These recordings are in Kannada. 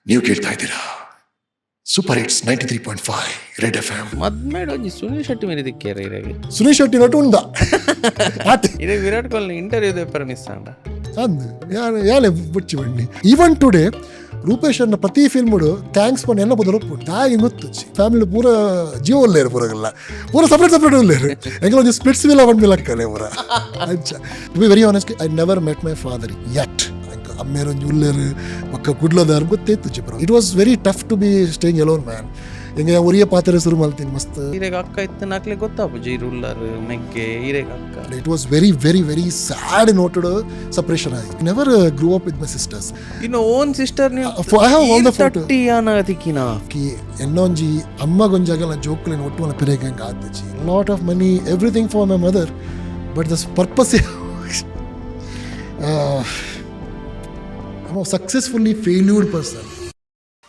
ನೀವು ಕೇಳ್ತಾ ಇದ್ದೀರಾ ಸೂಪರ್ ಹಿಟ್ಸ್ 93.5 ರೆಡ್ FM. ಮದ್ಮೇಡೊಂಜಿ ಸುನಿಲ್ ಶೆಟ್ಟಿ ಮೇಲೆ ದಿಕ್ಕೇರ ಇರಗೆ ಸುನೀಲ್ ಶೆಟ್ಟಿ ನಟು ಉಂಡ ಇರಗೆ ವಿರಾಟ್ ಕೊಹ್ಲಿ ಇಂಟರ್ವ್ಯೂ ದೇಪರ ಮಿಸ್ ಆಂಡ ಅಂದು ಯಾಲೆ ಬುಚ್ಚಿ ಬಣ್ಣಿ ಈವನ್ ಟುಡೇ ರೂಪೇಶ್ ಅನ್ನ ಪ್ರತಿ ಫಿಲ್ಮ್ಡು ಥ್ಯಾಂಕ್ಸ್ ಪಂಡು ಎಲ್ಲ ಬದಲು ಒಪ್ಪು ತಾಯಿ ಗೊತ್ತುಚ್ಚಿ ಫ್ಯಾಮಿಲಿ ಪೂರ ಜೀವ ಒಲ್ಲೇರು ಪೂರಗಲ್ಲ ಪೂರ ಸಪ್ರೇಟ್ ಒಲ್ಲೇರು ಎಂಗೆಲ್ಲ ಒಂದು ಸ್ಪ್ಲಿಟ್ಸ್ ವಿಲ್ಲ ಬಂದು ಮಿಲಕ್ಕಲೆ ಪೂರ ಅಂಚ to be very honest I never met my father yet ಅಮ್ಮೇರೊಂದು ಉಲ್ಲೇರು ಒಕ್ಕ ಕುಡ್ಲದಾರು ಗೊತ್ತೇತ್ತು ಚಿಪ್ರ it was very tough to be staying alone man ಹೆಂಗೆ ಉರಿಯ ಪಾತ್ರೆ ಶುರು ಮಾಡ್ತೀನಿ ಮಸ್ತ್ ಇರೆಗ ಅಕ್ಕ ಇತ್ತು ನಾಕ್ಲೆ ಗೊತ್ತಾಪು ಜೀರುಲ್ಲರ್ ಮೆಗ್ಗೆ ಇರೆಗ ಅಕ್ಕ it was very very very sad noted separation ಆಗಿ never grew up with my sisters ಇನ್ನು own sister I have all the photo ಆನ ತಿಕ್ಕಿನ ಕಿ ಎನ್ನೊಂಜಿ ಅಮ್ಮ ಗೊಂಜಾಗಲ ಜೋಕ್ಲೆನ್ ಒಟ್ಟು ಮನ ಪೆರೆಗೆ ಹಂಗೆ ಆತಜಿ lot of money everything for my mother but the purpose I'm a successfully failed person.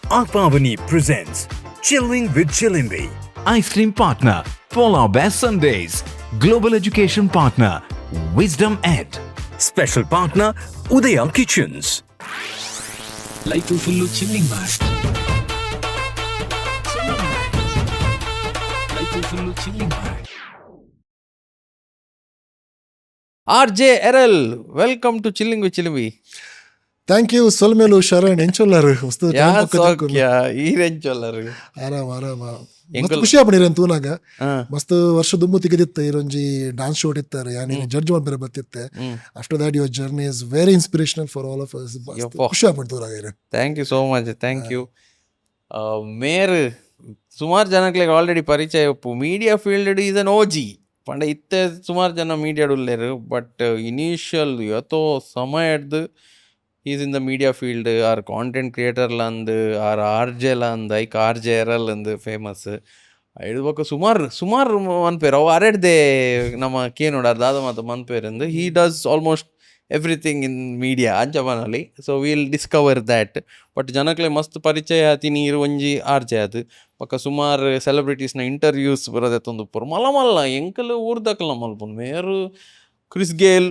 Aapaavani presents Chilling with Chilimbi. Ice cream partner, Polar Bear Sundays. Global education partner, Wisdom Ed. Special partner, Udaya Kitchens. Life full chilling bag. Life full chilling bag. RJ Errol, welcome to Chilling with Chilimbi. Thank you ಸೊಲ್ಮೇಲು ಶರಣ್ ಎಂಚೊಲ್ಲಾರು ಮಸ್ತ್ ಯಾ ಸೌಖ್ಯ ಈರೆಂಚೊಲ್ಲರು ಆರಾಮ ಮಸ್ತ್ ಖುಷಿ ಆಪಣಿರ ತೂನಾಗ ಮಸ್ತ್ ವರ್ಷ ದುಂಬು ತಿಗದಿತ್ತ ಇರೊಂಜಿ ಡಾನ್ಸ್ ಶೋ ಇತ್ತಾರೆ ಯಾನಿ ಜಡ್ಜ್ ಮಾಡ್ಬೇರೆ ಬತ್ತಿತ್ತೆ after that your journey is very inspirational for all of us ಖುಷಿ ಆಪಣ್ ತೂನಾಗ ಇರ thank you so much thank you ಮೇರ್ ಸುಮಾರು ಜನಕ್ಕೆ ಆಲ್ರೆಡಿ ಪರಿಚಯ ಉಪ್ಪು media field is an OG ಪಂಡ ಇತ್ತೆ ಸುಮಾರು ಜನ ಮೀಡಿಯಾಡ್ ಉಲ್ಲೇರು ಬಟ್ ಇನಿಷಿಯಲ್ ಯಾತೋ ಸಮಯದ್ದು is in the media field or content ಕ್ರಿಯೇಟರ್ಲಂದು ಆರ್ RJ ಲಂದು ಐಕ್ RJ Errol ಅಂದು ಫೇಮಸ್ ಇಡ್ಬೇಕು ಸುಮಾರು ಮನ್ಪೇರು ಅವು ಅರೆಡ್ದೆ ನಮ್ಮ ಕೇನೋಡಾರ್ ದಾದ ಮಾತು ಮನ್ಪೇರಂದು he does almost everything in media ಅಂಚಬನಲ್ಲಿ so will discover that but ಜನಕ್ಲೆ ಮಸ್ತ್ ಪರಿಚಯ ಆತಿ ನೀರು ಒಂಜಿ RJ ಅದು ಪಕ್ಕ ಸುಮಾರು ಸೆಲೆಬ್ರಿಟೀಸ್ನ ಇಂಟರ್ವ್ಯೂಸ್ ಬರೋದೆ ತಂದು ಪುರ ಮಲ್ಲ ಎಂಕಲ್ ಊರ್ದಕ್ಕಲ್ಲ ಮಲ್ಪುನ್ ಮೇರು ಕ್ರಿಸ್ ಗೇಲ್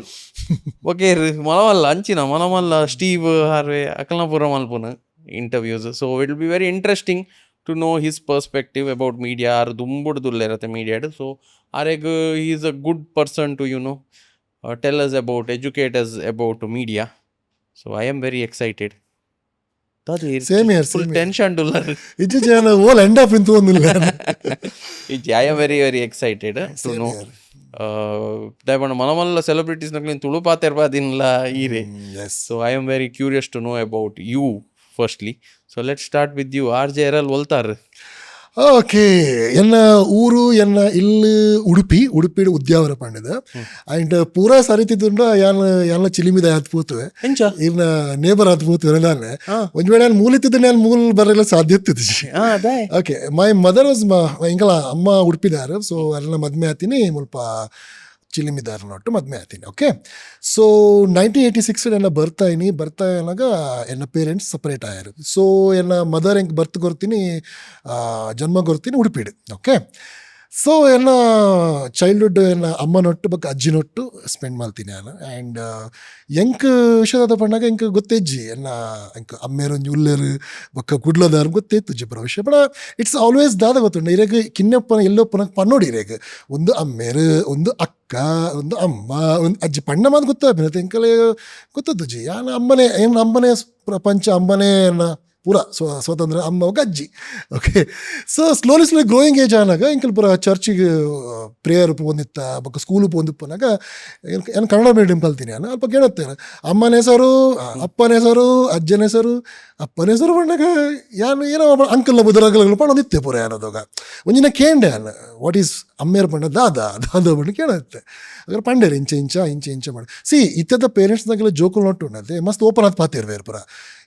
ಒಕೇರ್ ಮಲವಲ್ಲ ಅಂಚಿನ ಮಲಮಲ್ಲ ಸ್ಟೀವ್ ಹಾರ್ವೆ ಅಕಲ್ನ ಪೂರ ಮಲ್ಪುನ interviews so it will be very interesting to know his perspective about media ಆರು ದುಂಬುಡ್ದುಲ್ಲ ಇರತ್ತೆ ಮೀಡಿಯಾಡ್ ಸೊ ಆರೆಗ್ he is a good person to tell us about educate us about media so I am very excited same here full tension ಇಜ್ಜಿ ಜನ ಓಲ್ ಎಂಡ್ ಅಪ್ ಇಂತು ಒಂದಿಲ್ಲ I am very very excited to know ದಯಮಾಡಿ ಮಲಮಲ್ಲ ಸೆಲೆಬ್ರಿಟೀಸ್ ನಕ್ಲಿನ ತುಳು ಪಾತಿರ್ಬಾದಿನ್ಲ ಈರೆ so I am very curious to know about you firstly so let start with you RJ Errol ಒಲ್ತಾರ್ ಓಕೆ ಎನ್ನ ಊರು ಎನ್ನ ಇಲ್ಲಿ ಉಡುಪಿಡು ಉದ್ಯಾವರ ಪಂಡದ ಆ್ಯಂಡ್ ಪೂರಾ ಸರಿತಿದ್ದುಂಡ ಯಾನ ಚಿಲಿಮಿದ ಹತ್ತು ಪೂತುವೆ ಇನ್ನ ನೇಬರ್ ಹತ್ತು ಪೂತುವೆ ನಾನು ಒಂದು ವೇಳೆ ನಾನು ಮೂಲಿತ್ತಿದ್ದೆ ನಾನು ಮೂಲ ಬರಲ್ಲ ಸಾಧ್ಯ ಇರ್ತಿದ್ದೆ ಓಕೆ ಮೈ ಮದರ್ ವಾಸ್ ಹಿಂಗಲ್ಲ ಅಮ್ಮ ಉಡುಪಿದಾರ ಸೊ ಅಲ್ಲ ಮದ್ಮೆ ಆತೀನಿ ಮುಲ್ಪ ಚಿಲಿಮಿದಾರ ನೋಟ್ಟು ಮದ್ಮೆ ಆತೀನಿ ಓಕೆ ಸೊ 1986 ಎನ್ನ ಬರ್ತಾ ಏನಾಗ ಎನ್ನ ಪೇರೆಂಟ್ಸ್ ಸಪ್ರೇಟ್ ಆಯಾರು ಸೊ ಎನ್ನ ಮದರ್ ಹೆಂಗೆ ಬರ್ತ್ ಕೊರ್ತೀನಿ ಜನ್ಮ ಕೊರ್ತೀನಿ ಉಡುಪಿಡು ಓಕೆ ಸೊ ಎನ್ನ ಚೈಲ್ಡ್ಹುಡ್ ಎನ್ನ ಅಮ್ಮನೊಟ್ಟು ಬಗ್ಗೆ ಅಜ್ಜಿನೊಟ್ಟು ಸ್ಪೆಂಡ್ ಮಾಡ್ತೀನಿ ನಾನು ಆ್ಯಂಡ್ ಎಂಕ್ ವಿಷಯದ ಪಣ್ಣಾಗ ಎಂಕ್ ಗೊತ್ತೇಜ್ಜಿ ಎನ್ನ ಎಂಕ್ ಅಮ್ಮೇರೊಂದು ಉಲ್ಲೇರು ಬೊಕ್ಕ ಕುಡ್ಲದಾರು ಗೊತ್ತೇತ್ತು ಜಿಬ್ಬರ ವಿಷಯ ಬಟ್ ಇಟ್ಸ್ ಆಲ್ವೇಸ್ ದಾದ ಗೊತ್ತುಂಡು ಇರೇಗ ಕಿನ್ನಪ್ಪನ ಎಲ್ಲೊಪ್ಪನ ಪನ್ನೋಡಿ ಇರೇಗ ಒಂದು ಅಮ್ಮೇರು ಒಂದು ಅಕ್ಕ ಒಂದು ಅಮ್ಮ ಒಂದು ಅಜ್ಜಿ ಪಣ್ಣ ಮಾತು ಗೊತ್ತಾಗ ಎಂಕಲೇ ಗೊತ್ತದ್ದು ಜಿ ಏನು ಅಮ್ಮನೇ ಪ್ರಪಂಚ ಅಮ್ಮನೇ ಪೂರ ಸ್ವತಂತ್ರ ಅಮ್ಮ ఒక ಅಜ್ಜಿ okay so slowly growing age ಆನಾಗ ಇಂಕಲ್ ಪೂರ ಚರ್ಚಿಗೆ ಪ್ರೇಯರ್ ಪೋಂದಿತ್ತ ಬೊಕ್ಕ ಸ್ಕೂಲು ಪೋಂದಿಪ್ಪನಾಗ ಏನು ಕನ್ನಡ ಮೀಡಿಯಂ ಕಲ್ತೀನಿ ನಾನು ಅಲ್ಪ ಕೇಳುತ್ತೇನೆ ಅಮ್ಮನ ಹೆಸರು ಅಪ್ಪನ ಹೆಸರು ಅಜ್ಜನ ಹೆಸರು ಅಪ್ಪನ ಹೆಸರು ಪಂಡಾಗ ಏನೋ ಅಂಕಲ್ನ ಬುದ್ಧರಗಲು ಪಣ ಒಂದಿತ್ತೆ ಪೂರ ಏನದಾಗ ಒಂಜಿನ ಕೇಂಡೆ ಅಲ್ಲ ವಾಟ್ ಈಸ್ ಅಮ್ಮೇರು ಪಂಡ ದಾದ ಪಂಡ ಕೇಳುತ್ತೆ ಅದ್ರ ಪಂಡೇರು ಇಂಚೆ ಮಾಡಿ ಸಿ ಇತ್ತದ ಪೇರೆಂಟ್ಸ್ನಾಗೆಲ್ಲ ಜೋಕುಲ್ ನೋಟು ಉಂಡದೆ ಮಸ್ತ್ ಓಪನ್ ಆಗಿ ಪಾತಿರ್ವೇರು ಪುರ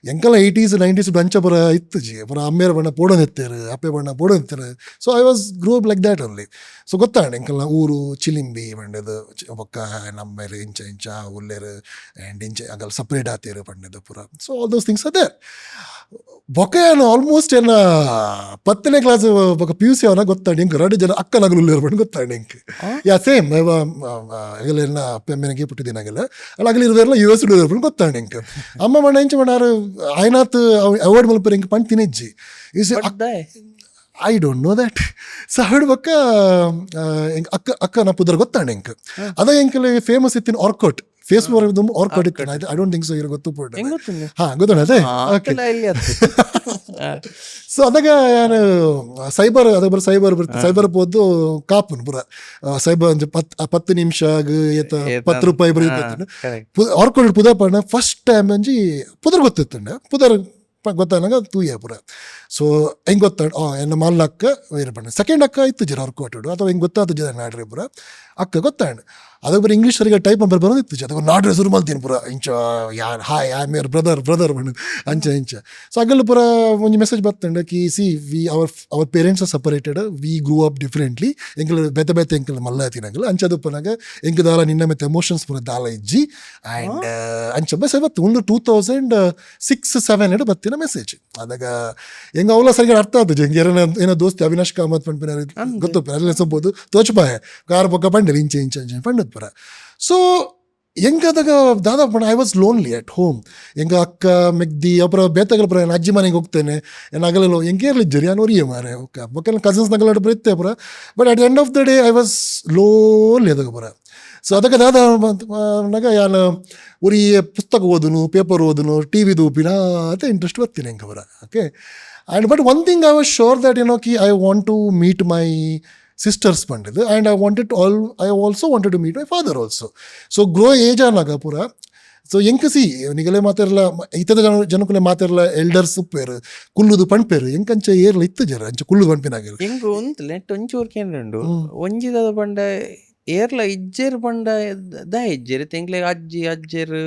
ಎಂಕಲ್ಲ 80s 90s ಬಂಚ ಪುರ ಇತ್ತು ಜಿ ಪುರ ಅಮ್ಮೇರ ಬಣ್ಣ ಪೋಡೋದು ಎತ್ತೇರು ಅಪ್ಪೆ ಬಣ್ಣ ಪೋಡೋದು ಎತ್ತೇರು so I was grow up like that only so ಗೊತ್ತಾಂಡ ಎಂಕಲ್ನ ಊರು ಚಿಲಿಂಬಿ ಬಂಡದು ಬೊಕ್ಕ ನಮ್ಮೇರು ಇಂಚ ಉಲ್ಲೇರು ಆ್ಯಂಡ್ ಇಂಚೆ ಅಂಕಲ್ ಸಪ್ರೇಟ್ ಆತೇರು ಪಂಡದು ಪುರ ಸೊ ಆಲ್ ದೋಸ್ ಥಿಂಗ್ಸ್ ಅದೇ ಬೊಕ ಏನು ಆಲ್ಮೋಸ್ಟ್ ಏನ 10ನೇ ಕ್ಲಾಸ್ ఒక PUC ಅವನ ಗೊತ್ತಾಂಡು ಇಂಕ 2 ಜನ ಅಕ್ಕ ನಗಲು ಇರ್ಬಂಡು ಗೊತ್ತಾಂಡು ಇಂಕ ಯಾ ಸೇಮ್ ಅಗಲೆಲ್ಲ ಪೆಮ್ಮೆನಗೆ ಪುಟ್ಟಿದಿನಾಗಲ್ಲ ಅಗಲು ಇರುವೆಲ್ಲ US ಇರ್ಬಂಡು ಗೊತ್ತಾಂಡು ಇಂಕ ಅಮ್ಮ ಮಣ್ಣ ಇಂಚ ಮಣ್ಣಾರು ಆಯ್ನಾತ್ ಅವಾರ್ಡ್ ಮಲ್ಪರ ಇಂಕ ಪಂಡ್ ತಿನೆಜ್ಜಿ I don't know that so ಹೌಡು ಬೊಕ್ಕ ಅಕ್ಕ ನಾ ಪುದರ್ ಗೊತ್ತಾಂಡು ಇಂಕ ಅದ ಇಂಕಲೆ ಫೇಮಸ್ ಇತ್ತಿನ ಆರ್ಕೋಟ್ ಫೇಸ್ಬುಕ್ ಆರ್ಕೋಟ್ ಇತ್ತು ಐ ಡೋಂಟ್ ಥಿಂಕ್ ಸೊ ಇರೋ ಗೊತ್ತು ಹಾಂ ಗೊತ್ತಾಣ ಅದೇ ಸೊ ಅದಾಗ ನಾನು ಸೈಬರ್ ಅದ ಬರ ಸೈಬರ್ ಬರ್ತೀನಿ ಸೈಬರ್ ಹೋದ್ದು ಕಾಪುನ್ ಪೂರ ಸೈಬರ್ ಒಂದು 10 ನಿಮಿಷ ₹10 ಬರೀತೀನಿ ಆರ್ಕೋಟ್ ಪುದರ್ ಪಣ್ಣ ಫಸ್ಟ್ ಟೈಮ್ ಅಂಜಿ ಪುದರ್ ಗೊತ್ತಿತ್ತಂಡ ಪುದರ್ ಗೊತ್ತಾಗ ತೂಯ ಪೂರ ಸೊ ಹೆಂಗೆ ಗೊತ್ತಾಡು ಎನ್ನ ಮಲ್ಲ ಅಕ್ಕ ಬೇರೆ ಪಣ್ಣ ಸೆಕೆಂಡ್ ಅಕ್ಕ ಇತ್ತು ಜರ ಆರ್ಕೋಟು ಅಥವಾ ಹೆಂಗೆ ಗೊತ್ತಾಯ್ತು ಜನ ನಾಡ್ರಿ ಪೂರ ಅಕ್ಕ ಗೊತ್ತಾಂಡು ಅದಕ್ಕೆ ಬರೀ ಇಂಗ್ಲೀಷರಿಗೆ ಟೈಪ್ ನಂಬರ್ ಬರೋದಿತ್ತು ಅದಕ್ಕೆ ನಾಡ್ರೆ ಶುರು ಮಾಡ್ತೀನಿ ಪೂರ ಇಂಚ ಯಾರು ಹಾಯ್ ಐ ಮೇರ್ ಬ್ರದರ್ ಬಣ್ಣ ಇಂಚ ಸೊ ಆಗಲ್ಲ ಪೂರ ಒಂದು ಮೆಸೇಜ್ ಬರ್ತಂಡ ಕಿ see we our parents are separated we grew up differently ಎಂಕಲ್ ಬೆತೆ ಎಂಕಲ್ ಮಲ್ಲ ತಿನ್ನಂಗಲ್ಲ ಅಂಚದು ಪನಾಗ ಎಂಕ ದಾಲ ನಿನ್ನ ಮತ್ತೆ ಎಮೋಷನ್ಸ್ ಪೂರ ದಾಲ ಇಜ್ಜಿ ಆ್ಯಂಡ್ ಅಂಚ ಬಸ್ ಇವತ್ತು ಒಂದು 2006-07 ಬತ್ತಿನ ಮೆಸೇಜ್ ಅದಾಗ ಹೆಂಗೆ ಅವಲ ಸರಿಗ ಅರ್ಥ ಆಯ್ತು ಹೆಂಗೆ ಏನೋ ದೋಸ್ತಿ ಅವಿನಾಶ್ ಕಾಮತ್ ಪಂಪಿನ ಗೊತ್ತಪ್ಪ ಅಲ್ಲ ಸೊಪ್ಪದು ತೋಚಪಾಯ ಕಾರ್ ಪಕ್ಕ ಪಂಡಲಿ ಇಂಚೆ ಪಂಡದ ಪರ ಸೊ ಹೆಂಗದಾಗ ದಾದಾ ಪಣ I was lonely at home ಹೆಂಗೆ ಅಕ್ಕ ಮೆಗ್ದಿ ಅப்புற ಬೇತಾಗಲ ಪುರ ಅಜ್ಜಿ ಮನೆಗೆ ಹೋಗ್ತೇನೆ ಏನಾಗಲ್ಲ ಹೆಂಗೆ ಇರಲಿಜ್ಜರಿ ಅನೋರಿಯ ಮಾರೆ ಓಕೆ ಬೊಕ್ಕ ಕಸಿನ್ಸ್ ನಗಲಾಟ ಬರುತ್ತೆ ಪುರ but at end of the day I was lonely ಅದಾಗ ಪುರ ಸೊ ಅದಕ್ಕೆ ದಾದ ನಾಗ ಯಾನು ಉರಿ ಪುಸ್ತಕ ಓದನು ಪೇಪರ್ ಓದನು TV ದೂಪಿನ ಅಂತ ಇಂಟ್ರೆಸ್ಟ್ ಬರ್ತೀನಿ ಹೆಂಗೆ ಪುರ okay and but one thing I was sure that ಕಿ I want to meet my sisters ಬಂದಿದ್ದು and I also wanted to meet my father also so grow age ಆನಾಗ ಪೂರ ಸೊ ಎಂಕಸಿ ನಿಗಲೇ ಮಾತಾರಲ್ಲ ಇತದ ಜನಕ್ಕೂ ಮಾತಾರಲ್ಲ ಎಲ್ಡರ್ಸ್ ಉಪ್ಪೇರು ಕುಲ್ಲುದು ಪಣ್ಪೇರು ಎಂಕಂಚ ಏರ್ಲ ಇತ್ತು ಜರ ಅಂಚ ಕುಲ್ಲುದು ಪಣ್ಪಿನಾಗಿರು ಹೆಂಗೆ ಉಂತಲೆ ಒಂಚೂರು ಕೇಂದ್ರಂಡು ಒಂಜಿದ ಬಂಡ ಏರ್ಲ ಇಜ್ಜೇರು ಬಂಡ ದ ಇಜ್ಜೇರು ತೆಂಗ್ಲೆ ಅಜ್ಜೇರು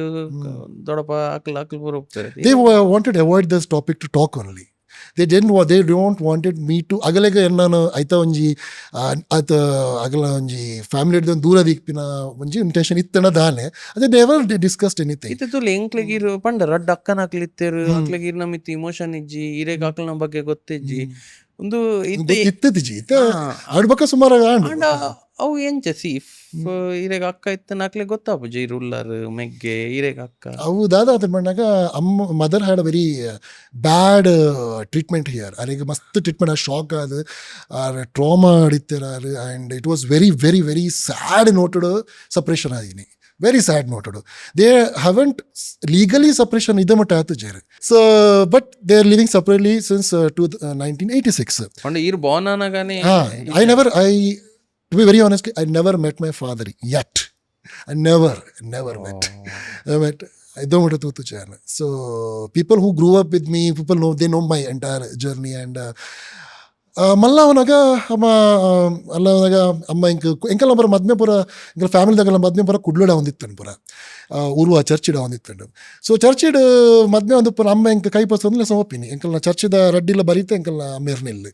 ದೊಡಪ ಅಕ್ಲ ಪೂರ ಹೋಗ್ತಾರೆ they wanted avoid this topic to talk only they don't wanted me to ಅಗಲೆಗ ನಾನು ಐತ ಒಂಜಿ ಆತ ಅಗಲ ಒಂಜಿ ಫ್ಯಾಮಿಲಿ ದೂರ ದಿಕ್ಪಿನ ಒಂಜಿ ಇಂಟೆನ್ಷನ್ ಇತ್ತನ ದಾನೆ ಅದೇ ನೆವರ್ ಡಿಸ್ಕಸ್ಡ್ ಎನಿಥಿಂಗ್ ಇತ್ತು ಎಂಕ್ಲೆಗಿರು ಪಂಡ ರಡ್ಡ ಅಕ್ಕನ ಹಾಕ್ಲಿತ್ತೇರು ಅಕ್ಲೆಗಿರ್ ನಮಿತ್ ಇಮೋಷನ್ ಇಜ್ಜಿ ಇರೇಗ ಅಕ್ಲನ ಬಗ್ಗೆ ಗೊತ್ತಿಜ್ಜಿ ಒಂದು ಇತ್ತದಿಜಿ ಆಡ್ ಬಕ್ಕ ಸುಮಾರು ಅವು ಎಂಚ ಸೀಫ್ ಇರೇಗ ಅಕ್ಕ ಇತ್ತನ ಅಕ್ಲೆ ಗೊತ್ತಾಪುಜಿ ರುಲ್ಲರ್ ಮೆಗ್ಗೆ ಇರೇಗ ಅಕ್ಕ ಅವು ದಾದಾ ಅದ್ರ ಬಂದಾಗ mother had a very bad treatment here ಅಲ್ಲಿಗೆ ಮಸ್ತ್ ಟ್ರೀಟ್ಮೆಂಟ್ ಶಾಕ್ ಆದ ಟ್ರಾಮಾ ಅಡಿತ್ತಾರೆ and it was very very very sad noted separation ಆದೀನಿ very sad noted they haven't legally separation ಇದೆ ಮಟ್ಟ ಆಯ್ತು ಜೇರ್ so but they are living separately since 1986 ಇರ್ ಬಾರ್ನ್ ಆನಾಗಾನೆ to be very honest, I never met my father yet. I never met. I don't want to channel. So people who grew up with me, they know my entire journey. And ಮಲ್ಲ ಅವನಾಗ ಅಮ್ಮ ಎಂಕಲ್ಲ ಬರ ಮದ್ಮೆ ಪುರ ಎಂಕಲ್ ಫ್ಯಾಮಿಲಿದಾಗಲ್ಲ ಮದ್ಮೆ ಪುರ ಕುಡ್ಲುಡ ಹೊಂದಿತ್ತನು ಪುರ ಊರುವ ಚರ್ಚಿಡ ಹೊಂದಿತ್ತಂಡು ಸೊ ಚರ್ಚಿಡ್ ಮದ್ಮೆ ಒಂದು ಪುರ ಅಮ್ಮ ಎಂಕ ಕೈ ಪರ್ಸಂದ್ರೆ ಸೋಪಿನಿ ಎಂಕಲ್ನ ಚರ್ಚಿದ ರಡ್ಡಿಲ್ಲ ಬರೀತೆ ಎಂಕಲ್ನ ಮೇರ್ನಿಲ್ಲಿ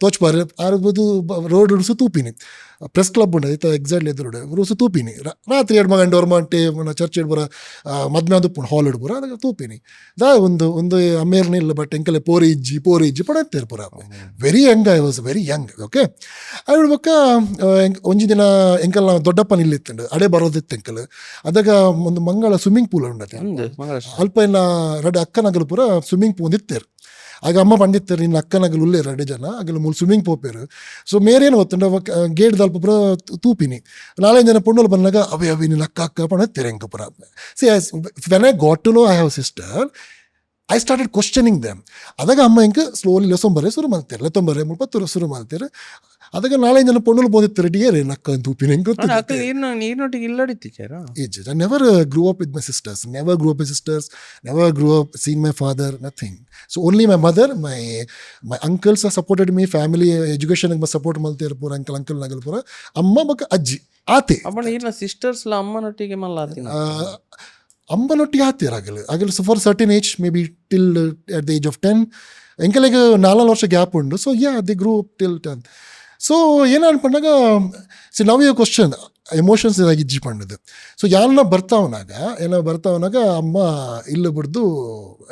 ತೋಚ್ಬಾರ ಆರ್ಬೋದು ರೋಡ್ ಉಡ್ಸು ತೂಪಿನಿ ಪ್ರೆಸ್ ಕ್ಲಬ್ ಉಂಡ ಐತ ಎಕ್ಸಾಕ್ಟ್ಲಿ ಎದುರುಡೆ ಉಡ್ಸು ತೂಪಿನಿ ರಾತ್ರಿ 2 ಗಂಟೆ ಹೊರಮಂಟೆ ಚರ್ಚ್ ಇಡ್ಬರ ಮದ್ಮೆ ಒಂದು ಪುಣ ಹಾಲ್ ಇಡ್ಬರ ಅದಕ್ಕೆ ತೂಪಿನಿ ಒಂದು ಅಮ್ಮೇರ್ನಿಲ್ಲ ಬಟ್ ಎಂಕಲೆ ಪೋರಿ ಇಜ್ಜಿ ಪಡತ್ತೇರು ಪುರ very Young I was very Young okay ಅದು ಬಿಡ್ಬೇಕ ಒಂಜಿ ದಿನ ಎಂಕಲ್ ದೊಡ್ಡಪ್ಪನ ಇಲ್ಲಿತ್ತಂಡು ಅಡೆ ಬರೋದಿತ್ತು ಎಂಕಲ್ ಅದಾಗ ಒಂದು ಮಂಗಳ ಸ್ವಿಮ್ಮಿಂಗ್ ಪೂಲ್ ಉಂಡತೆ ಅಲ್ಪ ಇಲ್ಲ 2 ಅಕ್ಕನಗಲು ಪೂರ ಸ್ವಿಮ್ಮಿಂಗ್ ಪೂಲ್ ಇತ್ತೇರು ಆಗ ಅಮ್ಮ ಪಂಡಿತ್ತರು ನಿನ್ನ ಅಕ್ಕನಗಲು ಉಳ್ಳೇ 2 ಜನ ಆಗಲು ಮೂಲ ಸ್ವಿಮ್ಮಿಂಗ್ ಪೋಪೇರು ಸೊ ಮೇರೇನು ಗೊತ್ತುಂಡ ಗೇಟ್ ದಲ್ಪ ಪುರ ತೂಪಿನಿ 4 ಜನ ಪುಣ್ಣಲು ಬಂದಾಗ ಅವಿ ನಿನ್ನ ಅಕ್ಕ ಪಣತ್ತೇರೆ ಎಂಕ ಪುರ ಸಿ when I got to know I have sister I started questioning them ಅದಾಗ ಅಮ್ಮ ಹೆಂಗೆ ಸ್ಲೋಲಿ ಲೆಸೊಂಬರೆ ಶುರು ಮಾಡ್ತಾರೆ 20 ಶುರು ಮಾಡ್ತಾರೆ ಅದಕ್ಕೆ 4 ಜನ ಪೊಣ್ಣಲು ಬೋದಿತ್ತು ರೆಡಿಯೇ ನಕ್ಕ ತೂಪಿನ ಹೆಂಗೆ ಗೊತ್ತು ನೀರ್ನೊಟ್ಟಿಗೆ ಇಲ್ಲಡಿತ್ತೀಚಾರ I never grew up with my sisters, never grew up seeing my father, nothing. So only my mother, my uncles have supported me, family education support maltero pura uncle nagal pura amma baka ajji ate ಅಪ್ಪನ ಈರ್ನ ಸಿಸ್ಟರ್ಸ್ ಲ ಅಮ್ಮನೊಟ್ಟಿಗೆ ಮಲ್ಲಾತಿನ ಅಮ್ಮನೊಟ್ಟಿಗೆ ಆಗಲು for certain age may be till at the age of 10 ಎಂಕಲೆಗೆ 4 ವರ್ಷ ಗ್ಯಾಪ್ ಉಂಡು so they ಗ್ರೂ up till 10 so ಏನು ಅನ್ಕೊಂಡಾಗ ಸಿ ನಾವು ಈ ಕ್ವಶನ್ ಎಮೋಷನ್ಸ್ ಇದಾಗಿಜ್ಜಿ ಪಂಡದು. ಸೊ ಯಾರನ್ನ ಬರ್ತಾವನಾಗ ಅಮ್ಮ ಇಲ್ಲ ಬಿಡ್ದು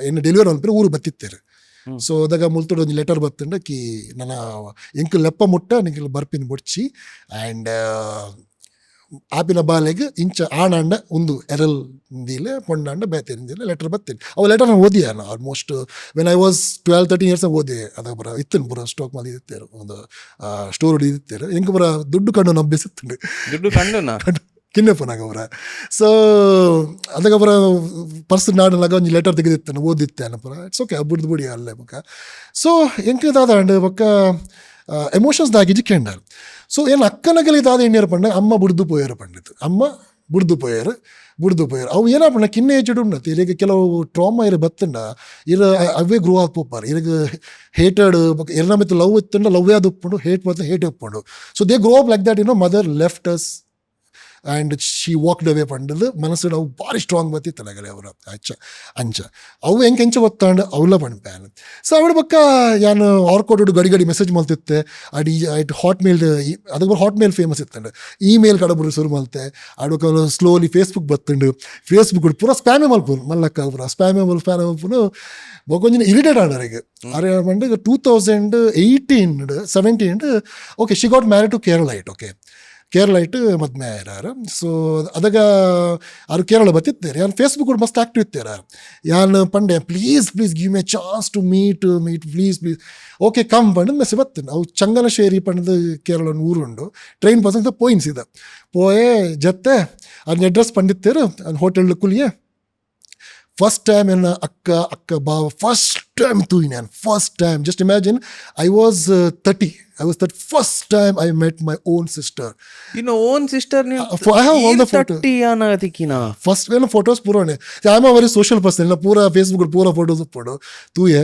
ಏನು ಡೆಲಿವರಿ ಅನ್ಪೇರು ಊರು ಬತ್ತಿತ್ತೇರು. ಸೊ ಅದಾಗ ಮುಲ್ತುಡು ಒಂದು ಲೆಟರ್ ಬತ್ತಂಡ ಕಿ ನನ್ನ ಎಂಕ್ ಲೆಪ್ಪ ಮುಟ್ಟ ನಿಂಗೆ ಬರ್ಪಿನ ಬೊಡ್ಚಿ ಆ್ಯಂಡ್ ಆಪಿನ ಬಾಲೆಗೆ ಇಂಚ ಆಣಾಂಡ ಒಂದು ಎರಲ್ ಇಂದಿಲೆ ಪೊಂಡಾಂಡ ಬೇತೇರಿಂದಿಲ್ಲ ಲೆಟರ್ ಬತ್ತೇನೆ. ಅವು ಲೆಟರ್ ನಾನು ಓದಿ ನಾನು almost when I was 12-13 years ಓದಿ. ಅದಾಗ ಬರ ಇತ್ತೇನು ಬರೋ ಸ್ಟಾಕ್ ಮಾಡಿ ಇತ್ತೇರು ಒಂದು ಸ್ಟೋರ್ ಹಿಡಿದಿತ್ತೇರು ಹೆಂಗೆ ಬರ ದುಡ್ಡು ಕಂಡು ನಬ್ಬಿಸುತ್ತಂಡು ದುಡ್ಡು ಕಂಡು ಕಿನ್ನಪ್ಪನಾಗ ಅವರ. ಸೊ ಅದಾಗ ಅವರ ಪರ್ಸ್ ನಾಡಲಾಗ ಒಂದು ಲೆಟರ್ ತೆಗೆದಿತ್ತಾನೆ ಓದಿತ್ತೆ ಅನ್ನಪರ. ಇಟ್ಸ್ ಓಕೆ ಬುಡ್ದು ಬುಡಿ ಅಲ್ಲೇ ಬೊಕ್ಕ. ಸೊ ಎಂಕದಾದ ಅಂಡ್ ಬೊಕ್ಕ ಎಮೋಷನ್ಸ್ ದಾಗಿಜಿ ಕೆಂಡರ್. ಸೊ ಏನು ಅಕ್ಕನಗಲಿ ಇದಾದ ಎಣ್ಣೆರು ಪಂಡ ಅಮ್ಮ ಬುಡ್ದು ಪೋಯರು ಪಂಡಿತ್ತು. ಅಮ್ಮ ಬುಡ್ದು ಪೋಯರು ಅವು ಏನ ಪಂಡ ಕಿನ್ನೆ ಏಜೆಡ್ ಉಂಡತ್ತು ಇಲ್ಲಿಗೆ ಕೆಲವು ಟ್ರಾಮಾ ಇರ ಬತ್ತಂಡ ಇರ ಅವೇ ಗ್ರೋ ಆಗಿ ಪೋಪಾರು ಇರಗ ಹೇಟೆಡ್ ಎರಡ ಮೆತ್ತು ಲವ್ ಇತ್ತಂಡ ಲವ್ವೇ ಅದು ಉಪ್ಪುಂಡು ಹೇಟ್ ಮತ್ತು ಹೇಟ್ ಉಪ್ಪುಂಡು. So they grow up like that mother left us and she walked away ಪಂಡದು ಮನಸ್ಸು ಅವು ಭಾರಿ ಸ್ಟ್ರಾಂಗ್ ಬತ್ತಿತ್ತಲಾಗಲಿ ಅವರು ಅಂಚ ಅವು ಹೆಂಚ ಗೊತ್ತಾಂಡು ಅವಳ ಪಣ್ಪ್ಯಾನ್. ಸೊ ಅವಳ ಪಕ್ಕ ಯಾನು ಆರ್ಕೋಡ್ ಗಡಿ ಮೆಸೇಜ್ ಮಲ್ತಿತ್ತೆ ಅಡಿ ಐಟ್ ಹಾಟ್ಮೇಲ್ ಅದಕ್ಕೆ ಹಾಟ್ಮೇಲ್ ಫೇಮಸ್ ಇತ್ತಂಡು ಇಮೇಲ್ ಕಡಬುರು ಶುರು ಮಲ್ತೆ ಅಡಕ ಸ್ಲೋಲಿ ಫೇಸ್ಬುಕ್ ಬತ್ತಂಡು ಫೇಸ್ಬುಕ್ ಪೂರ ಸ್ಪ್ಯಾಮೇ ಮಲ್ಪುನು ಮಲ್ಲಕ್ಕ ಪೂರ ಸ್ಪ್ಯಾಮೇ ಮಲ್ಪುನು ಕೊಂಚ ಇರಿಟೇಟ್ ಆಡೋರಿಗೆ ಅರೆ ಪಂಡು 2018-17 okay she got married to Keralite. Okay Keralite ಮದ್ಮೆ ಆಯ್ರಾರು. ಸೊ ಅದಾಗ ಅವ್ರು ಕೇರಳ ಬತ್ತಿತ್ತೇರು ಯಾನು ಫೇಸ್ಬುಕ್ ಕೂಡ ಮಸ್ತ್ ಆಕ್ಟಿವ್ ಇತ್ತೇರ ಯಾನು ಪಂಡೆ please give me chance to meet please okay come ಪಂಡು ಮೆಸ್ಸೆ ಬತ್ತೇನೆ. ಅವು ಚಂಗನಶೇರಿ ಪಂಡದು ಕೇರಳ ಊರುಂಡು ಟ್ರೈನ್ ಬಸ್ ಪೋಯಿನ್ಸ್ ಇದೆ ಪೋಯೆ ಜತ್ತೆ ಅದನ್ನ ಅಡ್ರೆಸ್ ಪಂಡಿತ್ತೇರು ಅದು ಹೋಟೆಲ್ ಕುಲಿಯೇ ಫಸ್ಟ್ ಟೈಮ್ ಎನ್ನ ಅಕ್ಕ ಬಾವ ಫಸ್ಟ್ ಟೈಮ್ ತೂಯಿನ first time just imagine I was 30 first time I met my own sister. ಇನ್ನು own sister I have all the photos. First ಏನು ಫೋಟೋಸ್ ಪೂರನೆ I am a very social person ಇಲ್ಲ ಪೂರ ಫೇಸ್ಬುಕ್ ಪೂರ ಫೋಟೋಸ್ ಉಪ್ಪಡು ತೂಯೆ.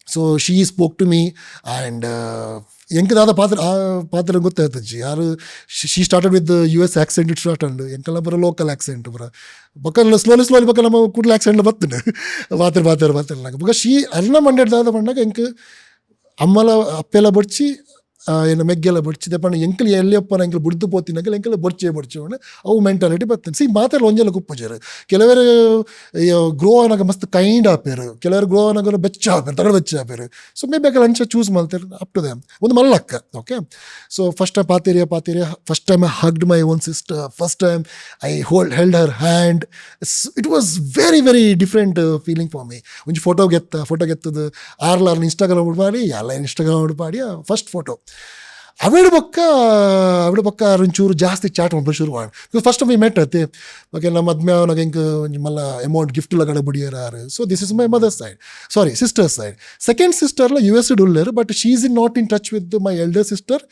So she spoke to me and ಎಂಕದಾದ ಪಾತ್ರ ಗೊತ್ತಾಯ್ತಜ್ಜಿ ಯಾರು she started with US accent it start ಅಂಡು ಎಂಕಲ್ಲ ಬರೋ ಲೋಕಲ್ ಆಕ್ಸೆಂಟ್ ಬರ ಬೊಕ್ಕ ಸ್ಲೋಲಿ ಬೊಕ್ಕ ನಮ್ಮ ಕೂಡಲ ಆಕ್ಸೆಂಟ್ ಬರ್ತದೆ ಬಾತಿರ್ ಬೊಕ್ಕ ಶಿ ಅರ್ನ ಮಂಡ್ಯದಾದ ಬಂದಾಗ ಎಂಕ್ ಅಮ್ಮಲ ಅಪ್ಪೆಲ್ಲ ಬಡ್ಚಿ ಏನು ಮೆಗ್ಗೆಲ್ಲ ಬಡ್ಚಿದೆ ಪಂಡ ಎಂಕಲ್ ಎಲ್ಲಿಯಪ್ಪನ ಎಂಕಲ್ ಬುಡ್ದು ಪೋತಿನಾಗಲ್ಲ ಎಂಕಲ್ ಬೊಡ್ಚೆ ಅವು ಮೆಂಟಾಲಿಟಿ ಬರ್ತದೆ. ಸಿ ಮಾತಾಡಲು ಒಂಜೆಲ್ಲ ಕುಪ್ಪಜರು ಕೆಲವರು ಗ್ರೋ ಆನಾಗ ಮಸ್ತ್ ಕೈಂಡ್ ಆಪೇರು ಕೆಲವರು ಗ್ರೋ ಆನಾಗ ಬೆಚ್ಚ ಆಪೇರು ತಡ ಬೆಚ್ಚ ಆಪೇರು. ಸೊ ಮೇ ಬೇಕಲ್ಲ ಅಂಚ ಚೂಸ್ ಮಾಡ್ತಾರೆ ಅಪ್ ಟು ದಮ್ ಒಂದು ಮಲ್ಲಕ್ಕ. ಓಕೆ ಸೊ ಫಸ್ಟ್ ಟೈಮ್ ಪಾತಿರಿಯ first time I hugged my own sister first time I held her hand. It was very different feeling for me. ಒಂಜಿ ಫೋಟೋ ಗೆತ್ತದು ಆರ್ಲಾರ್ನ ಇನ್ಸ್ಟಾಗ್ರಾಮ್ ಉಡ್ಪಾಡಿ ಎಲ್ಲ ಇನ್ಸ್ಟಾಗ್ರಾಮ್ ಉಡ್ಪಾಡಿ ಫಸ್ಟ್ ಫೋಟೋ ಅವಳ ಪಕ್ಕ ಒಂಚೂರು ಜಾಸ್ತಿ ಚಾಟ್ ಮಾಡ್ಬೋದು ಶುರು ಮಾಡಿ. ಬಿಕಾಸ್ ಫಸ್ಟ್ ವಿ ಮೆಟ್ ಅತ್ತೆ ಓಕೆ ನಮ್ಮ ಮದ್ಮೆ ಅವನಾಗ ಹಿಂಗೆ ಮಲ್ಲ ಅಮೌಂಟ್ ಗಿಫ್ಟ್ ಎಲ್ಲ ಕಡೆ ಬುಡಿಯರಾರು. So this is my mother side sister side. Second ಸಿಸ್ಟರ್ಲ US ಉಳ್ಳೇರು but she is not in touch with my elder sister.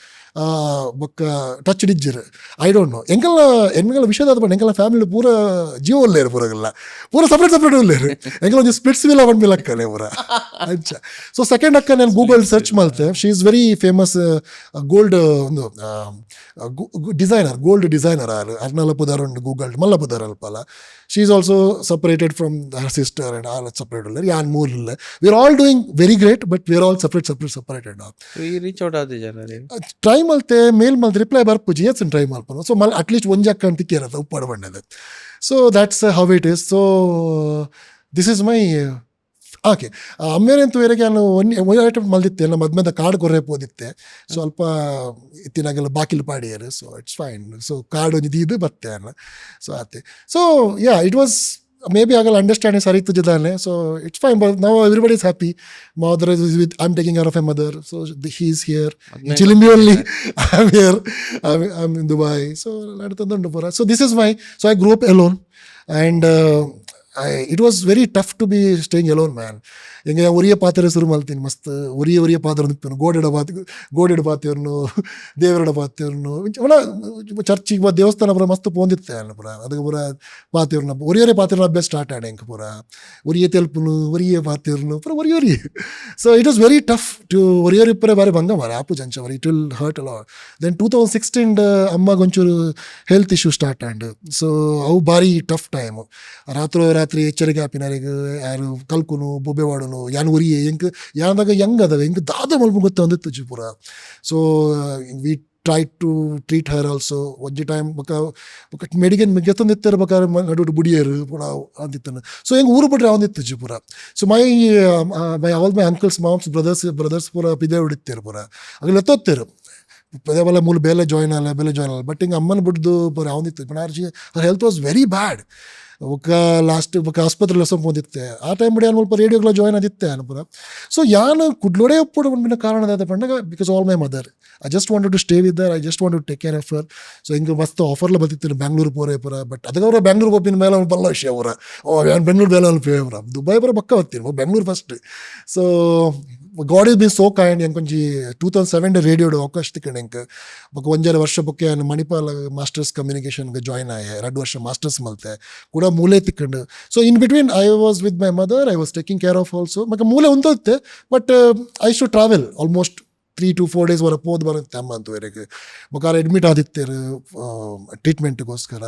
ಬೊಕ್ಕ ಟಚ್ ಇಜ್ಜರು ಐ ಡೋಂಟ್ ನೋ ಎಂಗಲ ವಿಷಯದ ಬಟ್ ಎಂಗಲ ಫ್ಯಾಮಿಲಿ ಪೂರ ಜೀವ ಉಳ್ಳೇರು ಪೂರ ಸಪ್ರೇಟ್ ಉಳ್ಳೇರು ಎಂಗಲ ಒಂದು ಸ್ಪ್ಲಿಟ್ಸ್ ವಿಲ್ಲ ಬಂದ್ಮೇಲೆ ಅಕ್ಕಲೆ ಪೂರ ಅಂಚ. ಸೊ ಸೆಕೆಂಡ್ ಅಕ್ಕ ನಾನು ಗೂಗಲ್ ಸರ್ಚ್ ಮಾಡ್ತೆ. She is very famous gold ಒಂದು ಗೋಲ್ಡ್ ಡಿಸೈನರ್ ಅರ್ನಲ್ಲ ಪುದಾರ ಉಂಡು ಗೂಗಲ್ ಮಲ್ಲ ಪುದಾರ ಅಲ್ಪಲ್ಲ. She is also separated from her sister and all separate ಉಳ್ಳೇರು ಯಾನ್ ಮೂರ್ ಇಲ್ಲ. We are all doing very great but we are all separated. Reach out ಆದ ಜನ ಟ್ರೈ ಮಲ್ತೆ ಮೇಲ್ ಮಲ್ತೆ ರಿಪ್ಲೈ ಬರ್ಪುಜಿ ಏನ್ ಟ್ರೈ ಮಲ್ಪನು. ಸೊ ಅಟ್ಲೀಸ್ಟ್ ಒಂಜಿ ಅಕ್ಕ ಅಂತ ಕೇರತ್ತ ಉಪ್ಪಾಡು ಬಣ್ಣದು. So that's how it is. So this is my okay ಅಮ್ಮೇರಂತೂ ಬೇರೆಗೆ ನಾನು ಒಂದು ಐಟಮ್ ಮಲ್ದಿತ್ತೆ ನಮ್ಮ ಮದ್ಮೆದ ಕಾರ್ಡ್ ಕೊರ್ರೆ ಪೋದಿತ್ತೆ ಸ್ವಲ್ಪ ಇತ್ತಿನಾಗೆಲ್ಲ ಬಾಕಿಲು ಪಾಡಿಯರು. So it's fine. So card ಒಂದು ಇದು ಬತ್ತೆ ಅನ್ನ. ಸೊ ಆತೆ. So yeah it was maybe ಆಗಲ್ಲ ಅಂಡರ್ಸ್ಟ್ಯಾಂಡಿಂಗ್ ಸರಿ ಇತ್ತಿದ್ದಾನೆ. ಸೊ ಇಟ್ಸ್ ಫೈನ್ ಬಟ್ ನಾವು everybody is happy. Mother is with I am taking care of a mother. So he is here Chilimbi only. I am here I am in Dubai. So ನಡ್ತಂದುಂಡು ಪೂರ. So this is my so I grew up Elon and it was very tough to be staying alone, man. ಹೆಂಗೆ ಒರಿಯ ಪಾತ್ರೆ ಶುರು ಮಾಡ್ತೀನಿ ಮಸ್ತ್ ಒರಿಯ ಪಾತ್ರೆ ನಿಂತು ಗೋಡೆಡ ಪಾತ್ರೆಯನ್ನು ದೇವರಡ ಪಾತ್ರೆಯನ್ನು ಒಳ ಚರ್ಚಿಗೆ ದೇವಸ್ಥಾನ ಪೂರ ಮಸ್ತ್ ಪೋಂದಿತ್ತೆ ಅಲ್ಲ ಪೂರ ಅದಕ್ಕೆ ಪೂರ ಪಾತ್ರೆನ ಒರಿಯೊರೆ ಪಾತ್ರೆನ ಅಭ್ಯಾಸ ಸ್ಟಾರ್ಟ್ ಆಡ ಹೆಂಗೆ ಪೂರ ಒರಿಯ ತೆಲ್ಪುನು ಒರಿಯ ಪಾತ್ರೆನು ಪೂರ ಒರಿಯೊರಿ. So it was very tough to ಒರಿಯೊರಿ ಪೂರ ಬಾರಿ ಬಂಗ ಮಾರ ಆಪು ಜಂಚ ಮರ it will hurt a lot. Then 2016 ಅಮ್ಮಗೊಂಚೂರು ಒಂಚೂರು ಹೆಲ್ತ್ ಇಶ್ಯೂ ಸ್ಟಾರ್ಟ್ ಆಂಡ್. ಸೊ ಅವು ಭಾರಿ ಟಫ್ ಟೈಮು. ರಾತ್ರಿ ಎಚ್ಚರಿಕೆ ಹಾಪಿನರಿಗೆ ಯಾರು ಕಲ್ಕುನು ಬೊಬ್ಬೆ ವಾಡೋನು ಯಾನ್ ಉರಿ ಹೆಂಗೆ ಯಾನ್ದಾಗ ಹೆಂಗೆ ಅದಾವೆ ಹೆಂಗೆ ದಾದ ಮಲ್ಪ ಗೊತ್ತ ಅಂದಿತ್ತು ಪೂರ. So we try to treat her also. ಒಂಜಿ ಟೈಮ್ ಬೊಕ ಮೆಡಿಕನ್ ಗೆತ್ತಂದಿತ್ತಾರೆ ಬೇಕಾದ್ರೆ ನಡು ಬುಡಿಯರು ಪೂರ ಅಂದಿತ್ತನು. ಸೊ ಹೆಂಗೆ ಊರು ಬಿಟ್ರೆ ಅವಂದಿತ್ತು ಪೂರ. So my all my uncles moms brothers ಪೂರ ಪಿದೆ ಹೊಡಿತಾರೆ ಪೂರ ಆಗಲಿ ಎತ್ತೋತ್ತೇರು ಪದೇ ಮೂಲ ಬೇಲೆ ಜಾಯ್ನ್ ಅಲ್ಲ ಬಟ್ ಹಿಂಗೆ ಅಮ್ಮನ ಬಿಡ್ದು ಪೂರ ಅವಂದಿತ್ತು. ಪಣಾರ್ಜಿ ಹರ್ ಹೆಲ್ತ್ ವಾಸ್ ವೆರಿ ಬ್ಯಾಡ್. ఒక లాస్ట్ ఒక ఆసుపత్రిలో పొందితే ఆ టైం బడి అను రేడియోలో జాయిన్ అదితే అనుపుర. సో యాన్ కుడ్లోడే ఎప్పుడు ఉన్న కారణ అದ పండగ because all my mother I just wanted to stay with her, I just wanted to take care of her. So ಹಿಂಗೆ ಮಸ್ತ್ ಆಫರ್ಲ ಬತ್ತಿತ್ತು ಬ್ಯಾಂಗ್ಳೂರು ಪೋರೆ ಪುರ. ಬಟ್ ಅದಕ್ಕೆ ಅವ್ರ ಬ್ಯಾಂಗ್ಳೂರು ಹೋಪಿನ ಮೇಲೆ ಅವ್ನು ಬಲ್ಲ ವಿಷಯ ಅವರ ಬೆಂಗ್ಳೂರು ಬೇಲೆ ಅವ್ನು ಪೇವ್ರ ದುಬೈ ಬರ ಪಕ್ಕ ಬತ್ತೀನಿ Bengaluru first. So God has been so kind. ಹೆಂಗೆ ಕೊಂಚಿ 2007 ರೇಡಿಯೋಡು ಅವಕಾಶ ತಿಕ್ಕಂಡು ಹೆಂಗೆ ಬೊಕ್ಕ ಒಂಜರ ವರ್ಷ ಬೊಕ್ಕೆ ಮಣಿಪಾಲ್ ಮಾಸ್ಟರ್ಸ್ ಕಮ್ಯುನಿಕೇಷನ್ಗೆ ಜಾಯ್ನ್ ಆಯೆ 2 ವರ್ಷ ಮಾಸ್ಟರ್ಸ್ ಮಲ್ತೆ ಕೂಡ ಮೂಲೆ ತಿಕ್ಕಂಡು. So in between I was with my mother, I was taking care of also. ಮತ್ತೆ ಮೂಲೆ ಉಂತೋತ್ತೆ but I should travel almost 3 to 4 days ವರ ಪೋದ್ ಬರುತ್ತೆ ಅಮ್ಮ ಅಂತವರೆಗೆ ಬೊಕಾರ ಅಡ್ಮಿಟ್ ಆದಿತ್ತೇರು ಟ್ರೀಟ್ಮೆಂಟ್ಗೋಸ್ಕರ.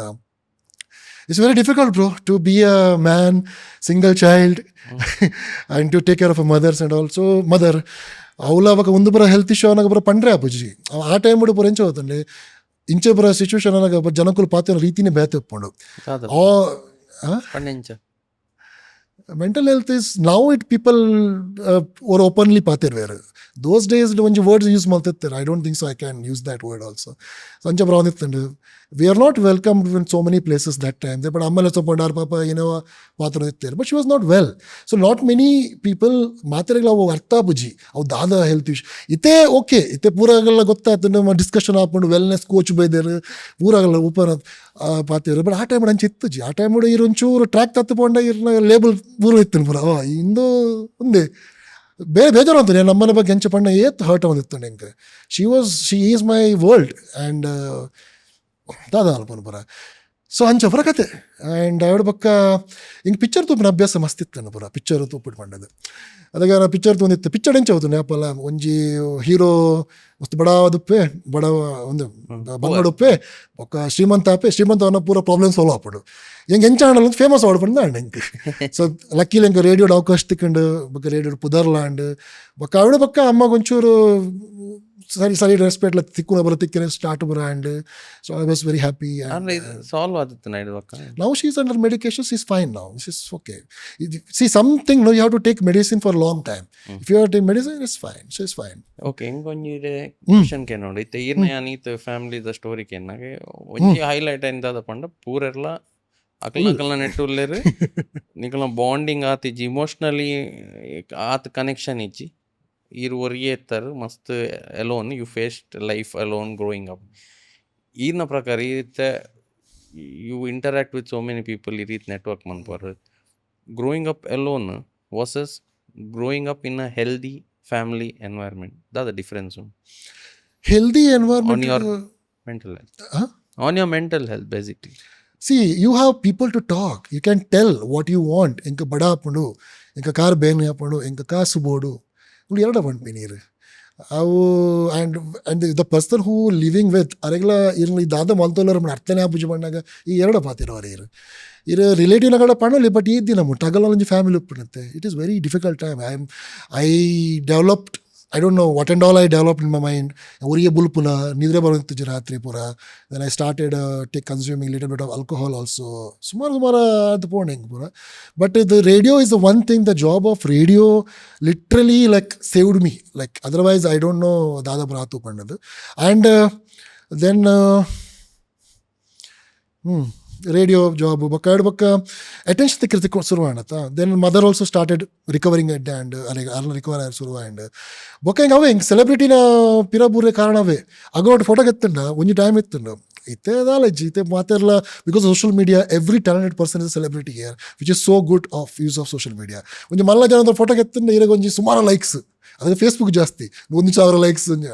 It's very difficult, bro, to be a man, single child, and to take care of a mothers and also mother. ಅವಳ ಅವಾಗ ಒಂದು ಬರ ಹೆಲ್ತ್ ಇಶ್ಯೂ ಅನ್ನಾಗ ಬರ ಪಂಡ್ರೆ ಅಪ್ಪಜಿ ಆ ಟೈಮ್ ಬಿಡು ಪುರ ಎಂಚ ಹೋತಂಡೆ ಇಂಚೆ ಬರೋ ಸಿಚುವೇಶನ್ ಅನ್ನಾಗ ಜನಕ್ಕೂ ಪಾತಿನ ರೀತಿನೇ ಬ್ಯಾತ್ ಒಪ್ಕೊಂಡು mental health is now it people are openly ಪಾತಿರ್ವೇರು. ದೋಸ್ ಡೇಸ್ ಒಂಜಿ ವರ್ಡ್ಸ್ ಯೂಸ್ ಮಾಡ್ತಿರ್ತಾರೆ. I don't think so I can use that word also. ಸಂಜೆ ಬರ ಅಂದಿತ್ತಂಡು we are not welcomed in so many places that time. But ಅಮ್ಮಲ್ಲ ಸೊಪ್ಪಂಡಾರ ಪಾಪ ಏನೋ ಪಾತ್ರ ಇರ್ತಾರೆ but she was not well. So not many people ಮಾತ್ರೆಗಳು ಅವು ಅರ್ಥ ಬುಜಿ ಅವು ದಾದ ಹೆಲ್ತ್ ಇಶ್ಯೂ ಇತ್ತೆ ಓಕೆ ಇತ್ತೆ ಪೂರಾಗಲ್ಲ ಗೊತ್ತಾಯ್ತು ನಮ್ಮ ಡಿಸ್ಕಷನ್ ಹಾಕೊಂಡು ವೆಲ್ನೆಸ್ ಕೋಚ್ ಬೈದೇರು ಪೂರಾಗಲ್ಲ ಓಪನ್ ಪಾತಿರು. ಬಟ್ ಆ ಟೈಮ್ ಅಂಚೆ ಇತ್ತುಜಿ ಆ ಟೈಮ್ ಇರೊಂಚೂರು ಟ್ರ್ಯಾಕ್ ತತ್ತುಕೊಂಡ ಇರ್ನ ಲೇಬಲ್ ಪೂರ ಇತ್ತು ಪೂರ ಇಂದು ಒಂದೇ ಬೇಜಾರು ಅಂತ ನಮ್ಮನೆ ಬಗ್ಗೆ ಹೆಂಚ ಪಣ್ಣ ಏತ್ ಹರ್ಟ್ ಬಂದಿತ್ತು ಹೆಂಗೆ. She is my world and ದಾದ ಅಲ್ಪನ ಪುರ. ಸೊ ಅಂಚ ಪುರ ಕತೆ ಆ್ಯಂಡ್ ಅವಳ ಪಕ್ಕ ಹಿಂಗೆ ಪಿಕ್ಚರ್ ತೂಪಿನ ಅಭ್ಯಾಸ ಮಸ್ತಿತ್ತು ಪುರ. ಪಿಕ್ಚರ್ ತೂಪಿಟ್ಟು ಪಂಡದು ಅದಕ್ಕೆ ನಾ ಪಿಕ್ಚರ್ ತೊಂದಿತ್ತು. ಪಿಕ್ಚರ್ ಹೆಂಚ ಹೋತು ನೇಪಲ್ಲ ಒಂಜಿ ಹೀರೋ ಮಸ್ತ್ ಬಡಾದುಪ್ಪೆ ಬಡವ ಒಂದು ಬಂಗಡುಪ್ಪೆ ಒಕ್ಕ ಶ್ರೀಮಂತ ಅವನ ಪೂರ ಪ್ರಾಬ್ಲಮ್ ಸಾಲ್ವ್ ಆಪಡು ಹೆಂಗೆ ಹೆಂಚಾಣಲ್ಲ ಅಂತ ಫೇಮಸ್ ಆಡ್ಪಂಡ ಅಂಡ್ ಹೆಂಗೆ. ಸೊ ಲಕ್ಕಿಲಿ ಹೆಂಗೆ ರೇಡಿಯೋಡ್ ಅವಕಾಶ ತಿಕ್ಕೊಂಡು ಬೊಕ್ಕ ರೇಡಿಯೋಡ್ ಪುದರ್ಲಾಂಡ್ ಬೊಕ್ಕ ಅವಳ ಪಕ್ಕ ಅಮ್ಮ ಒಂಚೂರು ಸರಿ ರೆಸ್ಪೆಕ್ಟ್ ತಿಕ್ಕು ಬರ ತಿಕ್ಕಿನ ಸ್ಟಾರ್ಟ್ ಬರ and so I was very happy. Solve ಆದಿತ್ತು now she is under medication, she is fine now, she is okay. See something no you have to take medicine for long time. If you have take medicine it's fine, she is fine. Okay ಹಿಂಗೆ ಒಂಜಿ ಕ್ವಶನ್ಗೆ ನೋಡಿ ಇತ್ತೆ ಈರ್ನ ಯಾನೀತ್ ಫ್ಯಾಮಿಲಿದ ಸ್ಟೋರಿ ಕೆನ್ನಾಗೆ ಒಂಜಿ ಹೈಲೈಟ್ ಎಂತಾದ ಪಂಡ ಪೂರೆಲ್ಲ ಅಕಲ್ನ ನೆಟ್ಟುಲ್ಲೇರು ನಿಕಲ್ನ ಬಾಂಡಿಂಗ್ ಆತಿಜ್ಜಿ ಇಮೋಷ್ನಲಿ ಆತ್ ಕನೆಕ್ಷನ್ ಇಜ್ಜಿ ಈರು ಒರಿಯೇ ಇರ್ತಾರೆ ಮಸ್ತ್ alone you faced life alone growing up. ಈರ್ನ ಪ್ರಕಾರ ಈ ರೀತಿ you interact with so many people ಈ ರೀತಿ ನೆಟ್ವರ್ಕ್ ಮನ್ಪಾರ growing up alone versus growing up in a healthy family environment ದಾದ difference healthy environment on your mental health on your mental health basically. See, you have people to talk. You can tell what you want. Inka bada appundu, inka car bene appundu, inka kaasu bodu. Ulu erada bantu ನೀರು ಅವು and the person who living with ಅರೆಗ್ಲ ಇರ್ಲಿ ದಾದ ಮಲ್ತೋಲರ ಅರ್ಥನೇ ಆಪುಜಿ ಬಂದಾಗ ಈ ಎರಡು ಪಾತಿರೋರು ಇರು ರಿಲೇಟಿವ್ನ ಕಡೆ ಪಣ್ಣಲಿ ಬಟ್ ಈ ದಿನ ಮುಟ್ಟಾಗಲ್ಲ ಒಂಜಿ ಫ್ಯಾಮಿಲಿ ಉಪ್ಪುತ್ತೆ. It is very difficult time. I developed I don't know what and all I developed in my mind. Uriye bulpuna nidre baruntu ratri pura. Then I started consuming a little bit of alcohol also. Sumara adu ponding pura. But the radio is the one thing. The job of radio literally like saved me. Like otherwise I don't know dada bratu pandadu. And then radio job ಬಕ್ಕ ಅಟೆನ್ಷನ್ ತೆಕ್ಕಿರ್ತಿಕ್ಕೆ ಶುರು ಮಾಡತ್ತ. Then mother also started recovering ಎಡ್ ಆ್ಯಂಡ್ ಅಲ್ಲ ರಿಕವರ್ ಆಗಿ ಶುರು ಆ್ಯಂಡ್ ಬೊಕ್ಕ ಹಿಂಗೆ ಅವೇ ಹಿಂಗೆ ಸೆಲೆಬ್ರಿಟಿನ ಪಿರಬೂರೇ ಕಾರಣವೇ ಅಗೋಟ್ ಫೋಟೋ ಎತ್ತಂಡ ಒಂಜಿ ಟೈಮ್ ಎತ್ತಂಡು ಇತ್ತೆ ಅದಾಲಜ್ಜಿ ಇತ್ತೆ ಮಾತೆಲ್ಲ because social media every talented person is celebrity here which is so good of use of social media. ಒಂಜಿ ಮಲ್ಲ ಜನದ ಫೋಟೋ ಎತ್ತಂಡ ಇರಾಗ ಒಂಜಿ ಸುಮಾರು ಲೈಕ್ಸ್ ಅದಕ್ಕೆ ಫೇಸ್ಬುಕ್ ಜಾಸ್ತಿ 1,000 ಲೈಕ್ಸ್ ಅಂತ.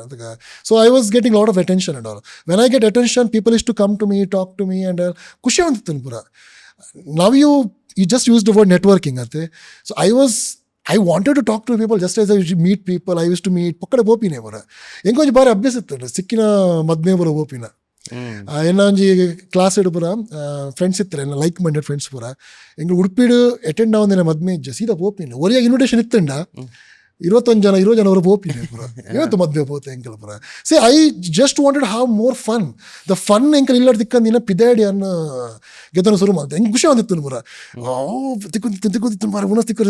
So I was getting lot of attention and all. When I get attention people is to come to me, talk to me and ಖುಷಿ ಅಂತಿತ್ತು ಪೂರ. ನಾವು you just use the word networking ಅಂತೆ. So I wanted to talk to people just as I used to meet people. I used to meet ಪಕ್ಕಡೆ ಬೋಪಿನೇ ಬರ ಹೆಂಗೆ ಬಾರಿ ಅಭ್ಯಾಸ ಇತ್ತು ಸಿಕ್ಕಿನ ಮದ್ಮೆ ಬರೋ ಬೋಪಿನ ಎನ್ನ ಒಂಜಿ ಕ್ಲಾಸ್ ಇಡು ಪೂರ ಫ್ರೆಂಡ್ಸ್ ಇತ್ತಾರೆ ಎನ್ನ ಲೈಕ್ ಮೈಂಡೆಡ್ ಫ್ರೆಂಡ್ಸ್ ಪೂರ ಎಂಗ್ ಉಡುಪಿಡು ಅಟೆಂಡ್ ಆವಂದಿನ ಮದ್ಮೆ ಇಜ್ಜ ಸೀದಾ ಪೋಪಿನ ಒರಿಯಾಗ ಇನ್ವಿಟೇಷನ್ ಇತ್ತಂಡ 20 ಜನ ಅವರು ಪೋಪಿನ ಪೂರ ಇವತ್ತು ಮದ್ವೆ ಪೋತೆ ಎಂಕಲ್ ಪೂರ see I just wanted have more fun the fun ಎಂಕಲ್ ಇಲ್ಲಾಡ್ ತಿಕ್ಕಂದಿನ ಪಿದಾಡಿ ಅನ್ನ ಗೆತನ ಶುರು ಮಾಡ್ತೆ ಹೆಂಗೆ ಖುಷಿ ಅಂದಿತ್ತು ಪೂರ ತಿಕ್ಕು ಮಾರ ಉಣ ತಿಕ್ಕ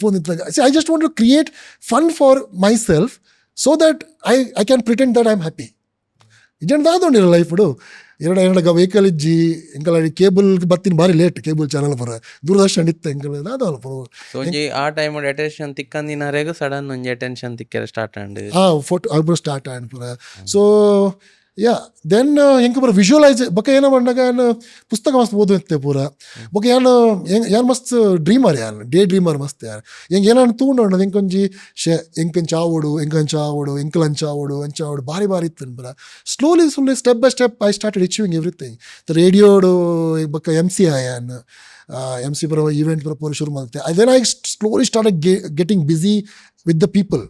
phone see I just want to create fun for myself so that I can pretend that I am happy ಇಜಂದಾದೊಂಡಿರ ಲೈಫ್ಡು ಎರಡು ವೆಹಿಕಲ್ ಇಜ್ಜಿ ಎಂಕಲ್ ಕೇಬಲ್ ಬತ್ತಿನ ಬಾರಿ ಲೇಟ್ ಕೇಬಲ್ ಚಾನಲ್ ಪರ ದೂರದರ್ಶನ ಇತ್ತು ಎಂಕಲ್ ಅದಾವಲ್ಲ ಪರ ಒಂಜಿ ಆ ಟೈಮ್ ಅಟೆನ್ಷನ್ ತಿಕ್ಕಂದಿನಾರೇಗ ಸಡನ್ ಒಂಜಿ ಅಟೆನ್ಷನ್ ತಿಕ್ಕರೆ ಸ್ಟಾರ್ಟ್ ಆಂಡ್ ಫೋಟೋ ಆಗ್ಬರೋ ಸ್ಟಾರ್ಟ್ ಆಂಡ್ ಪೂರ ಸೊ ಯಾ ದೆನ್ ಹೆಂಗೆ ಪೂರ ವಿಜುವಲೈಸ್ ಬೊಕ್ಕ ಏನೋ ಬಂದಾಗ ಪುಸ್ತಕ ಮಸ್ತ್ ಓದುತ್ತೆ ಪೂರ ಬೊಕ್ಕ ಯಾನು ಮಸ್ತ್ ಡ್ರೀಮರ್ ಡೇ ಡ್ರೀಮರ್ ಮಸ್ತ್ ಹೆಂಗೆ ಏನಾನು ತಗೊಂಡು ಹೆಂಕೊಂಜಿ ಎಂಕನ್ ಚಾವೋಡು ಎಂಕಲಂಚಾವೋಡು ಅಂಚಾವೋಡು ಬಾರಿ ಇತ್ತು ಪೂರ slowly step by step I started achieving everything the ರೇಡಿಯೋಡು ಬೊಕ್ಕ MC ಆಯಾನ್ MC ಪೂರ ಈವೆಂಟ್ ಪೂರ ಶುರು ಮಾಡುತ್ತೆ then I slowly started getting busy with the people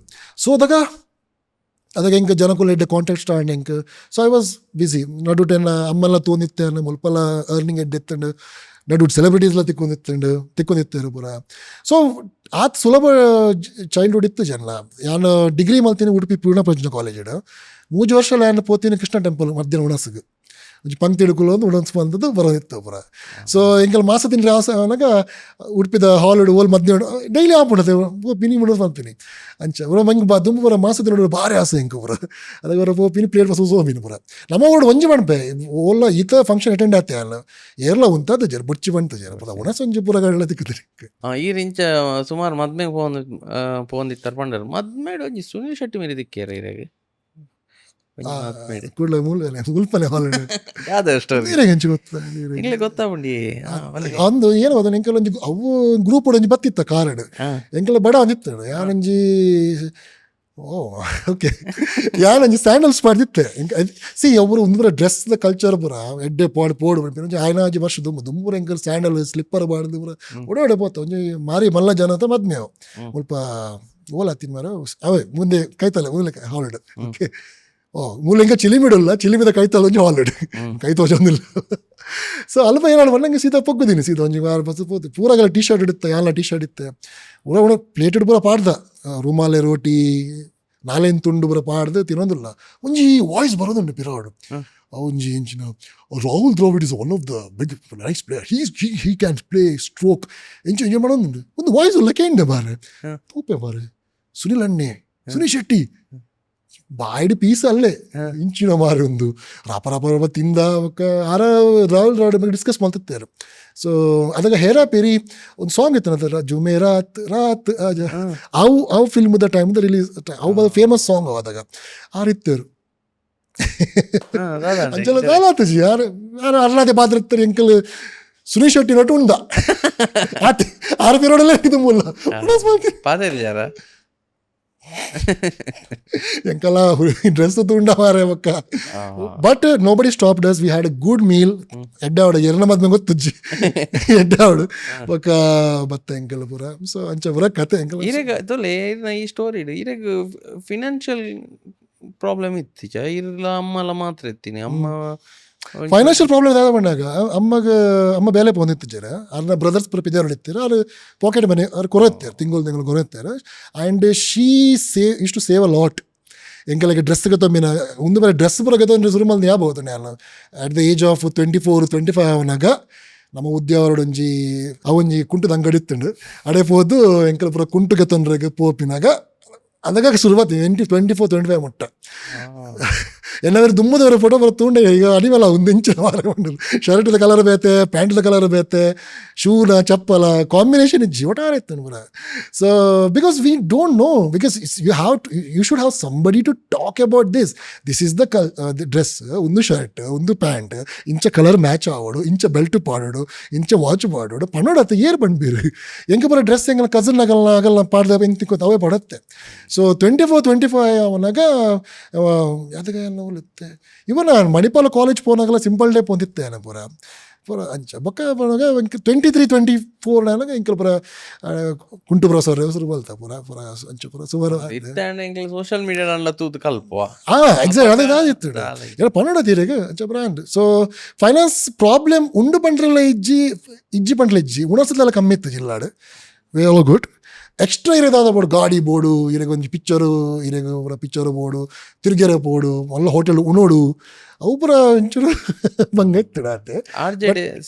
so ಅದಾಗ ಹೆಂಗೆ ಜನಕ್ಕೂ ಎಡ್ಡೆ ಕಾಂಟ್ಯಾಕ್ಟ್ ಸ್ಟಾರ್ಟ್ ಹೆಂಗೆ ಸೊ ಐ ವಾಸ್ ಬಿಸಿ ನಡುಟೆ ಅಮ್ಮೆಲ್ಲ ತೋಂದಿತ್ತೆ ಮುಲ್ಪಲ್ಲ ಅರ್ನಿಂಗ್ ಎಡ್ಡೆತ್ತಂಡು ನಡುಟ್ ಸೆಲೆಬ್ರಿಟೀಸ್ಲ ತಿಕ್ಕೊಂಡಿತ್ತೇರು ಪೂರ ಸೊ ಆತ್ ಸುಲಭ ಚೈಲ್ಡ್ಹುಡ್ ಇತ್ತು ಜನ ನಾನು ಡಿಗ್ರಿ ಮಾಡ್ತೀನಿ ಉಡುಪಿ ಪೂರ್ಣ ಪ್ರಜ್ಞಾ ಕಾಲೇಜ್ 3 ವರ್ಷ ನಾನು ಪೋತೀನಿ ಕೃಷ್ಣ ಟೆಂಪಲ್ ಮಧ್ಯಾಹ್ನ ಉಣಸಿಗೆ ಪಂಕ್ತಿ ಹಿಡ್ಕೊಳ್ಳೋ ಒಂದು ಉಣಸ್ ಬಂದದ್ದು ಬರೋದಿತ್ತು ಪೂರ ಸೊ ಎಂಕಲ್ ಮಾಸ ತಿಂದ್ರೆ ಅವನಾಗ ಉಡುಪಿದ ಹಾಲಿಡ್ ಓಲ್ ಮಧ್ಯಾಹ್ನ ಡೈಲಿ ಆಪುಣತೆ ಪಿನಿ ಮುಣಸ್ ಬಂತೀನಿ ಅಂಚ ಪೂರ ಮಂಗೆ ದುಂಬು ಪೂರ ಮಾಸ ತಿನ್ನೋಡು ಭಾರಿ ಆಸೆ ಹೆಂಗೆ ಪೂರ ಅದಾಗ ಅವರ ಪಿನಿ ಪ್ಲೇಟ್ ಬಸ್ ಸೋಮಿನ ಪೂರ ನಮ್ಮ ಓಡ್ ಒಂಜಿ ಮಣ್ಪೆ ಓಲ್ಲ ಈತ ಫಂಕ್ಷನ್ ಅಟೆಂಡ್ ಆತೆ ಅಲ್ಲ ಏರ್ಲ ಉಂತಾದ ಜರ ಬುಡ್ಚಿ ಬಂತು ಜರ ಪೂರ ಉಣಸ್ ಒಂಜಿ ಪೂರಗಳೆಲ್ಲ ತಿಕ್ಕುತ್ತಾರೆ ಈ ರಿಂಚ ಸುಮಾರು ಮದ್ಮೆಗೆ ಪೋಂದಿತ್ತಾರೆ ಪಂಡರು ಮದ್ಮೇಡ್ ಒಂಜಿ ಸುನಿಲ್ ಶೆಟ್ಟಿ ಮೇಲೆ ದಿಕ್ಕೇರ ಇರಾಗ ಕೂಡಲೇ ಉಲ್ಪನೆ ಹಾಲಿಡ್ ಹಂಚಿ ಗೊತ್ತಾಬಂಡಿ ಅಂದು ಏನು ಅದ ಎಂಕಲ್ ಒಂಜಿ ಅವು ಗ್ರೂಪ್ ಒಂಜಿ ಬತ್ತಿತ್ತ ಕಾರ್ಡ್ ಎಂಕಲ್ ಬಡ ಒಂದಿತ್ತು ಯಾನಂಜಿ ಓಕೆ ಯಾನಂಜಿ ಸ್ಯಾಂಡಲ್ಸ್ ಮಾಡ್ದಿತ್ತೆ ಸಿ ಅವರು ಒಂದು ಡ್ರೆಸ್ದ ಕಲ್ಚರ್ ಪೂರ ಎಡ್ಡೆ ಪೋಡು ಆಯ್ನಾಜಿ ವರ್ಷ ದುಂಬುರ ಎಂಕಲ್ ಸ್ಯಾಂಡಲ್ ಸ್ಲಿಪ್ಪರ್ ಬಾಡ್ದು ಪೂರ ಓಡಾಡೆ ಪೋತ ಒಂಜಿ ಮಾರಿ ಮಲ್ಲ ಜನ ಅಂತ ಮದ್ಮೆ ಅವು ಸ್ವಲ್ಪ ಓಲಾತಿನ ಮಾರ ಅವೇ ಮುಂದೆ ಕೈತಲ್ಲ ಮುಂದೆ ಹಾಲಿಡ್ ಓಕೆ ಮೂಲಂಗ ಚಿಲಿಮಿಡಲ್ಲ ಚಿಲಿಮಿದ ಕೈತಲ್ಲ ಒಂಜಿ ಹಾಲಿಡ್ ಕೈ ತೋಜೊಂದಿಲ್ಲ ಸೊ ಅಲ್ಪ ಏನಾಡು ಬಂದಂಗೆ ಸೀದಾ ಪೊಗ್ಗುದೀನಿ ಸೀದಾ ಒಂಜಿ ವಾರ ಬಸ್ ಪೋತು ಪೂರಗಳ ಟೀ ಶರ್ಟ್ ಇಡುತ್ತೆ ಯಾಲ ಟೀ ಶರ್ಟ್ ಇತ್ತೆ ಉಣ ಪ್ಲೇಟೆಡ್ ಪೂರ ಪಾಡ್ದ ರುಮಾಲೆ ರೋಟಿ ನಾಲೇನು ತುಂಡು ಪೂರ ಪಾಡ್ದು ತಿನ್ನೋದಿಲ್ಲ ಒಂಜಿ ವಾಯ್ಸ್ ಬರೋದುಂಡು ಪಿರಾಡು ಒಂಜಿ ಎಂಚಿನ Rahul Dravid is one of the big nice player he can play stroke enjoy ಮಾಡೋದುಂಡು ಒಂದು ವಾಯ್ಸ್ ಇಲ್ಲ ಕೇಂಡೆ ಬಾರೆ ತೂಪೆ ಬಾರೆ ಸುನಿಲ್ ಅಣ್ಣೆ ಸುನೀಲ್ ಶೆಟ್ಟಿ ಬಾಯ್ಡ್ ಪೀಸ್ ಅಲ್ಲೇ ಇಂಚಿನ ಮಾರಿ ಒಂದು ರಾಪ ತಿಂದ ಆರ ರಾಹುಲ್ ದ್ರಾವಿಡ್ ಬಗ್ಗೆ ಡಿಸ್ಕಸ್ ಮಾಡ್ತಿರ್ತಾರೆ ಸೊ ಅದಾಗ ಹೇರಾ ಪೇರಿ ಒಂದು ಸಾಂಗ್ ಇತ್ತು ಅದರ ಜುಮೆ ರಾತ್ ಅವು ಫಿಲ್ಮ್ದ ಟೈಮ್ದ ರಿಲೀಸ್ ಅವು ಫೇಮಸ್ ಸಾಂಗ್ ಅದಾಗ ಆರಿತ್ತರು ಅಂಚೆಲ್ಲ ಕಾಲಾತಜಿ ಯಾರು ಅರ್ನಾದೆ ಬಾದ್ರತ್ತಾರೆ ಎಂಕಲ್ ಸುನೀಲ್ ಶೆಟ್ಟಿ ನಟು ಉಂಡ ಆರು ಪೇರೋಡೆಲ್ಲ ಇದು ಮೂಲ ಎಂಕಲ್ಲ ಡ್ರೆಸ್ ತುಂಡ ಮಾರೆ ಒಕ್ಕ but nobody stop does we had a good meal ಎಡ್ಡಾವಡು ಎರಡ ಮದ್ಮೆ ಗೊತ್ತಜ್ಜಿ ಎಡ್ಡಾವಡು ಒಕ್ಕ ಬತ್ತ ಎಂಕಲ್ ಪೂರ ಸೊ ಅಂಚ ಪೂರ ಕತೆ ಎಂಕಲ್ ಈ ಸ್ಟೋರಿ ಇರಗ ಫಿನಾನ್ಷಿಯಲ್ ಪ್ರಾಬ್ಲಮ್ ಇತ್ತೀಚ ಇರಲ್ಲ ಅಮ್ಮಲ್ಲ ಮಾತ್ರ ಇತ್ತೀನಿ ಅಮ್ಮ ಫೈನಾನ್ಷಿಯಲ್ ಪ್ರಾಬ್ಲಮ್ ಯಾವ್ದು ಬಂದಾಗ ಅಮ್ಮ ಬೇಲೆ ಪೋಂದಿತ್ತು ಜರ ಅವ್ರನ್ನ ಬ್ರದರ್ಸ್ ಪೂರ ಪಿದಾರು ಇರ್ತಾರೆ ಅವ್ರು ಪಾಕೆಟ್ ಮನೆ ಅವ್ರು ಕೊರತ್ತಾರೆ ತಿಂಗಳು ಕೊರತ್ತಾರೆ ಆ್ಯಂಡ್ ಶೀ ಇಷ್ಟು ಸೇವ್ ಅ ಲಾಟ್ ಎಂಕಲ್ಗೆ ಡ್ರೆಸ್ ತೊಂಬಿನ ಒಂದು ಬೇರೆ ಡ್ರೆಸ್ ಪೂರ ಗತ್ತೊಂದು ಶುರು ಮಾಡಿ ಯಾಬಹುದು ನಾನು ಅಟ್ ದ ಏಜ್ ಆಫ್ 24-25 ಅವನಾಗ ನಮ್ಮ ಉದ್ಯೋಗ ಅವೊಂಜಿ ಕುಂಟದ ಅಂಗಡಿ ಇತ್ತುಂಡು ಅಡೆ ಪೋದು ಎಂಕಲ್ ಪೂರ ಕುಂಟು ಗತ್ತೊಂಡ್ರಿಗೆ ಪೋಪಿನಾಗ ಅದಾಗ ಶುರುವಾತಿ 24-25 ಮುಟ್ಟ ಏನಾದರೂ ದುಮ್ಮದವರ ಫೋಟೋ ಬರ್ತುಂಡೆ ಈಗ ಅಡಿವಲ್ಲ ಒಂದು ಇಂಚಿನ ಮಾರಗೊಂಡು ಶರ್ಟ್ದ ಕಲರ್ ಬೇತೆ ಪ್ಯಾಂಟ್ದ ಕಲರ್ ಬೇತೆ ಶೂನ ಚಪ್ಪಲ ಕಾಂಬಿನೇಷನ್ ಜೀವಟಾರ ಇತ್ತು ಪೂರ so because we don't know because you should have somebody to talk about this is the dress ಒಂದು ಶರ್ಟ್ ಒಂದು ಪ್ಯಾಂಟ್ ಇಂಚ ಕಲರ್ ಮ್ಯಾಚ್ ಆವೋಡು ಇಂಚ ಬೆಲ್ಟ್ ಪಾಡೋಡು ಇಂಚ ವಾಚ್ ಪಾಡೋಡು ಪನ್ನೋಡತ್ತೆ ಏರ್ ಬಂದ್ಬೀರು ಹೆಂಗೆ ಬರೋ ಡ್ರೆಸ್ ಹೆಂಗೆ ಕಸನ್ ಆಗಲ್ಲ ಪಾಡ್ದ ಎಂತಿಕೋತ ಅವೇ ಪಡತ್ತೆ ಸೊ 24-25 ಅವನಾಗ ಯಾವ್ದಾಗ ನೋವುತ್ತೆ ಇವನ್ ಮಣಿಪಾಲ ಕಾಲೇಜ್ ಪೋನಾಗಲ್ಲ ಸಿಂಪಲ್ ಡೇ ಪೋಂದಿತ್ತೆ ಪೂರ ಪೂರ ಅಂಚ ಬೊಕ್ಕ ಪನಗ 23-24 ನನಗೆ ಇಂಕಲ್ ಪೂರ ಕುಂಟು ಪುರ ಸರ್ ಹೆಸರು ಬಲ್ತ ಪೂರ ಪೂರ ಅಂಚ ಪೂರ ಸುಮಾರು ಸೋಷಿಯಲ್ ಮೀಡಿಯಾ ತೂತು ಕಲ್ಪುವ ಎಕ್ಸಾಕ್ಟ್ ಅದೇ ಇತ್ತು ಎಲ್ಲ ಪನ್ನಡ ತೀರೆಗೆ ಅಂಚ ಬ್ರಾಂಡ್ ಸೊ ಫೈನಾನ್ಸ್ ಪ್ರಾಬ್ಲಮ್ ಉಂಡು ಪಂಡ್ರಲ್ಲ ಇಜ್ಜಿ ಪಂಡ್ಲ ಇಜ್ಜಿ ಉಣಸತ್ಲೆಲ್ಲ ಕಮ್ಮಿ ಇತ್ತು ಜಿಲ್ಲಾಡು ವೆರಿ ಗುಡ್ ಎಕ್ಸ್ಟ್ರಾ ಇರೋದಾದ ಬೋರ್ಡು ಗಾಡಿ ಬೋರ್ಡು ಇರಗೆ ಒಂದು ಪಿಕ್ಚರು ಇರಗೆ ಪೂರ ಪಿಕ್ಚರು ಬೋರ್ಡು ತಿರುಗೆರೆ ಬೋರ್ಡು ಎಲ್ಲ ಹೋಟೆಲ್ ಉಣೋಡು ಅವು ಪೂರ ಒಂಚೂರು ಬಂಗ ಇತ್ತಿಡಾತೆ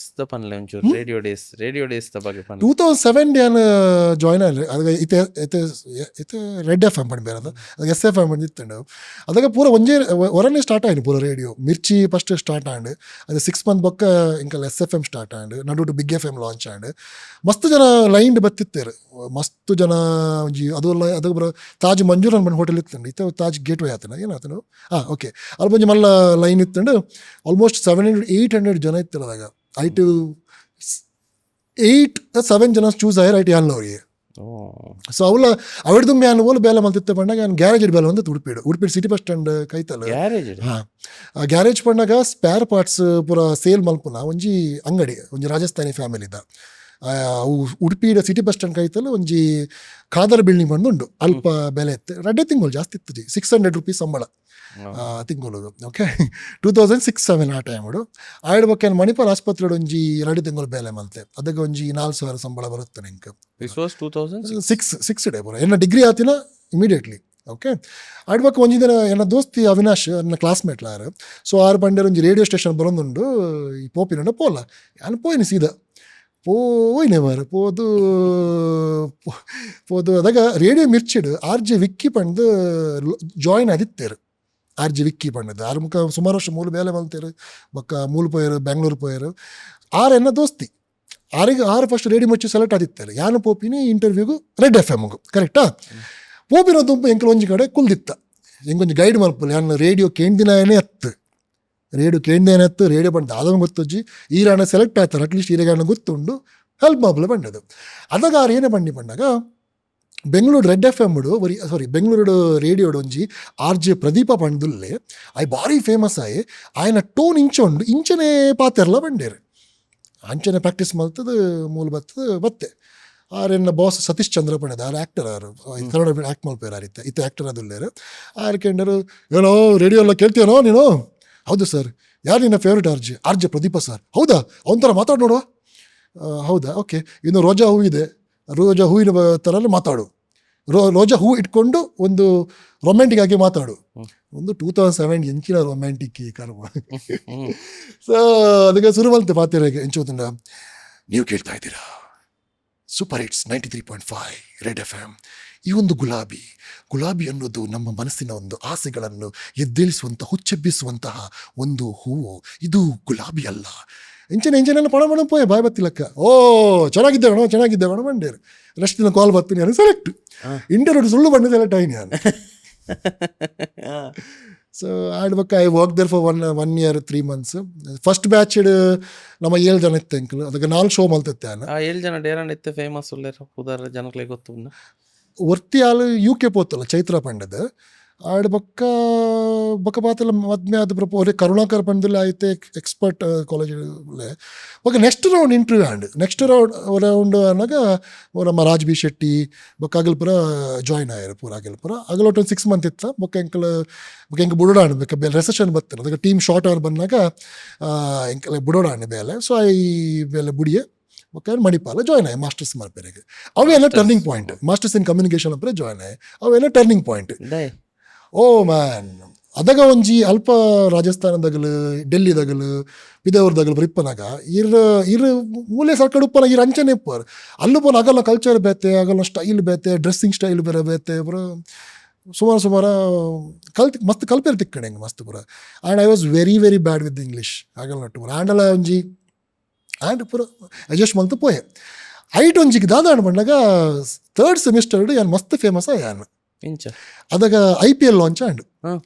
ರೇಡಿಯೋ ಡೇಸ್ ಬಗ್ಗೆ 2007 ನಾನು ಜಾಯ್ನ್ ಆದ್ರೆ ಅದಕ್ಕೆ ಇತ್ತೆ ರೆಡ್ ಎಫ್ ಎಮ್ ಪಂಡು ಬೇರೆ ಅದು ಎಸ್ ಎಫ್ ಎಮ್ ಪಂಡು ಇತ್ತಂಡು ಅದಕ್ಕೆ ಪೂರ ಒಂಜೇ ಹೊರನೇ ಸ್ಟಾರ್ಟ್ ಆಯ್ತು ಪೂರ ರೇಡಿಯೋ ಮಿರ್ಚಿ ಫಸ್ಟ್ ಸ್ಟಾರ್ಟ್ ಆಂಡು ಅದು 6 ಮಂತ್ ಬೊಕ್ಕ Ilkal S F M start ಆಂಡು ನಡು ಬಿಗ್ ಎಫ್ ಎಮ್ ಲಾಂಚ್ ಆಂಡು ಮಸ್ತ್ ಜನ ಲೈನ್ ಬತ್ತಿತ್ತೇರು ಮಸ್ತ್ ಜನ ಒಂಜಿ ಅದು ಅದಕ್ಕೆ ಬರೋ ತಾಜ್ ಮಂಜೂರ್ ಅನ್ಬಂಡು ಹೋಟೆಲ್ ಇತ್ತಂಡು ಇತ್ತ ತಾಜ್ ಗೇಟ್ ವೇ ಆತನ ಏನಾತನು ಓಕೆ ಅಲ್ಲಿ ಬಂದು ಮಲ್ಲ ಲೈನ್ ಇತ್ತಂಡು ಆಲ್ಮೋಸ್ಟ್ 700-800 ಜನ ಇತ್ತಿರದಾಗ ಐಟು 8-7 ಜನ ಚೂಸ್ ಆಯ್ರು ಐಟು ಯಾನ್ ಅವ್ರಿಗೆ ಸೊ ಅವಳ ಅವಳದು ಮ್ಯಾನ್ ಓಲ್ ಬೇಲೆ ಮಲ್ತಿತ್ತೆ ಪಂಡಾಗ ನಾನು ಗ್ಯಾರೇಜ್ ಬೇಲೆ ಒಂದು ಉಡುಪಿ ಸಿಟಿ ಬಸ್ ಸ್ಟ್ಯಾಂಡ್ ಕೈತಲ್ಲ ಹಾಂ ಆ ಗ್ಯಾರೇಜ್ ಪಂಡಾಗ ಸ್ಪೇರ್ ಪಾರ್ಟ್ಸ್ ಪೂರ ಸೇಲ್ ಮಲ್ಪುನ ಒಂಜಿ ಅಂಗಡಿ ಒಂಜಿ ರಾಜಸ್ಥಾನಿ ಫ್ಯಾಮಿಲಿದ ಅವು ಉಡುಪಿ ಸಿಟಿ ಬಸ್ ಸ್ಟ್ಯಾಂಡ್ ಕೈತಲ್ಲ ಒಂಜಿ ಖಾದರ್ ಬಿಲ್ಡಿಂಗ್ ಬಂದು ಉಂಡು ಅಲ್ಪ ಬೆಲೆ ಇತ್ತು 2 ತಿಂಗಳು ಜಾಸ್ತಿ ಇತ್ತು ಜಿ ₹600 ಸಂಬಳ ತಿಂಗಳು ಓಕೆ 2006-07 ಆ ಟೈಮಡು ಆಯ್ಡು ಬಗ್ಗೆ ಮಣಿಪಾಲ್ ಆಸ್ಪತ್ರೆ ಒಂಜಿ 2 ತಿಂಗಳು ಬೇಲೆ ಮಲ್ತೆ ಅದಕ್ಕೆ ಒಂಜಿ 4,000 ಸಂಬಳ ಬರುತ್ತೆ ನಿಂಗೆ 6 ಡೇ ಬರೋ ಎನ್ನ ಡಿಗ್ರಿ ಆತಿನ ಇಮಿಡಿಯೇಟ್ಲಿ ಓಕೆ ಆಡ್ಬೇಕು ಒಂಜಿ ದಿನ ಎನ್ನ ದೋಸ್ತಿ ಅವಿನಾಶ್ ನನ್ನ ಕ್ಲಾಸ್ಮೇಟ್ಲಾರು ಸೊ ಆರು ಬಂಡೇರು ಒಂಜಿ ರೇಡಿಯೋ ಸ್ಟೇಷನ್ ಬರೋದುಂಡು ಈ ಪೋಪಿನ ಪೋಲ ನಾನು ಪೋಯ್ನಿ ಸೀದಾ പോയിനെ വേറെ പോതു അതൊക്കെ റേഡിയോ മിർച്ചിട് RJ വിക്കി പണ്ട് ಜಾಯಿನ್ ಆದಿತ್ತೇರು RJ ವಿಕ್ಕಿ ಪಂಡದು ಆರು ಮುಖ ಸುಮಾರು ವರ್ಷ ಮೂಲ ಬೇಲೆ ಮಲ್ತೇರು ಬೊಕ್ಕ ಮೂಲ ಪೋಯರು ಬೆಂಗಳೂರು ಪೋಯರು ಎನ್ನ ದೋಸ್ತಿ ಆರು ಫಸ್ಟ್ ರೇಡಿಯೋ ಮುಚ್ಚಿ ಸೆಲೆಕ್ಟ್ ಆದಿತ್ತೇರು ಯಾನು ಪೋಪಿನಿ ಇಂಟರ್ವ್ಯೂಗು ರೆಡ್ ಎಫ್ ಎಮ್ಗು ಕರೆಕ್ಟಾ ಪೋಪಿನ ದುಂಪು ಎಂಕಲ್ ಒಂಜಿ ಕಡೆ ಕುಲ್ದಿತ್ತ ಎಂಗೊಂಜಿ ಗೈಡ್ ಮಲ್ಪಲ್ಲ ಯಾನು ರೇಡಿಯೋ ಕೇಂದಿನೇ ಹತ್ತು ರೇಡಿಯೋ ಕೇಂದೇನತ್ತು ರೇಡಿಯೋ ಬಂದು ಆದವ ಗೊತ್ತಜ್ಜಿ ಈರಾಣ ಸೆಲೆಕ್ಟ್ ಆಗ್ತಾರೆ ಅಟ್ಲೀಸ್ಟ್ ಈರೆಗಾಣ ಗೊತ್ತುಂಡು ಹೆಲ್ಪ್ ಮಾಬ್ಲ ಬಂಡದು ಅದಾಗ ಏನೇ ಬಂಡಿ ಬಂದಾಗ Bengaluru red F M Bengaluru ರೇಡಿಯೋಡು ಒಂಜಿ RJ ಪ್ರದೀಪ ಪಂಡುಲ್ಲೆ ಆಯ್ ಭಾರಿ ಫೇಮಸ್ ಆಯ್ ಆಯ್ನ ಟೋನ್ ಇಂಚನೆ ಪಾತೆರ್ಲ ಬಂಡೇರು ಅಂಚನೆ ಪ್ರಾಕ್ಟೀಸ್ ಮಲ್ತದ ಮೂಲ ಬತ್ತೆ ಆರೆನ್ನ ಬಾಸ್ ಸತೀಶ್ ಚಂದ್ರ ಪಂಡದ ಆರು ಆ್ಯಕ್ಟರ್ ಆರು ಕನ್ನಡ ಆ್ಯಕ್ಟ್ ಮಲ್ಪೇರು ಆರಿತ್ತೆ ಇತ್ತು ಆ್ಯಕ್ಟರ್ ಅದುಲ್ಲೇರು ಆರು ಕೆಂಡರು ಏನೋ ರೇಡಿಯೋ ಎಲ್ಲ ಕೇಳ್ತೀಯನೋ ನೀನು ಹೌದು ಸರ್ ಯಾರು ನಿನ್ನ ಫೇವ್ರೇಟ್ RJ ಪ್ರದೀಪ ಸರ್ ಹೌದಾ ಅವನ ಥರ ಮಾತಾಡಿ ನೋಡುವ ಹೌದಾ ಓಕೆ ಇನ್ನು ರೋಜಾ ಹೂ ಇದೆ ರೋಜಾ ಹೂವಿನ ಥರಲ್ಲೇ ಮಾತಾಡು ರೋಜಾ ಹೂ ಇಟ್ಕೊಂಡು ಒಂದು ರೊಮ್ಯಾಂಟಿಕ್ ಆಗಿ ಮಾತಾಡು ಒಂದು 2007 ಎಂಚಿನ ರೊಮ್ಯಾಂಟಿಕ್ ಕರ್ಮ ಸೊ ಅದಕ್ಕೆ ಶುರು ಮಲ್ತೆ ಪಾತಿರಾಗೆ ಎಂಚೋತಂಡ ನೀವು ಕೇಳ್ತಾ ಇದ್ದೀರಾ super hits 93.5 red F M. ಈ ಒಂದು ಗುಲಾಬಿ ಅನ್ನೋದು ನಮ್ಮ ಮನಸ್ಸಿನ ಒಂದು ಆಸೆಗಳನ್ನು ಎದ್ದೇಳಿಸುವಂತಹ ಹುಚ್ಚೆಬ್ಬಿಸುವಂತಹ ಒಂದು ಹೂವು. ಇದು ಗುಲಾಬಿ ಅಲ್ಲ. ಎಂಚನೆಲ್ಲ ಪಣ ಪೋಯ ಬಾಯ್ ಬತ್ತಿಲಕ್ಕ ಚೆನ್ನಾಗಿದ್ದೆ ಗಣ ಮಂಡೇರು ನೆಕ್ಸ್ಟ್ ದಿನ ಕಾಲ್ ಬರ್ತೀನಿ ನಾನು ಸೆಲೆಕ್ಟ್ ಇಂಟರ್ವ್ಯೂ ಸುಳ್ಳು ಬಂದು ಸೆಲೆಕ್ಟ್ ಆಯ್ನಿ ನಾನು. ಸೊ ಆಡ್ಬೇಕು I work there for 1 year 3 months. First batch ನಮ್ಮ 7 ಜನ ಇತ್ತು ಅಂಕಲ್. ಅದಕ್ಕೆ 4 ಶೋ ಮಲ್ತತ್ತೆ ನಾನು 7 ಜನ ಡೇರನ್ ಇತ್ತೆ ಫೇಮಸ್ ಉದಾರ ಜನಕ್ಕೆ ಗೊತ್ತು ಒರ್ತಿ ಆಳು UK ಪೋತಲ್ಲ ಚೈತ್ರ ಪಂಡದ ಆಡ್ ಬೊಕ್ಕ ಪಾತಲ್ಲ ಮದ್ಮೆ ಆದ ಪ್ರಪೋರೆ ಕರುಣಾಕರ್ ಪಂಡದಲ್ಲಿ ಆಯ್ತು expert college okay. Next round interview ಆಂಡ್ ನೆಕ್ಸ್ಟ್ ರೌಂಡ್ ಅನ್ನಾಗ ನಮ್ಮ ರಾಜ್ ಬಿ ಶೆಟ್ಟಿ ಬೊಕ್ಕ ಆಗಲ್ಪುರ ಜಾಯ್ನ್ ಆಯ್ರು ಪೂರ ಆಗಲ್ಪುರ ಆಗಲೊಟ್ಟು ಒಂದು 6 months ಇತ್ತು. ಬೊಕ್ಕ ಎಂಕ ಬುಡೋಡ ಆಡ್ಬೇಕು ಬೇಲೆ ರೆಸೆಷನ್ ಬರ್ತಾರೆ. ಅದಕ್ಕೆ ಟೀಮ್ ಶಾರ್ಟ್ ಅವ್ರು ಬಂದಾಗ ಎಂಕಲ್ಲ ಬುಡೋಡ ಆಣೆ ಬೇಲೆ. ಸೊ ಐ ಬೇಲೆ ಬುಡಿಯೆ ಓಕೆ ಮಣಿಪಾಲ ಜಾಯ್ನ್ ಆಯ್ ಮಾಸ್ಟರ್ಸ್ ಮಲ್ಪೆರೆಗೆ. ಅವೆಲ್ಲ turning point. Masters in communication ಅಪ್ಪರೆ ಜಾಯ್ನ್ ಆಯ್ ಅವೆಲ್ಲ ಟರ್ನಿಂಗ್ ಪಾಯಿಂಟ್. ಓ ಮ್ಯಾನ್ ಅದಾಗ ಒಂಜಿ ಅಲ್ಪ ರಾಜಸ್ಥಾನದಾಗಲು ಡೆಲ್ಲಿದಾಗಲು ಪಿದವ್ರದಾಗಲು ಬರಿಪ್ಪನಾಗ ಇರ್ ಮೂಲೆ ಸರ್ಕಡ್ ಉಪ್ಪನ ಇರ್ ಅಂಚನೆ ಇಪ್ಪರ್ ಅಲ್ಲೂ ಪೋನ ಆಗಲ್ಲ ಕಲ್ಚರ್ ಬೇತೆ ಆಗಲ್ಲ ಸ್ಟೈಲ್ ಬೇತೆ ಡ್ರೆಸ್ಸಿಂಗ್ ಸ್ಟೈಲ್ ಬೇರೆ ಬೇತೆ ಪುರ ಸುಮಾರು ಮಸ್ತ್ ಕಲ್ಪೇರು ತಿಕ್ಕಣೆ ಹೆಂಗೆ ಮಸ್ತ್ ಪುರ. And I was very very bad with English ಆಗಲ್ಲ ನಟ್ಟು ಪುರ ಆ್ಯಂಡಲ್ಲ ಒಂಜಿ ಆ್ಯಂಡ್ ಪುರ ಅಡ್ಜಸ್ಟ್ ಮಲ್ತು ಪೋಯೆ ಐಟ್ ಒಂಜಿಗೆ ದಾದಾಡ್ ಬಂದಾಗ 3rd semester ಯಾನು ಮಸ್ತ್ ಫೇಮಸ್ ಯಾನು ಅದಾಗ IPL ಲಾಂಚ್ ಆಂಡು.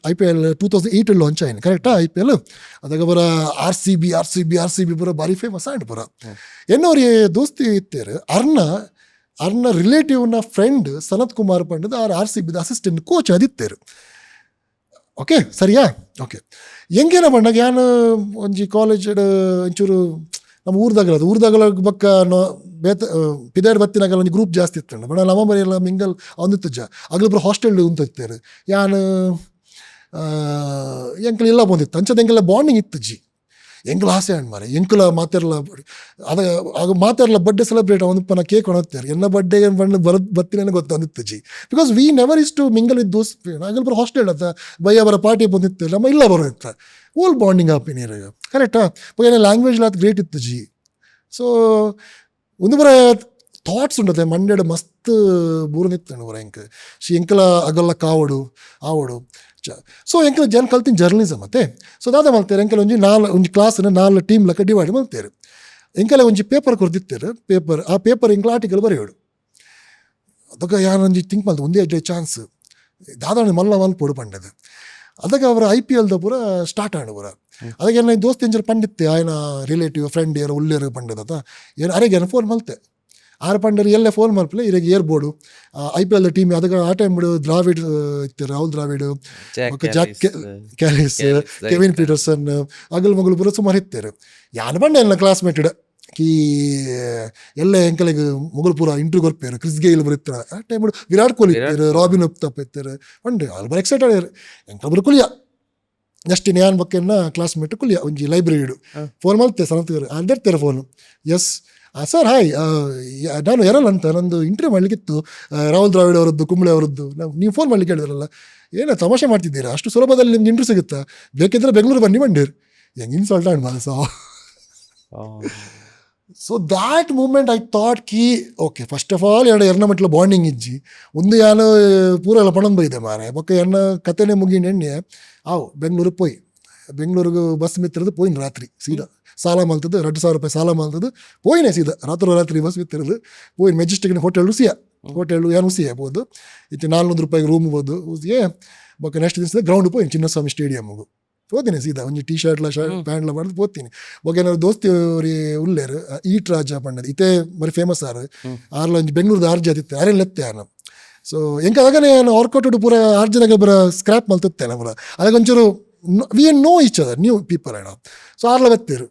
IPL 2008 ಲಾಂಚ್ ಆಯ್ನು ಕರೆಕ್ಟಾ IPL. ಅದಾಗ ಬರ RCB ಪುರ ಭಾರಿ ಫೇಮಸ್ ಆಂಡು ಪುರ. ಎನ್ನೋರಿಗೆ ದೋಸ್ತಿ ಇತ್ತೇರು ಅರ್ನ ರಿಲೇಟಿವ್ನ ಫ್ರೆಂಡ್ ಸನತ್ ಕುಮಾರ್ ಪಂಡದ RCB ಅಸಿಸ್ಟೆಂಟ್ ಕೋಚ್ ಅದಿತ್ತೇರು. ಓಕೆ ಸರಿಯಾ ಓಕೆ. ಹೆಂಗೇನ ಬಂದಾಗ ಯಾನು ಒಂಜಿ ಕಾಲೇಜ್ ಒಂಚೂರು ನಮ್ಮ ಊರ್ದಾಗಲ ಬಕ್ಕ ಬೇತ ಪಿದಾಡ್ ಬತ್ತಿನಾಗಲ್ಲ ಒಂದು ಗ್ರೂಪ್ ಜಾಸ್ತಿ ಇತ್ತು ಬಟ್ ನಮ್ಮ ಬರೀ ಎಲ್ಲ ಮಿಂಗಲ್ ಅಂದಿತ್ತು ಅಗ್ಲೊಬ್ರು ಹಾಸ್ಟೆಲ್ ಉಂತಿರ್ತಾರೆ ಯಾನು ಎಂಕಲ್ ಎಲ್ಲ ಬಂದಿತ್ತು ಅಂಚದ ಎಂಕೆಲ್ಲ ಬಾಂಡಿಂಗ್ ಇತ್ತು ಎಂಕಲ್ ಆಸೆ ಹಣ್ಣು ಮಾರೆ ಎಂಕಲ ಮಾತಾರಲ್ಲ ಆಗ ಮಾತಾರಲ್ಲ ಬರ್ಡೇ ಸೆಲೆಬ್ರೇಟ್ ಅವನಪ್ಪ ನಾ ಕೇಕ್ ಕೊಣತ್ತಾರೆ ಎನ್ನ ಬರ್ಡೇ ಬಣ್ಣ ಬರ್ತೀನಿ ಗೊತ್ತಂದಿತ್ತು because we never is to mingle with those ಆಗಲ್ ಬರೋ ಹಾಸ್ಟೆಲ್ ಅತ್ತ ಬಯ್ಯ ಬರೋ ಪಾರ್ಟಿ ಬಂದಿತ್ತು ನಮ್ಮ ಇಲ್ಲ ಬರೋ ಇತ್ತು ಓಲ್ ಬಾಂಡಿಂಗ್ ಆಪಿ ನೀರು ಕರೆಕ್ಟಾ ಏನೇ ಲ್ಯಾಂಗ್ವೇಜ್ ಅದು ಗ್ರೇಟ್ ಇತ್ತು ಸೊ ಒಂದು ಬರ ಥಾಟ್ಸ್ ಉಂಟದೆ ಮಂಡ್ಯದ ಮಸ್ತ್ ಬೂರನಿತ್ತು ಬರ ಎಂಕಲ ಅಗಲ್ಲ ಕಾವಡು ಆವಡು ಸೊ ಎಂಕಲ ಜನ ಕಲ್ತಿನ ಜರ್ನಲಿಸಮ್ ಮತ್ತೆ ಸೊ ದಾದ ಮಾಡ್ತಾರೆ ಎಂಕಲ ಒಂಜಿ ಕ್ಲಾಸ್ನ 4 ಟೀಮ್ ಲೆಕ್ಕ ಡಿವೈಡ್ ಮಾಡ್ತಾರೆ ಎಂಕಲ ಒಂಜಿ ಪೇಪರ್ ಕೊಡ್ತಿರ್ತಾರೆ ಆ ಪೇಪರ್ ಎಂಕಲ ಆರ್ಟಿಕಲ್ ಬರೆಯೋಡು ಅದಕ್ಕೆ ಯಾನೊಂಜಿ ಥಿಂಕ್ ಮಾಡ್ದು ಒಂದೇ ಚಾನ್ಸ್ ದಾದ ಮಲ್ಲ ಪೊಡು ಪಂಡದು ಅದಕ್ಕೆ ಅವರ IPL ಪೂರ ಸ್ಟಾರ್ಟ್ ಆಡು ಪೂರ ಅದಕ್ಕೆ ಏನು ದೋಸ್ತ ಎಂಜರ್ ಪಂಡಿತ್ತೆ ಆಯ್ನ ರಿಲೇಟಿವ್ ಫ್ರೆಂಡ್ ಏರು ಉಳ್ಳೇರು ಪಂಡದ ಏನು ಅರೆಗೆ ಫೋನ್ ಮಲ್ತೆ ಆರು ಪಂಡರು ಎಲ್ಲೇ ಫೋನ್ ಮಲ್ಪಲೆ ಇರಿಗೆ ಏರ್ಬೋರ್ಡು IPL ಟೀಮ್ ಅದಕ್ಕೆ ಆ ಟೈಮ್ ಬಿಡು ದ್ರಾವಿಡ್ ಇತ್ತು Rahul Dravid Jack Kallis Kevin Pietersen ಅಗಲ್ ಮಗಳು ಪೂರ ಸುಮಾರು ಇತ್ತೇರು ಯಾನು ಬಂಡೆ ಎಲ್ಲ ಕ್ಲಾಸ್ಮೇಟ್ ಕೀ ಎಲ್ಲ ಎಂಕಲಿಗೆ ಮುಗಲ್ ಪೂರ ಇಂಟ್ರ್ಯೂ ಕೊರ್ಪೇರು ಕ್ರಿಸ್ ಗೇಲ್ ಬರುತ್ತಾರೆ ಆ ಟೈಮ್ ವಿರಾಟ್ ಕೊಹ್ಲಿ ಇರ್ತಾರೆ ರಾಬಿನ್ ಉಪ್ತಪ್ ಇರ್ತಾರೆ ಬಂಡೆ ಅಲ್ಲಿ ಬರ ಎಕ್ಸೈಟೆಡ್ ಆಯ್ರು ಎಂಕಲ್ಬರು ಕುಲಿಯ ನೆಕ್ಸ್ಟ್ ನ್ಯಾನ್ ಬಕ್ಕನ್ನ ಕ್ಲಾಸ್ಮೇಟ್ ಕುಲಿಯ ಒಂಜಿ ಲೈಬ್ರರಿಡು ಫೋನ್ ಮಲ್ತೆ ಸನತ್ಗರು ಅಲ್ಲಿರ್ತಾರೆ ಫೋನು ಎಸ್ ಸರ್ ಹಾಯ್ ನಾನು ಎರಲ್ ಅಂತ ನಂದು ಇಂಟರ್ವ್ಯೂ ಮಾಡಲಿಕ್ಕಿತ್ತು ರಾಹುಲ್ ದ್ರಾವಿಡ್ ಅವರದ್ದು ಕುಂಬ್ಳೆ ಅವರದ್ದು ನೀವು ಫೋನ್ ಮಾಡ್ಲಿಕ್ಕೆ ಹೇಳಿದ್ರಲ್ಲ ಏನೋ ತಮಾಷೆ ಮಾಡ್ತಿದ್ದೀರಾ ಅಷ್ಟು ಸುಲಭದಲ್ಲಿ ನಿಮ್ಗೆ ಇಂಟ್ರ್ಯೂ ಸಿಗುತ್ತಾ ಬೇಕಿದ್ರೆ ಬೆಂಗಳೂರು ಬನ್ನಿ ಬಂದಿರು ಹೆಂಗೆ ಇನ್ಸಲ್ಟ್ ಆಡ್ ಮನಸ so that moment I thought ಕಿ ಓಕೆ ಫಸ್ಟ್ ಆಫ್ ಆಲ್ ಎರ್ನ ಮಟ್ಲ ಬಾಂಡಿಂಗ್ ಇಜ್ಜಿ ಒಂದು ಯಾನು ಪೂರ ಎಲ್ಲ ಪಣಂದು ಬೈದೆ ಮಾರೆ ಬೊಕ್ಕ ಎನ್ನ ಕತೆನೇ ಮುಗಿನ ಎಣ್ಣೆ ಆವು ಬೆಂಗಳೂರಿಗೆ ಪೋಯ್ ಬೆಂಗಳೂರಿಗೆ ಬಸ್ ಮಿತ್ತಿರೋದು ಪೋಯಿನ ರಾತ್ರಿ ಸೀದಾ ಸಾಲ ಮಲ್ತದ್ದು 2,000 ರೂಪಾಯಿ ಸಾಲ ಮಲ್ತದ್ದು ಪೋಯಿನೇ ಸೀದಾ ರಾತ್ರಿ ಬಸ್ ಮಿತ್ತಿರೋದು ಪೋಯಿನ ಮೆಜೆಸ್ಟಿಕ್ನ ಹೋಟೆಲ್ ಹೋಟೆಲು ಏನು ಉಸಿಯ ಬೋದು ಇತ್ತು 400 ರೂಪಾಯಿಗೆ ರೂಮ್ ಬೋದು ಉಸಿಯೇ ಬೊಕ್ಕ ನೆಕ್ಸ್ಟ್ ದಿವಸ ಗ್ರೌಂಡ್ ಪೋಯಿನ ಚಿನ್ನಸ್ವಾಮಿ ಸ್ಟೇಡಿಯಮ್ಗೆ ಹೋಗ್ತೀನಿ ಸೀದಾ ಒಂಜಿ ಟೀ ಶರ್ಟ್ಲ ಪ್ಯಾಂಟ್ಲ ಮಾಡಿದ್ ಹೋಗ್ತೀನಿ ಬೊಕ್ಕ ಏನಾದ್ರು ದೋಸ್ತಿ ಅವ್ರಿ ಉಳ್ಳೇರು ಈಟ್ ರಾಜ ಪಂಡದು ಇತೇ ಬರೀ ಫೇಮಸ್ ಆರು ಆರ್ಲ ಒಂಜಿ ಬೆಂಗಳೂರದ ಆರ್ಜಿ ಆದಿತ್ತೆ ಅರೇನು ಲೆತ್ತೆ ನಾನು ಸೊ ಎಂಕ ಅದಾಗನೇ ನಾನು ವರ್ಕೌಟ್ ಪೂರ ಆರ್ಜಿದಾಗ ಬರ ಸ್ಕ್ರಾಪ್ ಮಲ್ತುತ್ತೆ ಪೂರ ಅದಕ್ಕೆ ಒಂಚೂರು we know each other new people ಏನೋ ಸೊ ಆರ್ಲ ಬತ್ತೇರು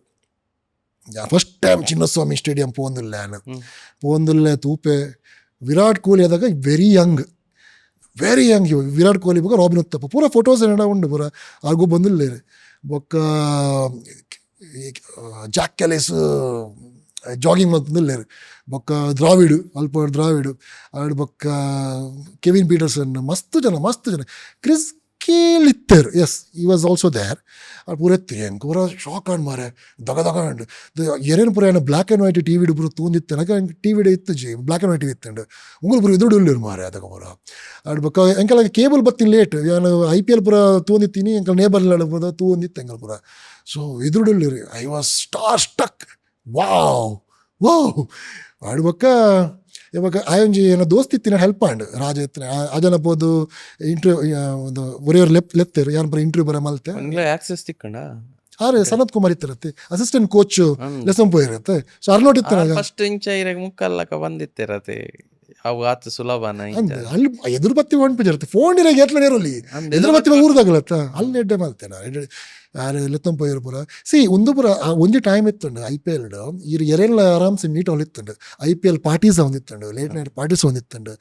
ಫಸ್ಟ್ ಟೈಮ್ ಚಿನ್ನಸ್ವಾಮಿ ಸ್ಟೇಡಿಯಂ ಪೋಂದುಲ್ಲೆ ತೂಪೆ ವಿರಾಟ್ ಕೊಹ್ಲಿ ಆದಾಗ ವೆರಿ ಯಂಗ್ ವಿರಾಟ್ ಕೊಹ್ಲಿ ಬೊಕ್ಕ ರಾಬಿನ್ ಉತ್ತಪ್ಪ ಪೂರ ಫೋಟೋಸ್ ಏನ ಉಂಡು ಪೂರ ಆರ್ಗೂ ಬಂದಿಲ್ಲೇರು ಬೊಕ್ಕ ಜಾಕ್ ಕ್ಯಾಲಿಸ್ ಜಾಗಿಂಗ್ ಮಲ್ತಂದಿಲ್ಲೇರು ಬೊಕ್ಕ ದ್ರಾವಿಡ್ ಆಡ್ ಬೊಕ್ಕ ಕೆವಿನ್ ಪೀಟರ್ಸನ್ ಮಸ್ತ್ ಜನ ಕ್ರಿಸ್ ಗೇಲ್ ಇತ್ತೇರು ಎಸ್ ಈ ವಾಸ್ ಆಲ್ಸೋ ದೇರ್ ಅದು ಪೂರ ಎತ್ತಿ ಹೆಂಗೆ ಪೂರ ಶಾಕ್ ಆಡ್ ಮಾರೆ ದಗ ಅಂಡು ಏನೇನು ಪೂರ ಏನೋ ಬ್ಲ್ಯಾಕ್ ಆ್ಯಂಡ್ ವೈಟ್ TV ಪೂರ ತೂಂದಿತ್ತು ನನಗೆ TV ಇತ್ತು ಬ್ಲ್ಯಾಕ್ ಆ್ಯಂಡ್ ವೈಟ್ ಇತ್ತಂಡು ಉಂಗುಲು ಪೂರ ಇದ್ರು ಇಲ್ಲಿರು ಮಾರೆ ಅದಕ್ಕೆ ಪೂರ ಅದು ಬೊಕ್ಕ ಎಂಕಲ ಕೇಬಲ್ ಬತ್ತೀನಿ ಲೇಟ್ ನಾನು IPL ಪೂರ ತೂಂದಿತ್ತೀನಿ ಎಂಕಲ್ ನೇಬರ್ ಪೂರ ತೂಂದಿತ್ತು ಎಂಕಲ್ ಪೂರ ಸೊ ಇದ್ರು ಇಲ್ಲಿರು ಐ ವಾಸ್ ಸ್ಟಕ್ ವಾವ್ ಆಡು ಬೊಕ್ಕ ಇವಾಗ ಆಯೊಂಜಿ ಏನೋ ದೋಸ್ತಿ ಇತ್ತಿನ ಹೆಲ್ಪ್ ಆಂಡ್ ರಾಜ ಇತ್ತಿನ ಅಜನ ಪೋದು ಇಂಟರ್ವ್ಯೂ ಒಂದು ಒರೆಯವ್ರು ಲೆಪ್ತೇರು ಯಾರು ಬರ ಇಂಟರ್ವ್ಯೂ ಬರ ಮಲ್ತೆ ಆಕ್ಸೆಸ್ ತಿಕ್ಕಂಡ ಆರೆ ಸನತ್ ಕುಮಾರ್ ಇತ್ತಿರತ್ತೆ ಅಸಿಸ್ಟೆಂಟ್ ಕೋಚ್ ಲೆಸನ್ ಪೋಯಿರತ್ತೆ ಸೊ ಅರ್ನೋಟ್ ಇತ್ತಿನ ಫಸ್ಟ್ ಇಂಚ ಇರಗೆ ಮುಕ್ಕಲ್ಲಕ ಬಂದಿತ್ತಿರತ್ತೆ ಅವು ಆತ ಸುಲಭನ ಅಲ್ಲಿ ಎದುರು ಬತ್ತಿ ಹೊಂಟಿರುತ್ತೆ ಫೋನ್ ಇರಾಗ ಎತ್ಲನೇರಲ್ಲಿ ಎದುರು ಬತ್ತಿ ಊರ್ದಾಗಲತ್ತ ಅಲ್ಲಿ ಎಡ್ಡೆ ಮಾಡ್ತೇನೆ ಯಾರು ಲೆತ್ತಂ ಪೋಯಿರು ಪೂರ ಸಿ ಒಂದು ಪೂರ ಒಂಜಿ ಟೈಮ್ ಇತ್ತುಂಡು IPL ಇರು ಎರೆಲ್ಲ ಆರಾಮ್ಸೆ ಮೀಟ್ ಅವಲಿತ್ತುಂಡು IPL ಪಾರ್ಟೀಸ್ ಒಂದಿತ್ತುಂಡು ಲೇಟ್ ನೈಟ್ ಪಾರ್ಟೀಸ್ ಒಂದಿತ್ತುಂಡು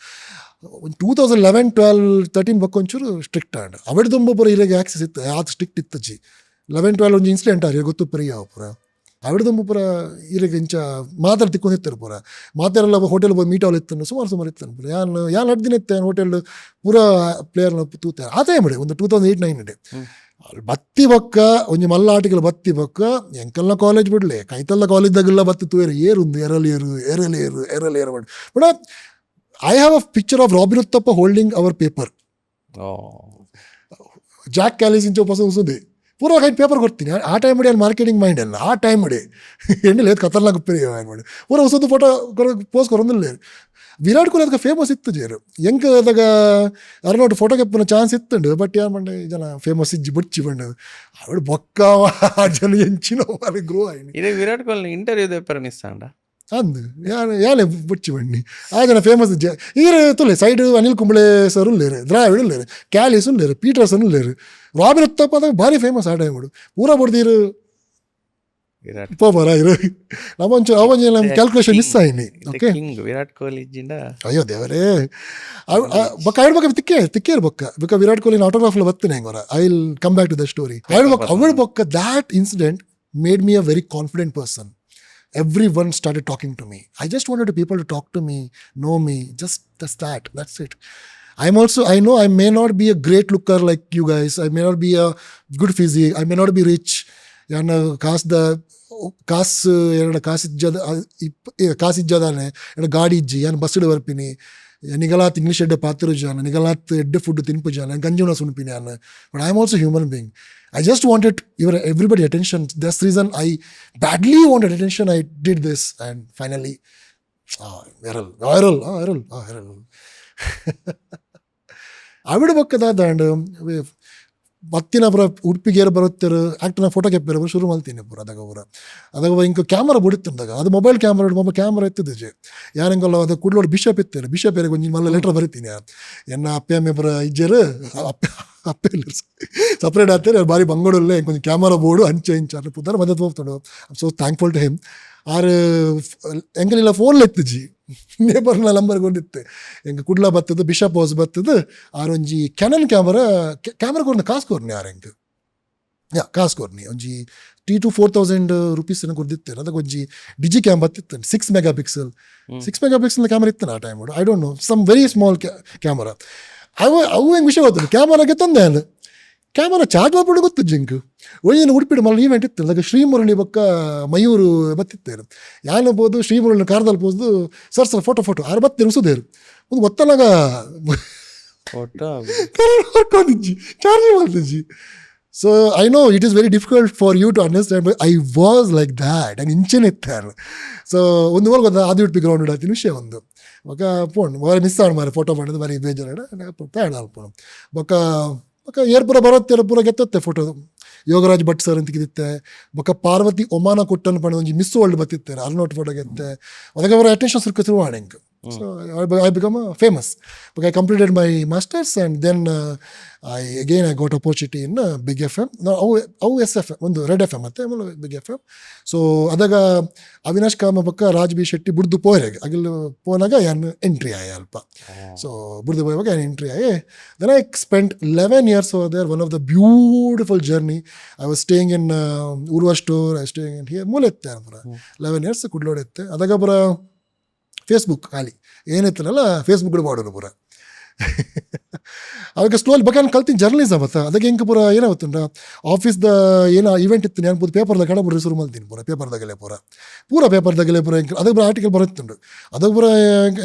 2011, 12, 13 ಬೊಕ್ಕ ಒಂಚೂರು ಸ್ಟ್ರಿಕ್ಟ್ ಆಂಡ್ ಅವಡೆ ತುಂಬ ಪೂರ ಇರಾಗ ಆಕ್ಸೆಸ್ ಇತ್ತು ಅದು ಸ್ಟ್ರಿಕ್ಟ್ ಇತ್ತು 11, 12 ಒಂಜಿ ಇನ್ಸಿಡೆಂಟ್ ಆರಿ ಗೊತ್ತು ಪರಿ ಯಾವ ಪೂರ ಅವಡೆ ತುಂಬ ಪೂರ ಇರಾಗ ಇಂಚ ಮಾತಾಡಿ ತಿಕ್ಕೊಂಡಿರ್ತಾರೆ ಪೂರ ಮಾತಾಡಲ್ಲ ಹೋಟೆಲ್ ಹೋಗಿ ಮೀಟ್ ಅವಲಿತ್ತು ಸುಮಾರು ಇತ್ತು ಪೂರ ಯಾನು ಹಡ್ದಿನ ಇತ್ತೆ ಹೋಟೆಲ್ ಪೂರ ಪ್ಲೇಯರ್ನ ತೂತಾರೆ ಆ ಟೈಮ್ ಒಂದು 2008-9 ಅಲ್ಲಿ ಬತ್ತಿ ಬೊಕ್ಕ ಒಂಜಿ ಮಲ್ಲ ಆಟಿಕಲ್ ಬತ್ತಿ ಬೊಕ್ಕ ಎಂಕಲ್ನ ಕಾಲೇಜ್ ಬಿಡ್ಲೆ ಕೈತಲ್ಲ ಕಾಲೇಜ್ದಾಗೆಲ್ಲ ಬತ್ತಿ ತೂಯರು ಏರುಂದು ಎರಲೇರು ಮಾಡಿ but I have a picture of Robin Uthappa holding our paper Jacques Kallis ಇಂಚ ಉಸುದೆ ಪೂರ ಕೈಟ್ ಪೇಪರ್ ಕೊಡ್ತೀನಿ ಆ ಟೈಮ್ ಮಾಡಿ ಅಲ್ಲಿ ಮಾರ್ಕೆಟಿಂಗ್ ಮೈಂಡ್ ಅಲ್ಲ ಆ ಟೈಮ್ ಮಾಡಿ ಎಣ್ಣೆ ಲೇದು ಖತರ್ನಾಕ್ ಉಪ್ಪೇರಿ ಮಾಡಿ ಪೂರ ಹೊಸದು ಫೋಟೋ ಪೋಸ್ ಕೊರೊಂದಿಲ್ಲ ವಿರಾಟ್ ಕೊಹ್ಲಿ ಅದಕ್ಕೆ ಫೇಮಸ್ ಇತ್ತು ಜೇರು ಹೆಂಗೆ ಅದಾಗ ಅರ್ನೋಟ್ ಫೋಟೋ ಕೆಪ್ಪನ ಚಾನ್ಸ್ ಇತ್ತುಂಡು ಬಟ್ ಯಾರು ಮಂಡೆ ಜನ ಫೇಮಸ್ ಇಜ್ಜಿ ಬುಚ್ಚಿ ಬಂಡು ಅವಳು ಬೊಕ್ಕ ಜನ ಎಂಚಿನ ಗ್ರೋ ಆಯ್ನಿ ಇದೇ ವಿರಾಟ್ ಕೊಹ್ಲಿ ಇಂಟರ್ವ್ಯೂ ದೇಪರ್ ಮಿಸ್ ಆಂಡ ಅಂದು ಯಾಲೆ ಬುಚ್ಚಿ ಬಣ್ಣಿ ಆ ಜನ ಫೇಮಸ್ ಈಗ ತುಲೆ ಸೈಡ್ ಅನಿಲ್ ಕುಂಬ್ಳೆ ಸರ್ ಉಳ್ಳೇರು ದ್ರಾವಿಡ್ ಉಳ್ಳೇರು ಕ್ಯಾಲಿಸ್ ಉಳ್ಳೇರು ಪೀಟರ್ಸನ್ ಉಳ್ಳೇರು ರಾಬಿನ್ ಉತ್ತಪ್ಪ ಅದಾಗ ಭಾರಿ ಫೇಮಸ್ ಆ ಟೈಮ್ ಪೂರ ಬಡ್ದೀರು ವಿರಾಟ್ ಪೋಪರ ಇರು ಅವಂಚು ನಮ್ಮ ಕ್ಯಾಲ್ಕುಲೇಷನ್ ಮಿಸ್ ಆಯ್ನಿ. ಓಕೆ ಕಿಂಗ್ ವಿರಾಟ್ ಕೊಹ್ಲಿ ಇಜ್ಜಿಂಡ ಅಯ್ಯೋ ದೇವರೇ ಬೊಕ್ಕ ಆಡ್ಬೇಕು ತಿಕ್ಕೇ ಇರ್ಬೊಕ್ಕ ಬಿಕ ವಿರಾಟ್ ಕೊಹ್ಲಿ ಆಟೋಗ್ರಾಫ್ಲ ಬರ್ತೀನಿ ಹೆಂಗೋರ I will come back to the story ಆಡ್ಬೇಕು ಅವಳ ಬೊಕ್ಕ that incident made me a very confident person. Everyone started talking to me. I just wanted people to talk to me, know me, just that's it. I know I may not be a great looker like you guys, I may not be a good physique, I may not be rich, ಕಾಸು ಇಜ್ಜದಾನೆ ಗಾಡಿ ಇಜ್ಜಿ ಯಾನು ಬಸ್ಸಿಡ್ ಬರ್ಪಿನಿ ನಿಗಲಾತ್ ಇಂಗ್ಲೀಷ್ ಎಡ್ಡೆ ಪಾತ್ರ ಜಾನ ನಿಗಲಾತ್ ಎಡ್ಡೆ ಫುಡ್ ತಿನ್ಪು ಜಾನ ಗಂಜುನ ಸುನ್ಪಿನಿ ನಾನು. But I am also human being. I just wanted everybody attention. That's the reason I badly wanted attention. I did this and finally, Errol. I would have booked that and ಮತ್ತಿನ ಪುರ ಉಡುಪಿಗೆ ಬರುತ್ತಾರೆ ಆ್ಯಕ್ಟರ್ನ ಫೋಟೋ ಕೆಪ್ಪರ ಶುರು ಮಾಡ್ತೀನಿ ಪುರ ಅದಾಗ ಇಂಕ ಕ್ಯಾಮರಾ ಬಿಡುತ್ತಿದ್ದಾಗ ಅದು ಮೊಬೈಲ್ ಕ್ಯಾಮರಾ ಎತ್ತಿದ್ದೆ ಯಾರಂಗಲ್ಲ ಅದು ಕುಡ್ಲೋಡು ಬಿಷಪ್ ಇತ್ತೇನೆ ಬಿಷಪ್ ಏರಿ ಕೊಂಚ ಮಲ್ಲ ಲೆಟ್ರ್ ಬರೀತೀನಿ ಎನ್ನ ಅಪ್ಪೆ ಅಮ್ಮೆ ಪುರ ಇಜ್ಜರು ಅಪ್ಪೆ ಸಪ್ರೇಟ್ ಆಗ್ತಾರೆ ಬಾರಿ ಬಂಗೋಡಲ್ಲೇ ಕೊಂಚ ಕ್ಯಾಮರಾ ಬೋರ್ಡು ಅಂಚೆ ಇಂಚ ಪುದರ್ ಮದತ್ ಹೋಗ್ತಾಡು. I so thankful to him. ಆರು ಎಂಗಲಿಲ್ಲ ಫೋನ್ಲ ಎತ್ತಿಜ್ಜಿ ನೇಬರ್ನ ನಂಬರ್ ಕೊಟ್ಟಿತ್ತೆ ಎಂಗೆ ಕುಡ್ಲ ಬತ್ತದು ಬಿಷಪ್ ಹೌಸ್ ಬತ್ತದು ಆರೊಂಜಿ ಕ್ಯಾನನ್ ಕ್ಯಾಮರಾ ಕೊರ್ನ ಕಾಸು ಕೊರ್ನಿ ಆರೆಂಗೆ ಕಾಸು ಕೊರ್ನಿ ಒಂಜಿ 3,000 to 4,000 rupees ಕೊಡ್ದಿತ್ತೇನೆ. ಅದಕ್ಕೆ ಒಂಜಿ ಡಿಜಿ ಕ್ಯಾಮ್ ಬತ್ತಿತ್ತು 6 megapixel ಕ್ಯಾಮರಾ ಇತ್ತು ಆ time. I don't know some very small camera ಅವು ಹೆಂಗೆ ವಿಷಯ ಗೊತ್ತಿಲ್ಲ ಕ್ಯಾಮರಾಗೆ ತಂದೆ ಅಲ್ಲ ಕ್ಯಾಮರಾ ಚಾರ್ಜ್ ಮಾಡ್ಬಿಟ್ಟು ಗೊತ್ತು ಜಿಂಕು ಒಯ್ಯನ ಉಡುಪಿಡು ಮಲ್ಲ ಈವೆಂಟ್ ಇತ್ತು ಅದಕ್ಕೆ ಶ್ರೀಮುರಳಿ ಬೊಕ್ಕ ಮಯೂರು ಬತ್ತಿತ್ತೇರು ಯಾನು ಬೋದು ಶ್ರೀಮುರಳಿ ಕಾರ್ದಲ್ಲಿ ಪೋದು ಸರ್ ಫೋಟೋ ಆರು ಬತ್ತೇರು ಸುದೇರು ಒಂದು ಒತ್ತಲಾಗ ಹೊಡ್ಕೊಂಡಿಜ್ಜಿ ಚಾರ್ಜ್ ಮಾಡ್ತಿಜ್ಜಿ. So I know it is very difficult for you to understand but I was like that and ಇಂಚೆನೆ ಇತ್ತಾರು. ಸೊ ಒಂದು ಊರು ಗೊತ್ತಾ ಅದು ಉಡುಪಿ ಗ್ರೌಂಡ್ ಇಡತ್ತೀನಿ ವಿಷಯ ಒಂದು ಬೊಕ್ಕ ಪೋಣ್ ಮಿಸ್ ಆಡ್ ಮಾರಿ ಫೋಟೋ ಮಾಡಿದ್ದು ಬರೀ ಬೇಜಾರ ಅಲ್ಪ ಬೊಕ್ಕ ಏರ್ಪುರ ಬರುತ್ತೆ ಪೂರ ಗೆತ್ತತ್ತೆ ಫೋಟೋ ಯೋಗರಾಜ್ ಭಟ್ ಸರ್ ಅಂತ ಕಿದಿತ್ತೆ ಬೊಕ್ಕ ಪಾರ್ವತಿ ಒಮಾನ ಕೊಟ್ಟನ್ನು ಪಣ ಒಂಜಿ ಮಿಸ್ ವರ್ಲ್ಡ್ ಬತ್ತಿತ್ತೇನೆ ಅರ್ನೋಟ್ ಫೋಟೋ ಗೆತ್ತೆ ಅದಕ್ಕೆ ಅವರ ಅಟೆನ್ಷನ್ ಸಿಕ್ಕ ಶುರುವಾಣೆ ಇಂಕ್. So I become famous but I completed my masters and then I got opportunity in Big FM. ಅವು SF ಒಂದು ರೆಡ್ FM ಮತ್ತೆ ಆಮೇಲೆ ಬಿಗ್ FM. ಸೊ ಅದಾಗ ಅವಿನಾಶ್ ಕಾಮ ಬೊಕ್ಕ ರಾಜ್ ಬಿ ಶೆಟ್ಟಿ ಬುಡ್ದು ಪೋರೆಗೆ ಅಗಲ್ ಪೋನಾಗ ಯಾನು ಎಂಟ್ರಿ ಆಯ ಅಲ್ಪ. ಸೊ ಬುಡ್ದು ಪೋಯವಾಗ ಯಾನು ಎಂಟ್ರಿ ಆಯೆ. Then I spent 11 years over there. One of the beautiful journey. I was staying in Urva store. I was staying in here. ಮೂಲೆ ಎತ್ತೆ ಪುರ 11 years ಕುಡ್ಲೋಡ್ ಎತ್ತೆ. ಅದಾಗ ಪುರ ಫೇಸ್ಬುಕ್ ಖಾಲಿ ಏನಿತ್ತಲ್ಲ ಫೇಸ್ಬುಕ್ ಮಾಡೋರು ಪುರ ಅವಾಗ ಸ್ಲೋಲಿ ಬಗ್ಗೆ ಕಲ್ತೀನಿ ಜರ್ನಲಿಸಮ್ ಅವತ್ತ ಅದಕ್ಕೆ ಹೆಂಗೆ ಪೂರ ಏನಾಗುತ್ತಂಡ ಆಫೀಸ್ದ ಏನೋ ಇವೆಂಟ್ ಇತ್ತು ನಾನು ಪೇಪರ್ದಾಗ ಕಡಬಿಡ್ರಿ ಶುರು ಮಾಡ್ತೀನಿ ಪೂರ ಪೇಪರ್ದಾಗಲೇ ಪೇಪರ್ದಾಗಲೇ ಪೂರ ಅದಕ್ಕೆ ಪೂರ ಆರ್ಟಿಕಲ್ ಬರುತ್ತುಂಡು ಅದಕ್ಕೆ ಪೂರ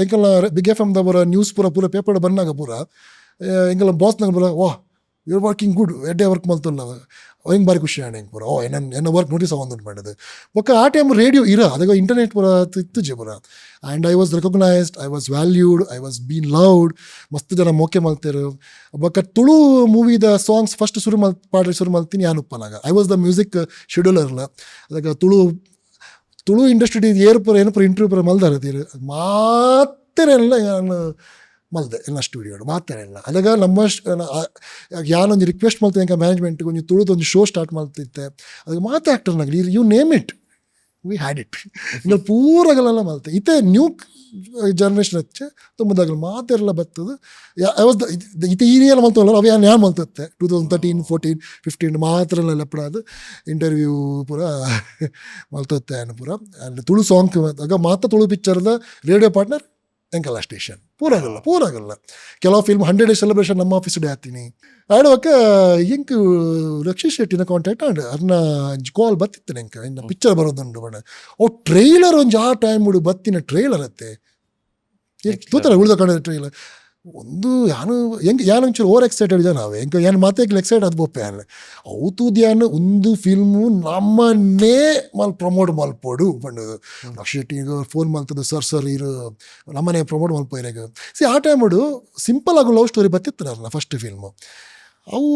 ಹೆಂಗೆಲ್ಲ ಬಿಗ್ ಎಫ್ ಎಮ್ದ ಪೂರ ನ್ಯೂಸ್ ಪೂರ ಪೇಪರ್ ಬಂದಾಗ ಪೂರ ಹೆಂಗೆಲ್ಲ ಬಾಸ್ನಾಗ ಪೂರ ವಾಹ್ ಯುವರ್ ವರ್ಕಿಂಗ್ ಗುಡ್ ಎಡ್ಡೆ ವರ್ಕ್ ಮಾಡ್ತಲ್ಲ ಹಿಂಗೆ ಬಾರಿ ಖುಷಿ ಆಣ ಹೆಂಗೆ ಪೂರ ಎನ್ನ ವರ್ಕ್ ನೋಟಿಸ್ ಆಗೊಂದು ಮಾಡಿದೆ ಬೊಕ್ಕ ಆ ಟೈಮ್ ರೇಡಿಯೋ ಇರ ಅದಾಗ ಇಂಟರ್ನೆಟ್ ಪೂರ ಇತ್ತು ಜಿ ಪೂರ and I was recognised, I was valued, I was been loved. ಮಸ್ತ್ ಜನ ಮೋಕೆ ಮಾಡ್ತಾರೆ ಬೊಕ್ಕ ತುಳು ಮೂವಿದ ಸಾಂಗ್ಸ್ ಫಸ್ಟ್ ಶುರು ಮಾಡ್ತೀನಿ ಯಾನುಪ್ಪನಾಗ ಐ ವಾಸ್ ದ ಮ್ಯೂಸಿಕ್ ಶೆಡ್ಯೂಲರ್ಲ ಅದಕ್ಕೆ ತುಳು ಇಂಡಸ್ಟ್ರಿ ಏನಪ್ಪರ ಇಂಟರ್ವ್ಯೂ ಪೂರ ಮಲ್ದಾರತೀರಿ ಮಾತೇನೆಲ್ಲ ನಾನು ಮಲ್ದೆ ಎಲ್ಲ ಸ್ಟುಡಿಯೋ ಮಾತಾಡಿಲ್ಲ ಅದಾಗ ನಮ್ಮ ಯಾನೊಂದು ರಿಕ್ವೆಸ್ಟ್ ಮಾಡ್ತೀನಿ ಅಂತ ಮ್ಯಾನೇಜ್ಮೆಂಟ್ಗೆ ಒಂದು ತುಳಿದೊಂದು ಶೋ ಸ್ಟಾರ್ಟ್ ಮಾಡ್ತಿದ್ದೆ ಅದಕ್ಕೆ ಮಾತಾ ಆ್ಯಕ್ಟರ್ನಾಗಲಿ you name it we had it ಇನ್ನು ಪೂರಾಗಲೆಲ್ಲ ಮಾಡ್ತೆ ಇತ್ತೆ ನ್ಯೂ ಜನ್ರೇಷನ್ ಹಚ್ಚೆ ತುಂಬದಾಗಲಿ ಮಾತೆಲ್ಲ ಬರ್ತದೆ ಐ ವಾಸ್ ಇತ್ತೆ ಈರಿಯಲ್ಲ ಮಲ್ತವಲ್ಲ ಅವು ಯಾನು ಮಲ್ತತ್ತೆ 2013, 14, 15 ಮಾತ್ರ ಲೆಪ್ಪಡಾದು ಇಂಟರ್ವ್ಯೂ ಪೂರ ಮಲ್ತತ್ತೆ ಅನ್ನ ಪೂರ ಆ್ಯಂಡ್ ತುಳು ಸಾಂಗ್ ಆಗ ಮಾತ್ರ ತುಳು ಪಿಕ್ಚರ್ದ ರೇಡಿಯೋ ಪಾರ್ಟ್ನರ್ ಎಂಕಲ್ಲ ಸ್ಟೇಷನ್ ಪೂರಾಗಲ್ಲ ಕೆಲವು ಫಿಲ್ಮ್ 100 days ಸೆಲೆಬ್ರೇಷನ್ ನಮ್ಮ ಆಫೀಸ್ ಡೇ ಆಗ್ತೀನಿ ಆಡುವಾಗ ಹೆಂಗೆ ರಕ್ಷಿತ್ ಶೆಟ್ಟಿನ ಕಾಂಟ್ಯಾಕ್ಟ್ ಆಡು ಅದನ್ನ ಕಾಲ್ ಬತ್ತಿತ್ತು ಎಂಕ ಇನ್ನು ಪಿಕ್ಚರ್ ಬರೋದುಂಡು ಬಣ್ಣ ಟ್ರೈಲರ್ ಒಂದು ಆ ಟೈಮ್ ಹುಡು ಬತ್ತಿನ ಟ್ರೈಲರ್ ಅತ್ತೆ ತೂತರ ಉಳ್ದ ಕಡೆ ಟ್ರೈಲರ್ ಒಂದು ಯಾನೊಂಚೂರು ಓವರ್ ಎಕ್ಸೈಟೆಡ್ ಜನ ಅವೆ ಎಂಕ ಏನು ಮಾತೇಕ್ಲಿ ಎಕ್ಸೈಟ್ ಅದು ಬೊಪ್ಪೆ ಅಲ್ಲ ಅವತುದ್ಯಾನು ಒಂದು ಫಿಲ್ಮು ನಮ್ಮನ್ನೇ ಪ್ರಮೋಟ್ ಮಲ್ಪೋಡು ಬಂಡದು ರಕ್ಷಿಟ್ಟಿಗೆ ಫೋನ್ ಮಾಡ್ತದೆ ಸರ್ ಇರು ನಮ್ಮನೆ ಪ್ರಮೋಟ್ ಮಲ್ಪೋಯ್ರಾಗ ಆ ಟೈಮ್ ಹುಡು ಸಿಂಪಲ್ ಆಗೋ ಲವ್ ಸ್ಟೋರಿ ಬತ್ತಿತ್ತು ಫಸ್ಟ್ ಫಿಲ್ಮು ಅವು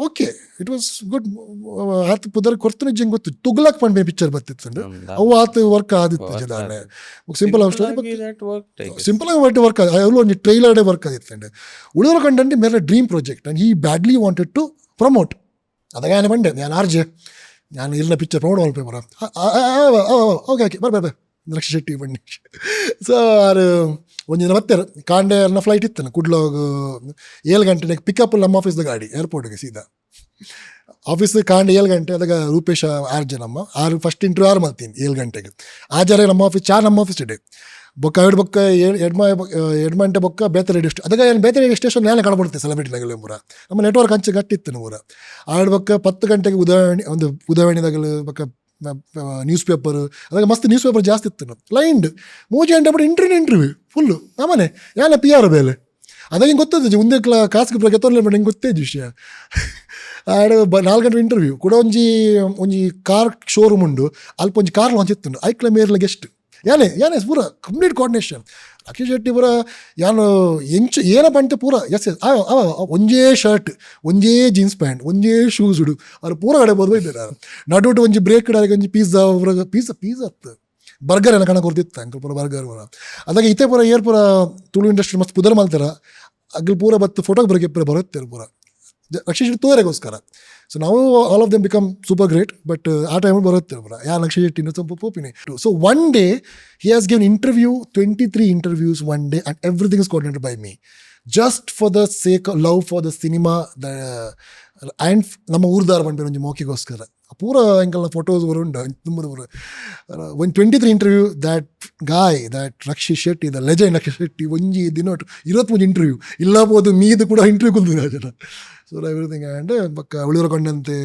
ಓಕೆ ಇಟ್ ವಾಸ್ ಗುಡ್ ಆತ ಪುದರ್ ಕೊಡ್ತಾನೆ ಜಂಗೆ ಗೊತ್ತು ತುಗ್ಲಕ್ ಪಂಡ್ ಪಿಕ್ಚರ್ ಬತ್ತಿತ್ತು ಅವು ಆತ ವರ್ಕ್ ಆದಿತ್ತು ಜದಾನೆ ಸಿಂಪಲ್ ಲವ್ ಸ್ಟೋರಿ ಸಿಂಪಲ್ ಆಗಿ ವರ್ಕ್ ಅವಳು ಒಂದು ಟ್ರೈಲರ್ ಡೇ ವರ್ಕ್ ಆದಿತ್ತು ಉಳಿದವರು ಕಂಡಂటే ಮೇರೆ dream project and he badly wanted to promote ಅದಾಗ ಏನು ಬಂಡೆ ನಾನು ಆರ್ಜೆ ನಾನು ಇಲ್ಲಿನ ಪಿಕ್ಚರ್ ಪ್ರಮೋಟ್ ಮಲ್ಪೆ ಬರ ಓಕೆ ಓಕೆ ಬರ್ಬೇ ರಕ್ಷ ಶೆಟ್ಟಿ ಬನ್ನಿ. ಸೊ ಆರು ಒಂದಿನ ಮತ್ತೆ ಕಾಂಡೆ ನನ್ನ ಫ್ಲೈಟ್ ಇತ್ತು ಕುಡ್ಲೋಗ 7 ಗಂಟೆಗೆ ಪಿಕಪ್ ನಮ್ಮ ಆಫೀಸ್ದ ಗಾಡಿ ಏರ್ಪೋರ್ಟ್ಗೆ ಸೀದಾ ಆಫೀಸ್ ಕಾಂಡೆ 7 ಗಂಟೆ ಅದಾಗ ರೂಪೇಶ 6 ಜನಮ್ಮ 6 ಫಸ್ಟ್ ಇಂಟ್ರ್ಯೂ 6 ಮಾಡ್ತೀನಿ 7 ಗಂಟೆಗೆ ಆಜಾರೆ ನಮ್ಮ ಆಫೀಸ್ ನಮ್ಮ ಆಫೀಸ್ ಇಡೆ ಬೊಕ್ಕ ಎರಡು ಬೊಕ್ಕ ಎಡ್ಮಂಟೆ ಬೊಕ್ಕ ಬೇತೆ ರೇಡಿಯೋ ಸ್ಟೇಷನ್ ಅದಾಗ ಏನು ಬೇತೆ ರೇಡಿಯೋ ಸ್ಟೇಷನ್ ನಾನು ಕಡಬಡ್ತೆ ಸೆಲೆಬ್ರಿಟಿದಾಗಲೇ ಪೂರ ನಮ್ಮ ನೆಟ್ವರ್ಕ್ ಹಂಚೆ ಗಟ್ಟಿತ್ತು ನೂರ ಆಡು ಬೊಕ್ಕ 10 ಗಂಟೆಗೆ ಉದಯವಾಣಿದಾಗಲು ಬೊಕ್ಕ ನ್ಯೂಸ್ ಪೇಪರ್ ಅದಾಗ ಮಸ್ತ್ ನ್ಯೂಸ್ ಪೇಪರ್ ಜಾಸ್ತಿ ಇತ್ತು ಕ್ಲೈಂಟ್ 3 ಗಂಟೆ ಬಿಟ್ಟು ಇಂಟರ್ವ್ಯೂ ಫುಲ್ಲು ನಮ್ಮನೆ ಯಾನ ಪಿ ಆರ್ ಬೇಲೆ ಅದಾಗ ಹಿಂಗೆ ಗೊತ್ತಿದ್ದು ಮುಂದೆ ಕಾಸಿಗೆ ಕೆತ್ತೋರ್ಲೆ ಬೇಡ ಹಿಂಗೆ ಗೊತ್ತೇ ವಿಷಯ. ಆಡು 4 ಗಂಟೆ ಇಂಟರ್ವ್ಯೂ ಕೂಡ ಒಂಜಿ ಕಾರ್ ಶೋರೂಮ್ ಉಂಡು ಅಲ್ಪ ಒಂಜಿ ಕಾರ್ ಲಾಂಚ್ ಇತ್ತು ಐಕ್ಲ ಮೇರ್ಲ ಗೆಸ್ಟ್ ಯಾನೇ ಪೂರ ಕಂಪ್ಲೀಟ್ ಕೋಆರ್ಡಿನೇಷನ್. ರಕ್ಷಿ ಶೆಟ್ಟಿ ಪೂರ ಯಾನು ಎಂಚು ಏನಪ್ಪ ಅಂತ ಪೂರ ಎಸ್ ಒಂಜೇ ಶರ್ಟ್ ಒಂಜೇ ಜೀನ್ಸ್ ಪ್ಯಾಂಟ್ ಒಂಜೇ ಶೂಸ್ ಉಡು ಅವ್ರು ಪೂರ ಕಡೆ ಬೋದು ಇದ್ದಾರೆ ನಡುಟು ಒಂಜಿ ಬ್ರೇಕ್ ಇಡೋಕೆ ಒಂಜಿ ಪಿಜ್ಜಾ ಬರ್ಗರ್ ಎಲ್ಲ ಕಣ ಕೊಡ್ತಿತ್ತು ಅಂಕಲ್ ಪೂರ ಬರ್ಗರ್ ಪೂರ ಅದಾಗ ಇತ್ತೆ ಪೂರ ಏರ್ ಪೂರ ತುಳು ಇಂಡಸ್ಟ್ರಿ ಮಸ್ತ್ ಪುದರ್ ಮಾಡ್ತಾರ ಅಗ್ಲಿ ಪೂರ ಬತ್ತು ಫೋಟೋಗ್ರಫಿ ಪೂರ ಬರುತ್ತೆ ಪೂರ ರಕ್ಷಿ ಶೆಟ್ಟಿ ತೋರೆಗೋಸ್ಕರ. ಸೊ ನಾವು all of them become super great but ಆ ಟೈಮಲ್ಲಿ ಬರುತ್ತೆ ಪೂರ ಯಾ ರಕ್ಷಿ ಶೆಟ್ಟಿನ ಸ್ವಲ್ಪ ಪೋಪಿನಿ. So one day he has given interview 23 interviews one day and everything is coordinated by me just for the sake love for the cinema and ನಮ್ಮ ಊರ್ದಾರ ಬಂದ್ಬಿಟ್ಟು ಒಂಜಿ ಮೋಕಿಗೋಸ್ಕರ ಪೂರ ಎಂಕಲ್ನ ಫೋಟೋಸ್ ಬರುಂಡು ತುಂಬ ಒಂದು 23 interview that guy that Rakshit Shetty the legend Rakshit Shetty ಒಂಜಿ ದಿನೊಟ್ಟು 23 ಇಂಟರ್ವ್ಯೂ ಇಲ್ಲ ಬೋದು ಮೀದು ಕೂಡ ಇಂಟರ್ವ್ಯೂ ಕುಲ್ದು ಜನ. ಸೊ ಎವ್ರಿಥಿಂಗ್ ಆ್ಯಂಡ್ ಬಕ್ಕ ಉಳಿಯೋರ ಕಂಡಂತೆ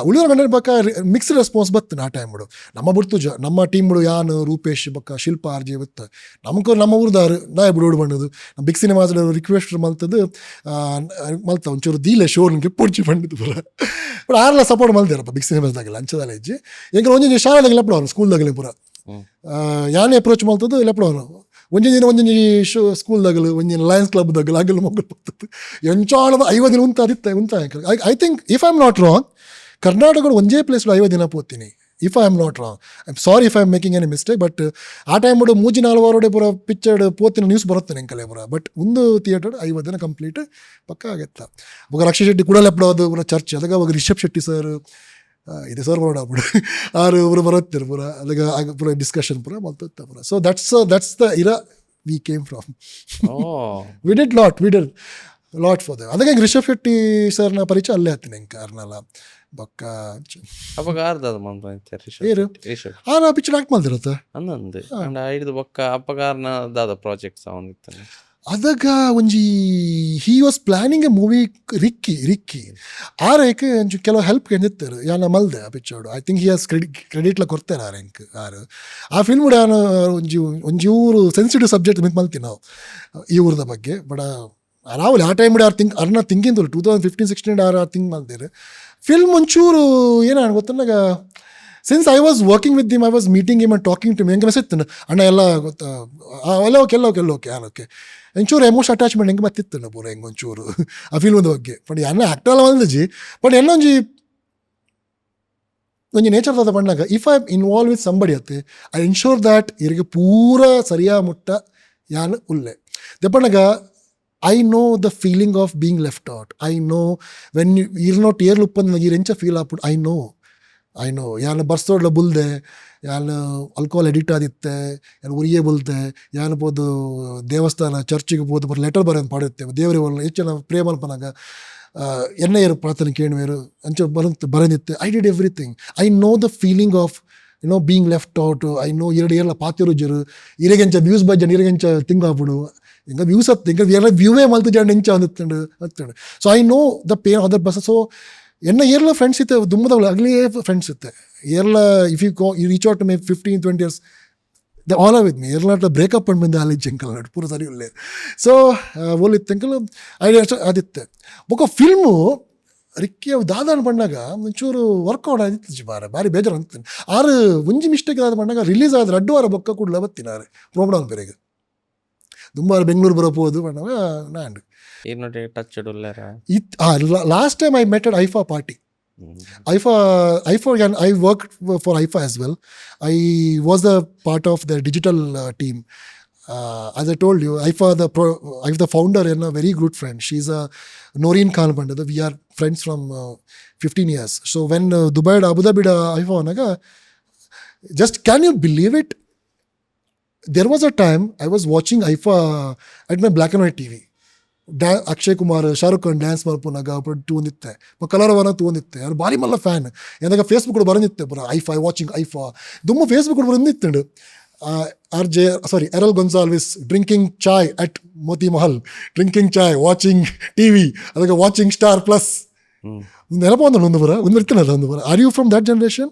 ಉಳಿಯೋರ ಕಂಡ ಬಕ್ಕ ಮಿಕ್ಸ್ಡ್ ರೆಸ್ಪಾನ್ಸ್ ಬತ್ತು ಆ ಟೈಮ್ ಬಿಡು ನಮ್ಮ ಬಿಡ್ತು ನಮ್ಮ ಟೀಮ್ ಬಿಡು ಯಾನು ರೂಪೇಶ್ ಬಕ್ಕ ಶಿಲ್ಪ ಆರ್ಜೆ ಬತ್ತು ನಮ್ಗೆ ನಮ್ಮ ಊರ್ದಾರು ನಾ ಬಿಡು ಬಂದದು ನಮ್ಮ ಬಿಗ್ ಸಿನಿಮಾಸ್ ರಿಕ್ವೆಸ್ಟ್ ಮಲ್ತದ್ದು ಮಲ್ತ ಒಂಚೂರು ದೀಲೆ ಶೋ ನಿಮಗೆ ಪುಡ್ಚಿ ಬಂದಿದ್ದು ಪೂರ ಬಟ್ ಆರ್ಲ ಸಪೋರ್ಟ್ ಮಲ್ತಾರಪ್ಪ ಬಿಗ್ ಸಿನಿಮಾಸ್ದಾಗೆಲ್ಲ ಅಂಚದಲ್ಲ ಹೆಜ್ಜೆ ಈಗ ಒಂದೊಂದು ಶಾಲೆದಾಗೆ ಲೆಪ್ಡವನು ಸ್ಕೂಲ್ದಾಗಲೇ ಪೂರ ಯಾನೇ ಅಪ್ರೋಚ್ ಮಲ್ತದ್ದು ಲೆಪ್ಡವನು ಒಂದೊಂದು ಸ್ಕೂಲ್ದಾಗಲು ಒಂದಿನ ಲಯನ್ಸ್ ಕ್ಲಬ್ದಾಗಲು ಆಗಲು ಮಗಲು ಬರ್ತದೆ ಎಂಚಾಳದ 5 ದಿನ ಉಂತ I think if I am not wrong ಕರ್ನಾಟಕದ ಒಂದೇ ಪ್ಲೇಸ್ 5 ದಿನ ಪೋತೀನಿ if I am not wrong. I am sorry if I am making any mistake but ಆ ಟೈಮ್ ಬಿಡು 3-4 ವಾರಡೆ ಪೂರ ಪಿಕ್ಚರ್ ಪೋತಿನ ನ್ಯೂಸ್ ಬರುತ್ತೆ ಎಂಕಲೆ ಪೂರ ಬಟ್ ಒಂದು ಥಿಯೇಟರ್ 5 ದಿನ ಕಂಪ್ಲೀಟ್ ಪಕ್ಕ ಆಗತ್ತ. ಒಬ್ಬ ರಕ್ಷಿ ಶೆಟ್ಟಿ ಕೂಡ ಲೆಪ್ಡೋದು ಪೂರ ಚರ್ಚ್ ಅದಾಗ ಒಬ್ಬ ರಿಷಬ್ ಶೆಟ್ಟಿ ಸರ್ ಇದೆ ಸರ್ ಬರೋಣ ಬಿಡು ಆರು ಪೂರ ಬರುತ್ತಾರೆ ಪೂರ ಅದಾಗ ಪೂರ ಡಿಸ್ಕಷನ್ ಪೂರ ಮಲ್ತತ್ತ ಪೂರ. ಸೊ ದಟ್ಸ್ ದ ಇರಾ we came from. We did lot for them. ಅದಾಗ ರಿಷಬ್ ಶೆಟ್ಟಿ ಸರ್ನ ಪರಿಚಯ ಅಲ್ಲೇ ಹತ್ತೀನಿ ಹೆಂಗೆ ಕಾರ್ನಲ್ಲ ಬೊಕ್ಕ ಅವಾಗ ಆರ್ದದ ಏರು ಆ ಪಿಕ್ಚರ್ ಆಕ್ಟ್ ಮಾಡ್ದಿರತ್ತ ಅನ್ನೊಂದು ಐದು ಬೊಕ್ಕ ಅಪ್ಪಗಾರನ ದಾದ ಪ್ರಾಜೆಕ್ಟ್ಸ್ ಅವನಿತ್ತು ಅದಾಗ ಒಂಜಿ he was planning A movie Ricky ಆರೈಕೆ ಒಂಚು ಕೆಲವು ಹೆಲ್ಪ್ ಕೆಂದಿತ್ತಾರೆ ಯಾನ ಮಲ್ದೆ ಆ ಪಿಕ್ಚರ್ಡು ಐ ಥಿಂಕ್ ಹಿ ಹಾಸ್ ಕ್ರೆಡಿಟ್ಲ ಕೊಡ್ತಾರೆ ಆರೆಂಕ್ ಆರು ಆ ಫಿಲ್ಮ್ ನಾನು ಒಂಜಿ ಊರು ಸೆನ್ಸಿಟಿವ್ ಸಬ್ಜೆಕ್ಟ್ ಮಿತ್ ಮಲ್ತೀನಿ ನಾವು ಈ ಊರದ ಬಗ್ಗೆ ಬಟ್ ರಾಹುಲ್ ಆ ಟೈಮ್ ಅರ್ನ ಥಿಂಕಿಂಗ್ 2015-16 ಆರು ಥಿಂಕ್ ಮಾಡ್ತಾರೆ ಫಿಲ್ಮ್ ಒಂಚೂರು ಏನಾಗ ಗೊತ್ತನ್ನಾಗ since I was working with them I was meeting him and talking to me ಹೆಂಗೆ ಮೆಸಿತ್ತು ಅಣ್ಣ ಎಲ್ಲ ಗೊತ್ತಾ ಎಲ್ಲೋಕೆ ಒಂಚೂರು ಎಮೋಷನ್ ಅಟ್ಯಾಚ್ಮೆಂಟ್ ಹೆಂಗೆ ಬತ್ತಿತ್ತು ಪೂರ ಹೆಂಗೆ ಒಂಚೂರು ಆ ಫಿಲ್ಮದ ಬಗ್ಗೆ ಬಟ್ ಎನ್ನ ಆ್ಯಕ್ಟಲ್ಲ ಒಂದಜಿ ಬಟ್ ಎಲ್ಲೊಂಜಿ ನೇಚರ್ದಾದ ಬಣ್ಣಾಗ if I involve with somebody ಅತ್ತೆ ಐ ಇನ್ಶೋರ್ ದ್ಯಾಟ್ ಇವರಿಗೆ ಪೂರ ಸರಿಯಾ ಮುಟ್ಟ ಯಾನು ಉಲ್ಲೆ ದೆಪ್ಪಣ್ಣಗ I know the feeling of being left out I know when ಇರ್ನೋಟ್ ಏರ್ಲು ಉಪ್ಪಂದು ಇರೆಂಚ ಫೀಲ್ ಆಪುಡು ಐ ನೋ ಯಾನು ಬರ್ಸೋಡ್ಲ ಬುಲ್ದೆ ಯಾನು ಆಲ್ಕೋಹಾಲ್ ಎಡಿಕ್ಟ್ ಆದಿತ್ತೆ ಯಾನು ಉರಿಯೇ ಬುಲ್ತೆ ಯಾನು ಬೋದು ದೇವಸ್ಥಾನ ಚರ್ಚಿಗೆ ಬೋದು ಬರ್ ಲೆಟರ್ ಬರೋದು ಪಾಡುತ್ತೆ ದೇವರಿಗೆ ಹೆಚ್ಚಿನ ಪ್ರೇಮಲ್ಪನಾಗ ಎನ್ನ ಏರು ಪ್ರಾರ್ಥನೆ ಕೇಳುವೇರು ಅಂಚ ಬರಂದಿತ್ತೆ I did everything I know the feeling of being left out I know ಏರ್ಲ ಪಾತಿರುಜರು ಇರೆಗೆಂಚ ವ್ಯೂಸ್ ಬಜ್ಜನ್ ಇರೆಗೆಂಚ ತಿಂಗ್ ಆಪುಡು ಹಿಂಗೆ ವ್ಯೂಸ್ ಹಿಂಗೆ ವ್ಯೂವೇ ಮಲ್ತು ಜನ ಹೆಂಚ ಅಂದುತ್ತಂಡು so I know the pain other bus so ಎನ್ನ ಏರ್ಲ ಫ್ರೆಂಡ್ಸ್ ಇತ್ತೆ ದುಮ್ಮದವಳು ಆಗಲೇ ಫ್ರೆಂಡ್ಸ್ ಇತ್ತೆ ಏರ್ಲ if you reach out may 15-20 years the all are with me ಏರ್ಲ ಬ್ರೇಕಪ್ ಅಂಡ್ ಬಂದ ಅಲ್ಲಿ ಜಂಕಲ್ ನಡು ಪೂರ ಸರಿ ಉಳ್ಳೇ ಸೊ ಓಲಿತ್ತು ಅಂಕಲ್ ಐಡಿಯಾ ಅದಿತ್ತೆ ಬೊಕ್ಕ ಫಿಲ್ಮು ರಿಕ್ಕಿ ಅವು ದಾದಾನ ಬಣ್ಣಾಗ ಒಂಚೂರು ವರ್ಕೌಟ್ ಆದಿತ್ತು ಭಾರಿ ಬೇಜಾರು ಅಂತೀನಿ ಆರು ಒಂಜಿ ಮಿಸ್ಟೇಕ್ ಆದ ಬಣ್ಣಾಗ ರಿಲೀಸ್ ಆದ್ರೆ 2 ವಾರ ಬೊಕ್ಕ ಕೂಡಲ ಬತ್ತಿನಾರೆ ಪ್ರೋಗ್ರಾಮ್ ಬೇರೆಗೆ ತುಂಬ ಬೆಂಗಳೂರು ಬರೋಬೋದು ಬಣ್ಣಾಗ ನಾಂಡು touch last time I met at IIFA party IIFA I work for IIFA as well I was the part of the digital team as I told you, IFA the founder and a very good friend. She's a Noreen Khan Pandada. We are friends from 15 years. So when Dubai Abu Dhabi IFA naga, just can you believe it? There was a time I was watching IFA at my black and white TV. Akshay Kumar, Shahrukh Khan dance malpunaga appudu toonditte. Kalaravana toonditte. Yaru bari malla fan. Endaga Facebook kuda baranditte pura IFA watching IFA. Dumma Facebook kuda baranditte. Errol Gonzalez drinking chai at Moti Mahal, drinking chai, watching TV, adaka watching Star Plus. ನೆನಪೊಂದು ಒಂದು ಬರ ಒಂದು ಇರ್ತಾನಲ್ಲ ಒಂದು ಬರ. Are you from that generation?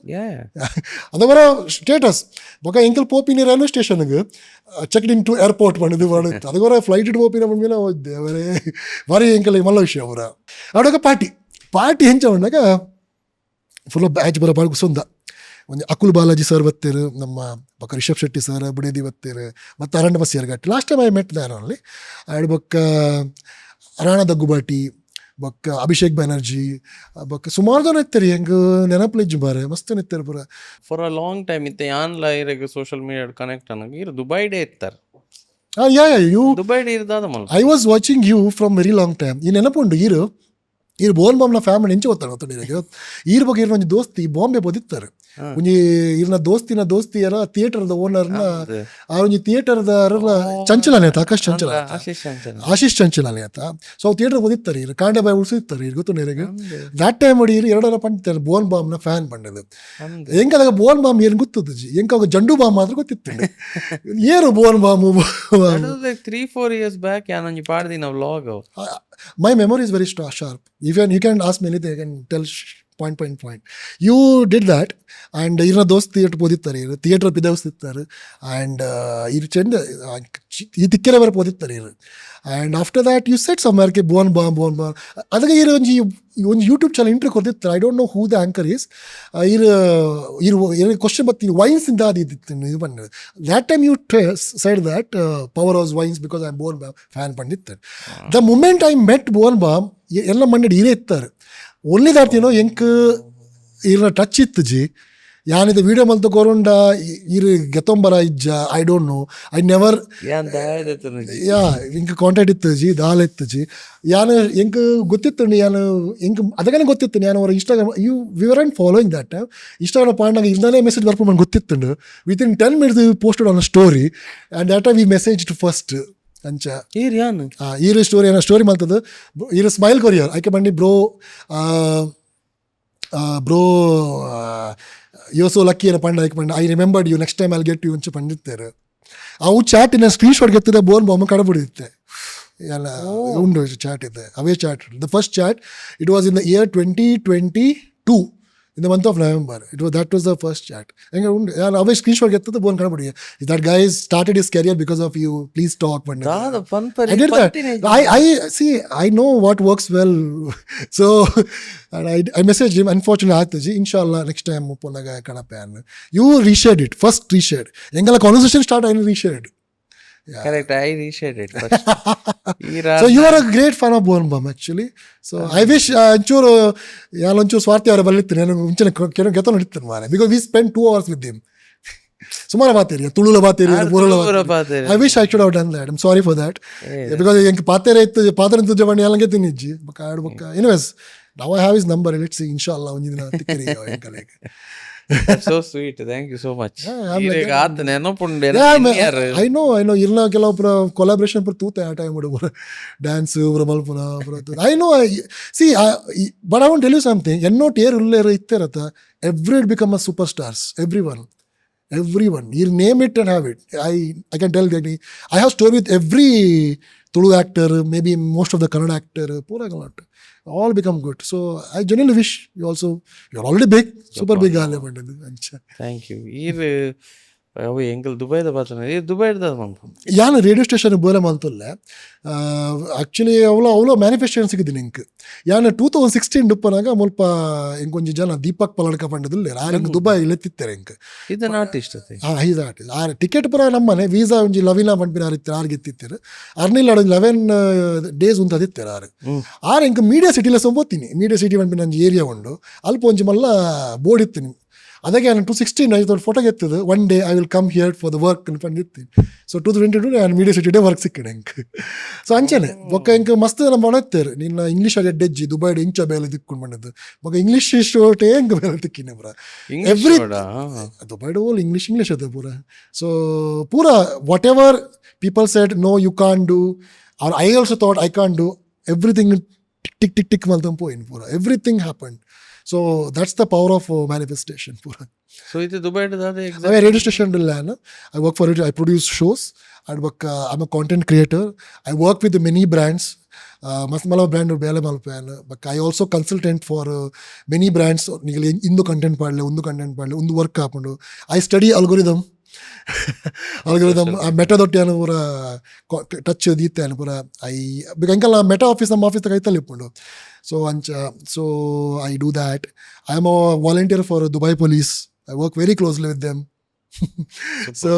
ಅದು ಬರ ಸ್ಟೇಟಸ್ ಬೊಕ್ಕ ಎಂಕಲ್ ಪೋಪಿನಿ ರೈಲ್ವೆ ಸ್ಟೇಷನ್ಗೆ ಚೆಕ್ ಇನ್ ಟು ಏರ್ಪೋರ್ಟ್ ಮಾಡಿದ್ದು ಮಾಡುತ್ತೆ ಅದು ಬರ ಫ್ಲೈಟ್ ಇಟ್ಟು ಪೋಪಿನ ಬಂದ್ಮೇಲೆ ಹೋದ್ದೆ ಅವರೇ ಭಾರಿ ಎಂಕಲ್ ಮಲ್ಲ ವಿಷಯ ಅವರ ಆಡೋಗ ಪಾರ್ಟಿ ಹೆಂಚ ಬಂದಾಗ ಫುಲ್ ಬ್ಯಾಚ್ ಬರೋ ಬಾಳ ಕುಸೊಂದ ಒಂದು ಅಕುಲ್ ಬಾಲಾಜಿ ಸರ್ ಬತ್ತೇರು, ನಮ್ಮ ಬೊಕ್ಕ ರಿಷಬ್ ಶೆಟ್ಟಿ ಸರ್ ಬುಡೇದಿ ಬತ್ತೇರು, ಮತ್ತು ಅರಂಡ ಬಸ್ಸಿಯರ್ ಗಟ್ಟಿ. Last time I met there only. And ಬೊಕ್ಕ ರಾಣಾ ದಗ್ಗುಬಾಟಿ, ಬೊಕ್ಕ ಅಭಿಷೇಕ್ ಬ್ಯಾನರ್ಜಿ, ಬೊಕ್ಕ ಸುಮಾರು ಜನ ಇರ್ತಾರೆ ಹೆಂಗೆ ನೆನಪಲಿಜ್ಜು ಬಾರೆ ಮಸ್ತ್ ನಿತ್ತಾರೆ ಪೂರ. ಫಾರ್ ಅ ಲಾಂಗ್ ಟೈಮ್ ಇತ್ತೆ ಯಾನ್ಲ ಇರಗೆ ಸೋಷಲ್ ಮೀಡಿಯಾ ಕನೆಕ್ಟ್ ಅನ್ನೋದು ಇರು ದುಬೈಡೇ ಇರ್ತಾರೆ. ದುಬೈಡ್ ಇರ್ದಾದ ಮಲ್ಲ I was watching you from very long time. ಈ ನೆನಪುಂಡು ಇರು ಬೋನ್ ಬಾಂಬ್ನ ಫ್ಯಾಮಿಲಿ ಎಂಚ ಗೊತ್ತಾಗ ಈರ್ ಬಗ್ಗೆ ಇರೋ ಒಂದು ದೋಸ್ತಿ ಬಾಂಬೆ ಬೋದಿತ್ತಾರೆ. ಒಂಜಿ ಇರ್ನ ದೋಸ್ತಿ ಎಲ್ಲ ಥಿಯೇಟರ್ದ ಓನರ್ನ ಆ ಒಂಜಿ ಥಿಯೇಟರ್ದ ಚಂಚಲಾನೆ ಆತ ಆಶೀಶ್ ಚಂಚಲಾನೆ ಆತ. ಸೊ ಅವು ಥಿಯೇಟರ್ ಬೋದಿತ್ತಾರೆ ಇರು ಕಾಂಡೆ ಬಾಯ್ ಉಳಿಸಿರ್ತಾರೆ ಇರು ಗೊತ್ತು ನೀರಿಗೆ. ದಾಟ್ ಟೈಮ್ ಮಾಡಿ ಇರು ಎರಡರ ಪಂಡಿತಾರೆ ಬೋನ್ ಬಾಂಬ್ನ ಫ್ಯಾನ್ ಪಂಡದು. ಹೆಂಗದಾಗ ಬೋನ್ ಬಾಂಬ್ ಏನು ಗೊತ್ತದ ಜಿ ಹೆಂಗ ಅವಾಗ ಜಂಡು ಬಾಂಬ್ ಮಾತ್ರ ಗೊತ್ತಿತ್ತು ಏರು ಬೋನ್ ಬಾಂಬ್. 3-4 years back ಯಾನೊಂಜಿ ಪಾಡ್ದಿ ನಾವು vlog. My memory is very sharp. You can ask me anything, I can tell point. You did that, and irna dost theater podittare iru theater pidavstittare, and iru chenda ee tikkere bare podittare iru. And after that you said somewhere ke bon bomb adaga iru onji YouTube channel intro kordittare. I don't know who the anchor is. iru question batti wines inda adittu idu pannu. That time you said that Powerhouse wines because I'm bon fan panditte. The moment I met bon bomb ella mandadi ire ittare. Only that, you know, ಎಂಕ್ ಇರ ಟಚ್ ಇತ್ತು ಜಿ ಯಾನಿದ ವಿಡಿಯೋ ಮಲ್ತ ಕೊರಂಡ ಇರು ಗೆತ್ತೊಂಬರ ಇಜ್ಜ I don't know I never ಇಂಕ ಕಾಂಟ್ಯಾಕ್ಟ್ ಇತ್ತು ಜಿ ದಾಲ್ ಇತ್ತು ಜಿ ಯಾನು ಎಂಕ್ ಗೊತ್ತಿತ್ತು ಯಾನು ಎಂಕ್ ಅದಕ್ಕೆ ಗೊತ್ತಿತ್ತು ನಾನು ಅವ್ರ Instagram we were and following that time Instagram ಪಾಂಡಾಗ ಇಲ್ದಾನೆ ಮೆಸೇಜ್ ಬರ್ಕೊಂಡು ನನಗೆ ಗೊತ್ತಿತ್ತು. Within 10 minutes posted on a story and that we message to first ಅಂಚ ಈರು ಸ್ಟೋರಿ ಏನೋ ಸ್ಟೋರಿ ಮಾಡ್ತದ್ದು ಈರು ಸ್ಮೈಲ್ ಕೊರಿಯರ್ ಆಯ್ಕೆ ಬಂದು ಬ್ರೋ ಯೋ ಸೋ ಲಕ್ಕಿ ಏನೋ ಪಂಡ ಆಯ್ಕೆ ಬಂದು I remembered you next time I'll get you ಅಂಚೆ ಪಂಡಿರ್ತಾರೆ. ಅವು ಚಾಟಿನ ಸ್ಕ್ರೀನ್ ಶಾಟ್ ಗೆತ್ತಿದೆ ಬೋನ್ ಬೊಮ್ಮ ಕಡಬಿಡಿತ್ತೆ ಎಲ್ಲ ಉಂಡು ಚಾಟ್ ಇದೆ ಅವೇ chat. The first chat it was in the year 2022 in the month of November. That was the first chat. And always screenshot get the bone kanabudi. That guy started his career because of you. Please talk. I did that. I see. I know what works well. So and I messaged him. Unfortunately, inshallah next time muponaga kanapan. You reshared it. First reshared. Engala conversation start. I reshared. Yeah. Correct, I reshared it first. So you are a great fan of Bone Bomb actually. So I wish onchuru ಸ್ವಾರ್ಥಿ ಅವರ ಬಲ್ಲಿತ್ತು ನಾನು ಮುಂಚೆ ಗೆತ್ತ ನೋಡಿತ್ತೇನೆ ಮಾರೆ because we spent 2 hours with him. ಸುಮಾರು ಬಾತೇರಿ ತುಳುಲ ಬಾತೇರಿ I wish I should have done that. I'm sorry for that. Because ಎಂಕ ಪಾತೇರೆ ಇತ್ತು ಪಾತ್ರ ತುಜ ಬಣ್ಣ ಎಲ್ಲ ಗೆತ್ತೀನಿ ಇಜ್ಜಿ ಬಕ ಆಡು ಬಕ. Anyways, now I have his number. Let's see inshallah ಒಂದಿನ ತಿಕ್ಕರಿ ಎಂಕಲೆಗೆ. That's so sweet. Thank you so much. I know. ಇರ್ನ ಕೆಲವೊಬ್ಬರ ಕೊಲಾಬ್ರೇಷನ್ ಪರ್ ತೂತೆ ಆ ಟೈಮ್ ಹುಡುಗರು ಡ್ಯಾನ್ಸ್ ಮಲ್ಪುನ I know. See, but I want to tell you something. Ennot ಏರ್ ಉಲ್ಲೇರ ಇತ್ತೇರತ್ತ every become a superstars. Everyone. You name it and have it. I can tell that I have story with every Tulu actor, maybe most of the Kannada actor, all become good. So I genuinely wish you're already big, super big. Thank you. ಅವು ಎಂಕಲ್ ದುಬೈದ ಬಾತನ ದುಬೈದ ಯಾನು ರೇಡಿಯೋ ಸ್ಟೇಷನ್ ಬೋಲೆ ಮಂತಲ್ಲ ಆ್ಯಕ್ಚುಲಿ ಅವಳು ಮ್ಯಾನಿಫೆಸ್ಟೇಷನ್ ಸಿಗಿದ್ದೀನಿ ಇಂಕ್ ಯಾನು 2016 ಡುಪ್ಪನಾಗ ಮುಲ್ಪ ಇಂಕೊಂಜಿ ಜನ ದೀಪಕ್ ಪಲಡ್ಕ ಪಂಡದಿಲ್ಲ ಆರಂಗೆ ದುಬೈ ಇಳೆತ್ತಿತ್ತಾರೆ ಇಂಕ್ ಇದನ್ನ ಆರ್ಟಿಸ್ಟ್ ಇದು ಆರ್ಟಿಸ್ಟ್ ಆ ಟಿಕೆಟ್ ಪುರ ನಮ್ಮನೆ ವೀಸಾ ಒಂಜಿ ಲವಿನಾ ಪಂಪಿನ ಆರಿತ್ತಾರೆ ಆರ್ಗೆ ಎತ್ತಿತ್ತಾರೆ ಅರ್ನಿಲ್ಲ 11 days ಉಂತ ಅದಿತ್ತಾರೆ ಆರು ಇಂಕ ಮೀಡಿಯಾ ಸಿಟಿಲ ಸೊಂಬೋತೀನಿ ಮೀಡಿಯಾ ಸಿಟಿ ಪಂಪಿನ ಒಂಜಿ ಏರಿಯಾ ಉಂಡು ಅಲ್ಪ ಒಂಜಿ ಮಲ್ಲ ಬೋರ್ಡ್ ಇತ್ತು ಅದಕ್ಕೆ ನಾನು 2016 ಐದು ಫೋಟೋ ಎತ್ತದು one day I will come here for the work ಅನ್ಕೊಂಡಿರ್ತೀನಿ. ಸೊ 2022 ನಾನು ಮೀಡಿಯಾ ಸಿಟಿ ಡೇ ವರ್ಕ್ ಸಿಕ್ಕಿದೆ ಹೆಂಗೆ. ಸೊ ಅಂಚನೆ ಬೊಕ್ಕ ಹೆಂಗೆ ಮಸ್ತ್ ನಮ್ಮ ಒಣಗ್ತೇರು ನಿನ್ನ ಇಂಗ್ಲೀಷ್ ಆಗಿ ಡೆಜ್ಜಿ ದುಬೈಡ್ ಇಂಚ ಬೇಲೆ ತಿಕ್ಕೊಂಡು ಬಂದದ್ದು ಬೊಕ್ಕ ಇಂಗ್ಲೀಷ್ ಶೋಟೇ ಹೆಂಗೆ ಬೇಲೆ ತಿಕ್ಕಿನಿ ಪೂರ ಎವ್ರಿ ದುಬೈಡ್ ಓಲ್ ಇಂಗ್ಲೀಷ್ ಅದ ಪೂರ. ಸೊ ಪೂರ whatever people said no you can do or I also thought I can do everything tick ಮಲ್ತಂ ಪೋಯಿನ್ ಪೂರ everything happen. So that's the power of manifestation. Pura. So it's Dubai. I'm a radio station. I work for it. I produce shows. I'm a content creator. I work with many brands. Masmala brand or Bela Malpan. But I also consultant for many brands. Indu content padle, undu content padle, undu work kaapando. I study algorithm. Meta ದೊಟ್ಟೆಯನ್ನು ಪೂರ ಟಚ್ ದೀತ್ತೇನು ಪೂರ ಐ ಬಿಕಂಕಲ್ಲ ಮೆಟಾ ಆಫೀಸ್ ನಮ್ಮ ಆಫೀಸ್ ಕೈತಲ್ಲಿ ಇಪ್ಪುಂಡು. ಸೊ ಅಂಚ so I do that. I am a volunteer for Dubai police. I work very closely with them. So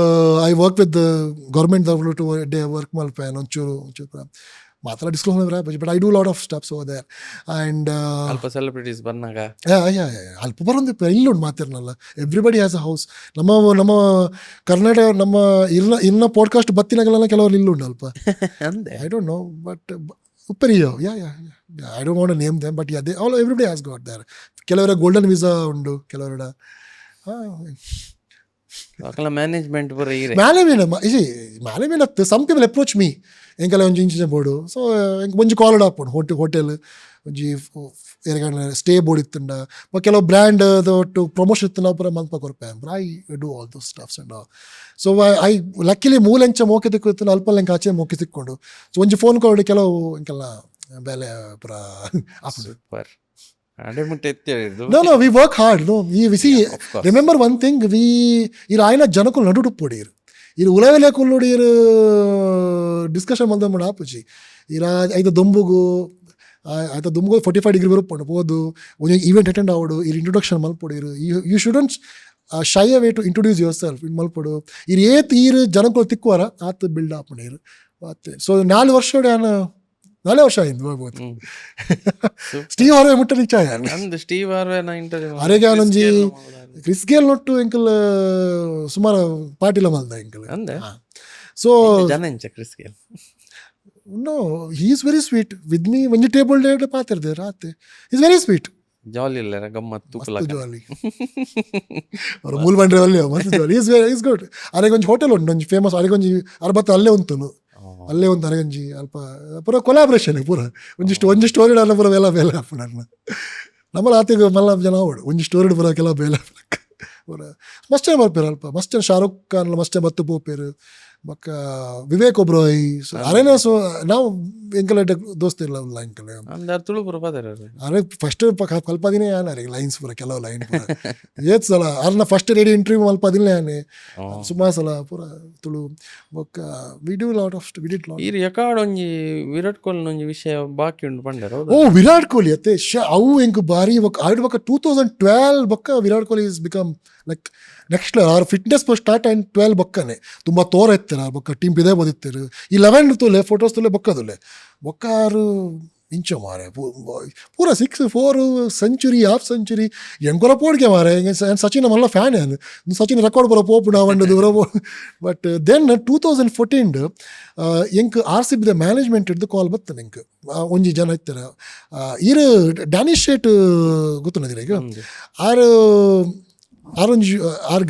I work with government ದವ್ರು ಟು ಡೇ ವರ್ಕ್ ಮಲ್ಪೇನು ಒಂಚೂರು ಮಾತ್ರ ಡಿಸ್ಕ್ಲೋಸ್ ಮಾಡಿದ್ರೆ but I do lot of steps over there. And ಅಲ್ಪ ಸೆಲೆಬ್ರಿಟೀಸ್ ಬಂದಾಗ ಅಲ್ಪ ಬರೋದು ಇಲ್ಲೋಡು ಮಾತಿರ್ನಲ್ಲ ಎವ್ರಿಬಡಿ ಹ್ಯಾಸ್ ಅ ಹೌಸ್. ನಮ್ಮ ಕರ್ನಾಟಕ ನಮ್ಮ ಇನ್ನ ಪಾಡ್ಕಾಸ್ಟ್ ಬತ್ತಿನಾಗೆಲ್ಲ ಕೆಲವರು ಇಲ್ಲುಂಡು ಅಲ್ಪ ಐ ಡೋಂಟ್ ನೋ ಬಟ್ ಉಪ್ಪರಿಯೋ I don't want to name them but ಅದೇ all everybody has got there. ಕೆಲವರ ಗೋಲ್ಡನ್ ವೀಸಾ ಉಂಡು ಕೆಲವರ management management some people approach me ಎಂಕಲ್ಲ ಒಂಜಿ ಇಂಚಿನ ಬೋರ್ಡು. ಸೊ ಒಂಜಿ ಕಾಲ್ ಹಾಕೊಂಡು ಹೋಟೆಲ್ ಒಂಜಿ ಸ್ಟೇ ಬೋರ್ಡ್ ಇತ್ತುಂಡ ಕೆಲವು ಬ್ರ್ಯಾಂಡ್ ಒಟ್ಟು ಪ್ರಮೋಷನ್ ಇತ್ತು ನಾವು ಪೂರ ಮಲ್ಪ ಕೊರಪೆ I do all those stuffs and all. So I luckily ಮೂಲೆಂಚ ಮೋಕೆ ತಿಕ್ಕು ಅಲ್ಪ ಎಂಕ ಆಚೆ ಮೋಕೆ ತಿಕ್ಕೊಂಡು ಸೊ ಒಂಜಿ ಫೋನ್ ಕಾಲ್ ಕೆಲವು ಎಂಕೆಲ್ಲ ಬೆಲೆ ಪೂರ super. No, we work hard. No, we see. Remember one thing. Aina janakul nadu podiru. Ulavele kullodiru discussion mandam madapuchi. Aida dumbugu 45 degree varu podu. Onje event attend avodu. Introduction malpodiru. You shouldn't shy away to introduce yourself. In malpodu. Janakul tikkuvara at build up podiru. So 4 ವರ್ಷ ಆಯ್ತು ಹೋಗ್ಬೋದು. ಸ್ಟೀವ್ ಹಾರ್ವೆ ಮುಟ್ಟ ನಿಶ್ಚಯ ಸ್ಟೀವ್ ಹಾರ್ವೆ ಅರೆಗೆ ಅವನೊಂಜಿ ಕ್ರಿಸ್ ಗೇಲ್ ನೊಟ್ಟು ಎಂಕಲ್ ಸುಮಾರು ಪಾಟಿಲ ಮಲ್ದ ಎಂಕಲ್ ಅಂದೆ. So Chris Gayle no he is very sweet with me ಒಂಜಿ ಟೇಬಲ್ ಡೇ ಪಾತಿರ್ದೆ ರಾತ್ರಿ ಈಸ್ ವೆರಿ ಸ್ವೀಟ್ ಜಾಲಿ ಇಲ್ಲ ಗಮ್ಮತ್ತು ಜಾಲಿ ಅವ್ರು ಮೂಲ್ ಬಂಡ್ರೆ ಅಲ್ಲೇ ಮಸ್ತ್ ಜಾಲಿ ಈಸ್ ಗುಡ್. ಅರೆಗೆ ಒಂಜಿ ಹೋಟೆಲ್ ಉಂಟು ಒಂಜಿ ಫೇಮಸ್ ಅರೆಗೊಂಜಿ ಅರ್ಬತ್ತು ಅಲ್ಲೇ ಉಂಟು ಅಲ್ಲೇ ಒಂದು ಅರೆಗಂಜಿ ಅಲ್ಪ ಪೂರ ಕೊಲಾಬ್ರೇಷನ್ ಪೂರ ಒಂಜಿ ಸ್ಟೋರಿ ಪೂರ ಬೇಲ ಬೇಲೆ ಹಾಪಣ ನಮ್ಮ ಆತಿಗೆ ಮಲ್ಲ ಜನ ಅವಡು ಒಂಜಿ ಸ್ಟೋರಿ ಪೂರ ಕೆಲ ಬೇಲೆ ಪೂರ ಮಸ್ಟೇ ಬರ್ಪೇರು ಅಲ್ಪ ಮಸ್ಟೇ ಶಾರುಖ್ ಖಾನ್ ಮಸ್ಟೇ ಬತ್ತು ಪೋಪೇರು ಬಕ್ಕ ವಿವೇಕ್ ಒಬ್ರೋಯ್ ಅರೇನ ಸೊ ನಾವು ಎಂಕಲ ದೋಸ್ತ ಇಲ್ಲ ಎಂಕಲ ತುಳು ಪೂರ ಅರೆ ಫಸ್ಟ್ ಕಲ್ಪದಿನೇ ಯಾನ್ ಅರೆ ಲೈನ್ಸ್ ಪೂರ ಕೆಲವು ಲೈನ್ ಪೂರ ಏತ್ ಸಲ ಅರ್ನ ಫಸ್ಟ್ ರೇಡಿಯೋ ಇಂಟರ್ವ್ಯೂ ಮಲ್ಪದಿಲ್ಲ ಯಾನೆ ಸುಮಾರು ಸಲ ಪೂರ ತುಳು ಬೊಕ್ಕ we do lot of we did lot. ಈ ರೆಕಾರ್ಡ್ ಒಂಜಿ ವಿರಾಟ್ ಕೊಹ್ಲಿ ಒಂಜಿ ವಿಷಯ ಬಾಕಿ ಉಂಟು ಪಂಡರ. ಓ ವಿರಾಟ್ ಕೊಹ್ಲಿ ಅತ್ತೆ ಅವು ಎಂಕ್ ಬಾರಿ ಆಡ್ ಬೊಕ್ಕ 2012 ಬೊಕ್ಕ Virat Kohli is become like next ಅವ್ರ ಫಿಟ್ನೆಸ್ ಸ್ಟಾರ್ಟ್ ಆ್ಯಂಡ್ 12 ಬೊಕ್ಕನೆ ತುಂಬ ತೋರ ಎತ್ತಾರೆ ಬೊಕ್ಕ ಟೀಮ್ ಬಿದೇ ಬಂದಿತ್ತೇರು 11 ತುಲೆ ಫೋಟೋಸ್ ತುಲೆ ಬೊಕ್ಕದುಲೆ ಬೊಕ್ಕಾರು ಇಂಚ ಮಾರೆ ಪೂರ 6 4 ಸೆಂಚುರಿ ಹಾಫ್ ಸೆಂಚುರಿ ಎಂಕೊಲ ಪೋಡ್ಗೆ ಮಾರೆ ಸಚಿನ್ ಮಲ್ಲ ಫ್ಯಾನ್ ಏನು ಸಚಿನ್ ರೆಕಾರ್ಡ್ ಬರೋ ಪೋಪು ನಾವಂಡದು ಬಟ್ ದೆನ್ 2014 ಎಂಕ್ RCB ಮ್ಯಾನೇಜ್ಮೆಂಟ್ ಹಿಡ್ದು ಕಾಲ್ ಬರ್ತದೆ ಎಂಕ್ ಒಂಜಿ ಜನ ಇರ್ತಾರೆ ಇರು ಡ್ಯಾನಿಶ್ ಶೇಟ್ ಗೊತ್ತುನದಿರ ಈಗ ಆರು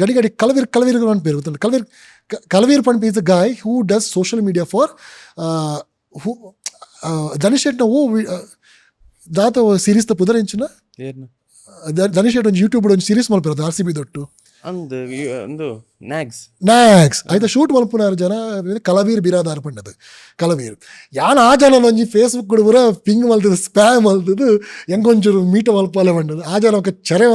ಗಡಿ ಕಲವೀರ್ ಪೇರು ಗೊತ್ತುಂಟು ಕಲವೀರ್ ಪಂಡ್ is a guy who does social media for Dhanush ಶೆಟ್ನ ದಾತ ಸೀರೀಸ್ ದ ಪುದರ್ ಇಂಚಿನ ಧನುಷ್ ಶೆಟ್ ಒಂದು ಯೂಟ್ಯೂಬ್ ಒಂದು ಸೀರೀಸ್ ಮಲ್ಪಿರೋದು RCB ದೊಟ್ಟು ನ್ಯಾಕ್ಸ್ ಆಯ್ತಾ ಶೂಟ್ ಮಲ್ಪುನಾರು ಜನ ಕಲವೀರ್ ಬಿರಾದಾರ್ ಪಂಡದು ಕಲವೀರ್ ಯಾನ್ ಆ ಜನ ಒಂಜಿ ಫೇಸ್ಬುಕ್ ಕೂಡ ಪಿಂಗ್ ಮಲ್ತದು ಸ್ಪ್ಯಾಮ್ ಮಲ್ತದು ಎಂಗೊಂಚೂರು ಮೀಟ ಮಲ್ಪಲೆ ಪಂಡದು ಆ ಜನ ಚರೆ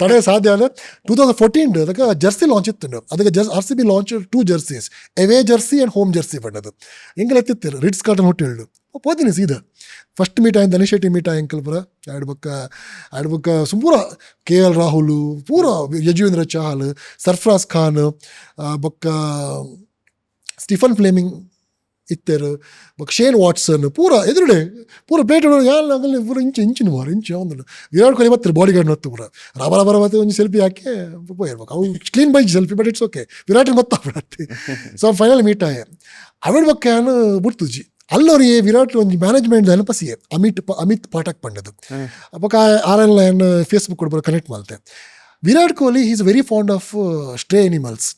ತಡೆ ಸಾಧ್ಯ ಅಲ್ಲ. 2014 ಅದಕ್ಕೆ ಜರ್ಸಿ ಲಾಂಚ್ ಇತ್ತು ಅದಕ್ಕೆ RCB launch 2 jerseys away jersey and home jersey ಪಂಡದು ಎಂಗೆಲ್ಲ ಎತ್ತಿತ್ತು ರಿಟ್ಸ್ ಕಾರ್ಟನ್ ಹೋಟೆಲ್ ಹೋದಿನಿ ಸೀದಾ ಫಸ್ಟ್ ಮೀಟ್ ಆಯ್ತು ಧನುಷ್ ಶೆಟ್ಟಿ ಮೀಟ್ ಆಯ್ಕಲ್ ಪೂರ ಆಡ್ಬಕ್ಕ ಪೂರ KL ರಾಹುಲ್ ಪೂರ ಯಜುವೇಂದ್ರ ಚಹಲ್ ಸರ್ಫರಾಜ್ ಖಾನ್ ಬೊಕ್ಕ ಸ್ಟೀಫನ್ ಫ್ಲೇಮಿಂಗ್ ಇತ್ತೇರು ಬೊಕ್ಕ ಶೇನ್ ವಾಟ್ಸನ್ ಪೂರ ಎದುರುಡೆ ಪೂರ ಬೇಟ ಯಾರು ಆಗಲ್ಲ ಪೂರ ಇಂಚಿನ ಮಾರು ಇಂಚು ಯಾವ್ದು ವಿರಾಟ್ ಕೊಹ್ಲಿ ಮತ್ತೆ ಬಾಡಿ ಗಾರ್ಡ್ ಹೊತ್ತು ಪೂರ ರಬರ ಮತ್ತೆ ಒಂದು ಸೆಲ್ಫಿ ಹಾಕಿ ಹೋಗಿರ್ಬೇಕು ಅವು clean by selfie but it's okay Virat ಮತ್ತಾಗ್ಬಿಡತ್ತೆ ಸೊ ಫೈನಲ್ ಮೀಟ್ ಆಯೆ ಅವಳ ಬಗ್ಗೆ ಏನು ಬಿಡ್ತುಜಿ ಅಲ್ಲವ್ರಿಗೆ ವಿರಾಟ್ ಒಂದು ಮ್ಯಾನೇಜ್ಮೆಂಟ್ ನೆನಪಸಿಯೇ ಅಮಿತ್ ಪಾಠಕ್ ಪಂಡದು ಅಪ್ಪಕ್ಕ ಆರೆಲ್ಲ ಏನು ಫೇಸ್ಬುಕ್ ಕೊಡ್ಬೋದು ಕನೆಕ್ಟ್ ಮಾಡ್ತೆ Virat Kohli is very fond of stray animals.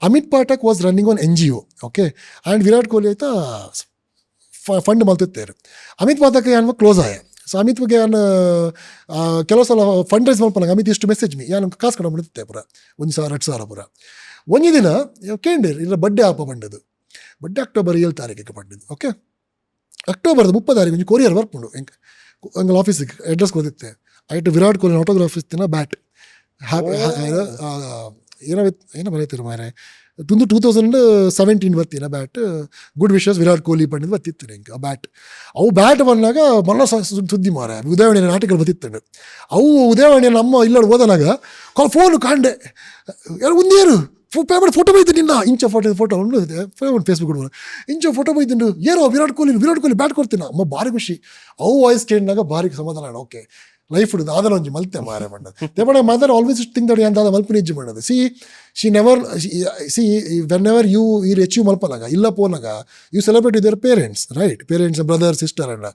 Amit Pathak was running on NGO okay and Virat Kohli ಆಯ್ತಾ ಫಂಡ್ ಮಲ್ತಿತ್ತೇರು ಅಮಿತ್ ಪಾಠಕ್ ಏನು ಕ್ಲೋಸ್ ಆಯ ಸೊ ಅಮಿತ್ ಬಗ್ಗೆ ಏನು ಕೆಲವು ಸಲ ಫಂಡ್ ರೈಸ್ ಮಾಡ್ಪನಾಗ ಅಮಿತ್ ಇಷ್ಟು ಮೆಸೇಜ್ ಮೀ ಏನು ಕಾಸು ಕಡೆ ಬಿಡುತ್ತೆ ಪುರ 1,000 2,000 ಪುರ ಒಂದೇ ದಿನ ಕೇಂಡಿರ್ ಇಲ್ಲ ಬಡ್ಡೆ ಆಪ ಬಂಡದು ಬಡ್ಡೆ ಅಕ್ಟೋಬರ್ 7 ತಾರೀಕಿಗೆ ಬಂದಿದ್ದು ಓಕೆ ಅಕ್ಟೋಬರ್ 30 ತಾರೀಕು ಒಂದು ಕೊರಿಯರ್ ಬರ್ಕೊಂಡು ಎಂಗಲ್ ಆಫೀಸಿಗೆ ಅಡ್ರೆಸ್ ಕೊಡುತ್ತೆ ಆಯ್ತು ವಿರಾಟ್ ಕೊಹ್ಲಿ ಆಟೋಗ್ರಾಫ್ ಇಸ್ತಿನ ಬ್ಯಾಟ್ ಏನೋ ಬರೀತಿರು ಮಾರೆ 2017 ಬರ್ತೀನ bat good wishes Virat Kohli ಪಂಡಿದ್ದು ಬರ್ತಿತ್ತು ನಿಂಗೆ ಆ ಬ್ಯಾಟ್ ಅವು ಬ್ಯಾಟ್ ಬಂದಾಗ ಮಲ್ಲ ಸುದ್ದಿ ಮಾರೆ ಉದಯವಾಣಿ ಆರ್ಟಿಕಲ್ ಬರ್ತಿತ್ತು ಅವು ಉದಯವಾಣಿ ನಮ್ಮ ಇಲ್ಲ ಓದನಾಗ ಫೋನು ಕಾಂಡೆ ಒಂದೇರು ಪೇಪರ್ ಫೋಟೋ ಬೈತು ನಿನ್ನ ಇಂಚ ಫೋಟೋ ಉಂಡು ಫೇಸ್ಬುಕ್ ಕೊಡ್ಬೋದು ಇಂಚ ಫೋಟೋ ಬೈತಿಂಡು ಏನೋ ವಿರಾಟ್ ಕೊಹ್ಲಿ ಬ್ಯಾಟ್ ಕೊಡ್ತೀನಿ ಅಮ್ಮ ಭಾರಿ ಖುಷಿ ಅವು ವಾಯ್ಸ್ ಕೇಳಿದಾಗ ಭಾರಿ ಸಮಾಧಾನ ಓಕೆ ಲೈಫ್ ಹಿಡಿದು ಅದಲ್ಲ ಒಂಜಿ ಮಲ್ತೆ ಮಾರೆ ಮಾಡೋದು ತೇಪಡ ಮದರ್ ಆಲ್ವೇಸ್ ಥಿಂಕ್ ದಟ್ ಅಂತ ಮಲ್ಪನ ಹೆಜ್ಜೆ ಮಾಡೋದು see never whenever you achieve ಮಲ್ಪನಾಗ ಇಲ್ಲ ಪೋನಾಗ you celebrate with your parents right parents brother sister ಅಂಡ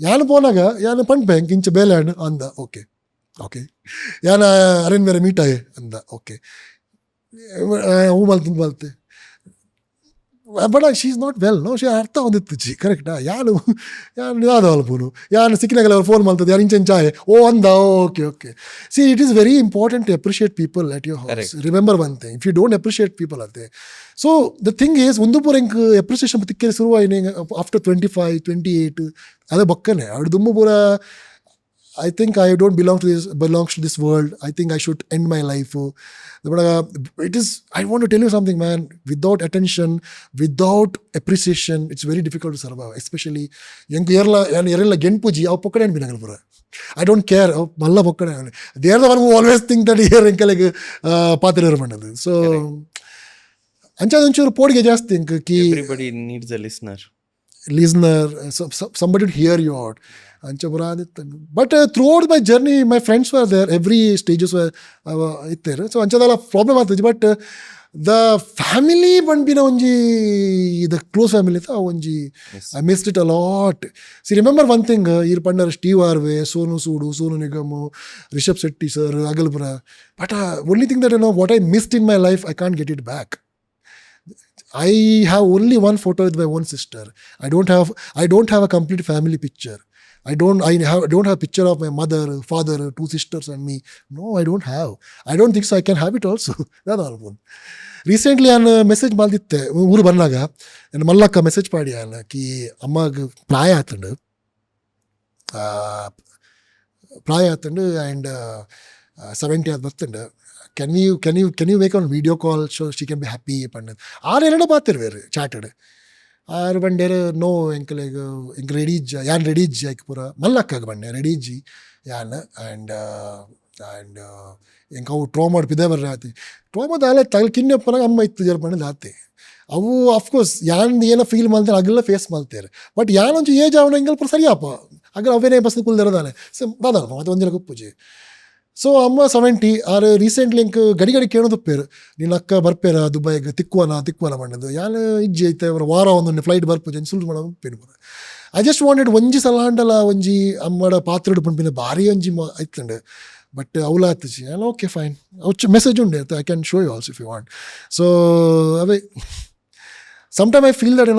ಯಾನು ಪೋನಾಗ ಯಾನು ಪಂಪೆ ಇಂಚ ಬೇಲೆ ಅಂಡ್ ಅಂದ ಓಕೆ ಯಾನ ಅರೇಂಜ್ ಬೇರೆ ಮೀಟ್ ಆಯೆ ಅಂದ ಓಕೆ ಹೂ ಮಲ್ತೆ but she is not well no she ಅರ್ಥ ಹೊಂದಿತ್ತು ಜಿ ಕರೆಕ್ಟಾ ಯಾನು ಯಾವ್ದು ಅಲ್ಪನು ಯಾನು ಸಿಕ್ಕಿನಾಗಲ್ಲ ಅವ್ರು ಫೋನ್ ಮಾಡ್ತದೆ ಯಾರು ಇಂಚಾಯ್ ಓ ಅಂದ okay see it is very important to appreciate people at your house remember one thing if you don't appreciate people ಅಂತೆ ಸೊ ದ ಥಿಂಗ್ ಈಸ್ ಒಂದು ಪೂರ ಇಂಕ್ ಅಪ್ರಿಸಿಯೇಷನ್ ತಿಕ್ಕೇರಿ ಶುರುವಾಯಿನ ಆಫ್ಟರ್ 25, 28 ಅದೇ ಬಕ್ಕನೆ ಅವ್ರು ದುಮ್ಮು ಪೂರ I think I don't belongs to this world. I think I should end my life. It is, I want to tell you something, man. Without attention, without appreciation, it's very difficult to survive. Especially, yerella genpuji, aw pokkade binangal pura. I don't care. Malla pokkade. They are the one who always think that here enkalige paathiru mandadu. So, ancha onchuru podge jaasti think ki everybody needs a listener, somebody to hear you out. But throughout my journey, my friends were there. Every stages were there. So anchadala problem aatadi. But the family bandina onji, the close family tha onji. Yes. I missed it a lot. See, remember one thing. Here pandar Steve Harvey, Sonu Sudu, Sonu Nigam, Rishabh Shetty sir, Agalpura. But only thing that what I missed in my life, I can't get it back. I have only one photo with my own sister. I don't have a complete family picture. I don't have a picture of my mother, father, 2 sisters and me. No, I don't have. I don't think so. I can have it also. That's all. Recently, I message malditte. Uru bannaga, and mallakka message padi ana ki ammag praya athundu. And 70th birthday. Can you make a video call so she can be happy? Are enna paathir ver chatted. ಆರು ಬಂಡೇರು ನೋ ಎಂಕಲೆಗೆ ಎಂಕ್ ರೆಡಿಜ್ ಯಾನ್ ರೆಡಿಜ್ ಆಯ್ಕೆ ಪೂರ ಮಲ್ಲಕ್ಕಾಗ ಬಂಡೆ ರೆಡಿಜಿ ಯಾನ್ ಆ್ಯಂಡ್ ಎಂಕ ಅವು ಟ್ರೋಮಾಡ್ ಪಿದೆ ಬರ್ರೆ ಆತಿ ಟ್ರೋಮಾದ ಆಲೆ ತಗಲ್ ಕಿನ್ನಪ್ಪನಾಗ ಅಮ್ಮ ಇತ್ತು ಜರ ಬಂಡದ ಆತಿ ಅವು ಅಫ್ಕೋರ್ಸ್ ಯಾನ್ ಏನೋ ಫೀಲ್ ಮಾಡ್ತಾರೆ ಅಗಲ್ಲ ಫೇಸ್ ಮಾಡ್ತಾರೆ ಬಟ್ ಯಾನೊಂಚು ಏಜ್ ಅವನ ಎಂಗಲ್ ಪೂರ ಸರಿಯಪ್ಪ ಅಗಲ ಅವೇನೇ ಬಸ್ ಕುಲ್ದಿರೋದಾನೆ ಸೊ ದಾದ ಮತ್ತೆ ಒಂದಿನ ಕುಪ್ಪುಜಿ ಸೊ ಅಮ್ಮ 70 ಆರು ರೀಸೆಂಟ್ಲಿ ಎಂಕ್ ಗಡಿ ಕೇಳೋದು ಪೇರು ನಿನ್ನ ಅಕ್ಕ ಬರ್ಪೇರ ದುಬೈಗೆ ತಿಕ್ಕುವನ ಮಣ್ಣದು ಯಾನು ಇಜ್ಜಿ ಐತೆ ಅವರ ವಾರ ಒಂದೊಂದು ಫ್ಲೈಟ್ ಬರ್ಪು ಸುಲ್ಲು ಮಾಡೋ ಪೇನು ಬರ ಐ ಜಸ್ಟ್ ವಾಂಟೆಡ್ ಒಂಜಿ ಸಲ ಅಂಡಲ್ಲ ಒಂಜಿ ಅಮ್ಮಡ ಪಾತ್ರ ಪಂಪಿನ ಭಾರಿ ಒಂಜಿ ಐತಂಡು ಬಟ್ ಅವಲ ಆತಜಿ ಅಲ್ಲ ಓಕೆ ಫೈನ್ ಅವಚ್ಚು ಮೆಸೇಜ್ ಉಂಡೆ I can show you also if you want so ಅವೇ sometime I feel that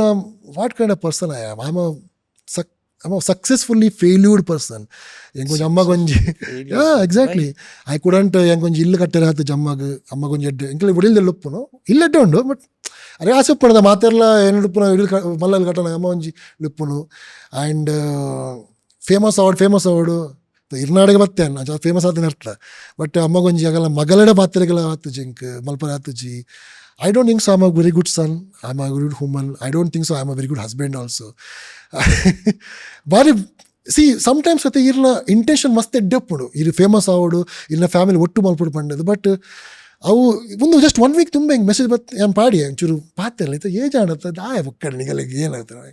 what kind of person I am I'm a successfully failed person. Yengonji amma gonji. Yeah, exactly. I couldn't yengonji illu kattera hatu jammagu amma gonji edde. Enkle vodilde luppuno. Illedde undu but are ase pannada maaterla enu luppuna mallal kattana amma gonji luppunu and famous award irnadige batte anna famous aadina artla but amma gonji agala magalade paatrigala hatu jink malpara hatu ji I don't think so I'm a very good son. I'm a good human. I don't think so I'm a very good husband also. But see, sometimes at the intention must be deep. You're famous out in a family. What to malpur pandadu. But ಅವು ಒಂದು ಜಸ್ಟ್ 1 ವೀಕ್ ತುಂಬ ಹಿಂಗೆ ಮೆಸೇಜ್ ಬತ್ತು ಏನು ಪಾಡಿ ಒಂಚೂರು ಪಾತಿರಲ್ಲ ಇತ್ತು ಏಜ್ ಆಡತ್ತದ ಒಕ್ಕಡೆ ನಿಗಲಿಗೆ ಏನಾಗ್ತಾರೆ.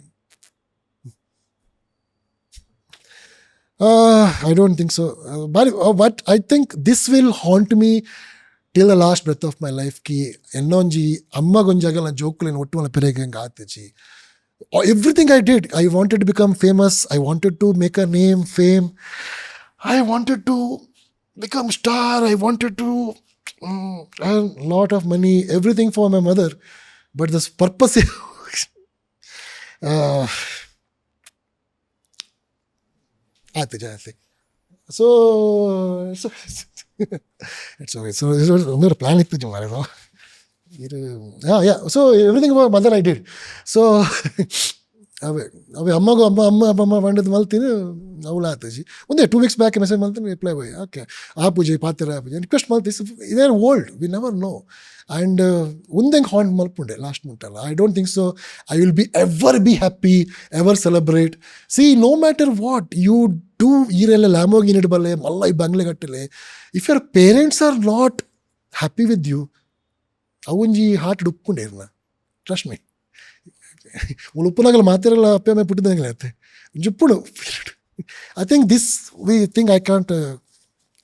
I don't think so. But I think this will haunt me till the last breath of my life. Ki ennonji amma gonjaga na joke len ottu na perege hanga aatiji. Everything I did, I wanted to become famous. I wanted to make a name, fame. I wanted to become star. I wanted to earn a lot of money. Everything for my mother. But this purpose. ಆಯ್ತು ಜಾಸ್ತಿ. So it's okay. ಸೊ ಒಂದು ಪ್ಲ್ಯಾನ್ ಇತ್ತು ಮಾರೇದು ಇದು. So everything mother I did. So ಅವೇ ಅಮ್ಮಗೂ ಅಮ್ಮ ಮಾಡಿದ್ದು ಮಲ್ತೀನಿ ಅವಳು ಆತಜಿ ಒಂದೇ 2 weeks ಬ್ಯಾಕ್ ಮೆಸೇಜ್ ಮಾಡ್ತೀನಿ ರಿಪ್ಲೈ ಬಾಯ್ ಓಕೆ ಆ ಪೂಜೆ ಪಾತ್ರ ಆ ಪೂಜೆ ರಿಕ್ವೆಸ್ಟ್ ಮಾಡ್ತೀವಿ. ಇದೇನು old we never know. And ಒಂದಂಗೆ ಹಾಂಟ್ ಮಲ್ಪುಂಡೆ ಲಾಸ್ಟ್ ಮುಟ್ಟಲ್ಲ. I don't think so I will be happy ever celebrate. See no matter what you do ಈರೆಲ್ಲ ಲ್ಯಾಮೋಗಿನ್ ಇಡಬಲ್ಲೆ ಮಲ್ಲ ಈ ಬಂಗ್ಲೆ ಕಟ್ಟಲೆ if your parents are not happy with you ಅವೊಂಜಿ ಹಾರ್ಟ್ ಡುಪ್ಪುಂಡೆ ಇರ್ನ ಟ್ರಸ್ಟ್ ಮೀ. ಉಳುಪ್ಪುನಾಗಲ್ಲ ಮಾತಿರಲ್ಲ ಅಪ್ಪೆ ಅಮ್ಮ ಪುಟ್ಟಿದಂಗೆ ಆಯ್ತೆ ಜುಪ್ಪುಡು. I think we think I can't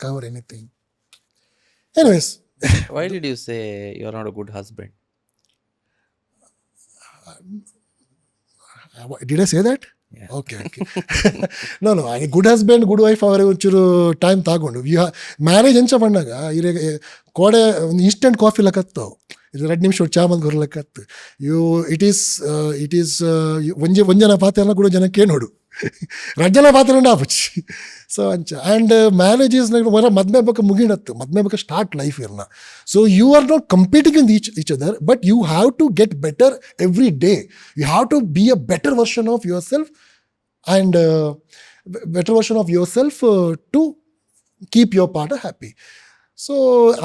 cover anything. Anyways. Why did you say you're not a good husband? Did I say that? Yeah. Okay. No, good husband, good wife ಅವರಿಗೆ ಒಂಚೂರು ಟೈಮ್ ತಗೊಂಡು ಮ್ಯಾರೇಜ್ ಎಂಚ ಬಂದಾಗ ಇವಾಗ ಕೋಡೆ ಒಂದು ಇನ್ಸ್ಟೆಂಟ್ ಕಾಫಿ ಲಕ್ಕತ್ತು ಇದು 2 ನಿಮಿಷ ಚಾ ಮಂದ್ ಗೊರ್ಲಕ್ಕತ್ತು ಇಟ್ ಈಸ್ ಒಂಜನ ಪಾತ್ರ ಕೂಡ ಜನಕ್ಕೆ ನೋಡು ರಜ್ಜನ ಪಾತ್ರ ಆಪುಚ್ಚಿ. ಸೊ ಅಂಚ ಆ್ಯಂಡ್ ಮ್ಯಾರೇಜ್ ಈಸ್ ಮರ ಮದ್ಮೆ ಬಗ್ಗೆ ಮುಗಿನತ್ತು ಮದ್ಮೆ ಬಗ್ಗೆ ಸ್ಟಾರ್ಟ್ ಲೈಫ್ ಇರ್ನ. So you are not competing in each other but you have to get better every day. You have to be a better version of yourself and better version of yourself to keep your partner happy. So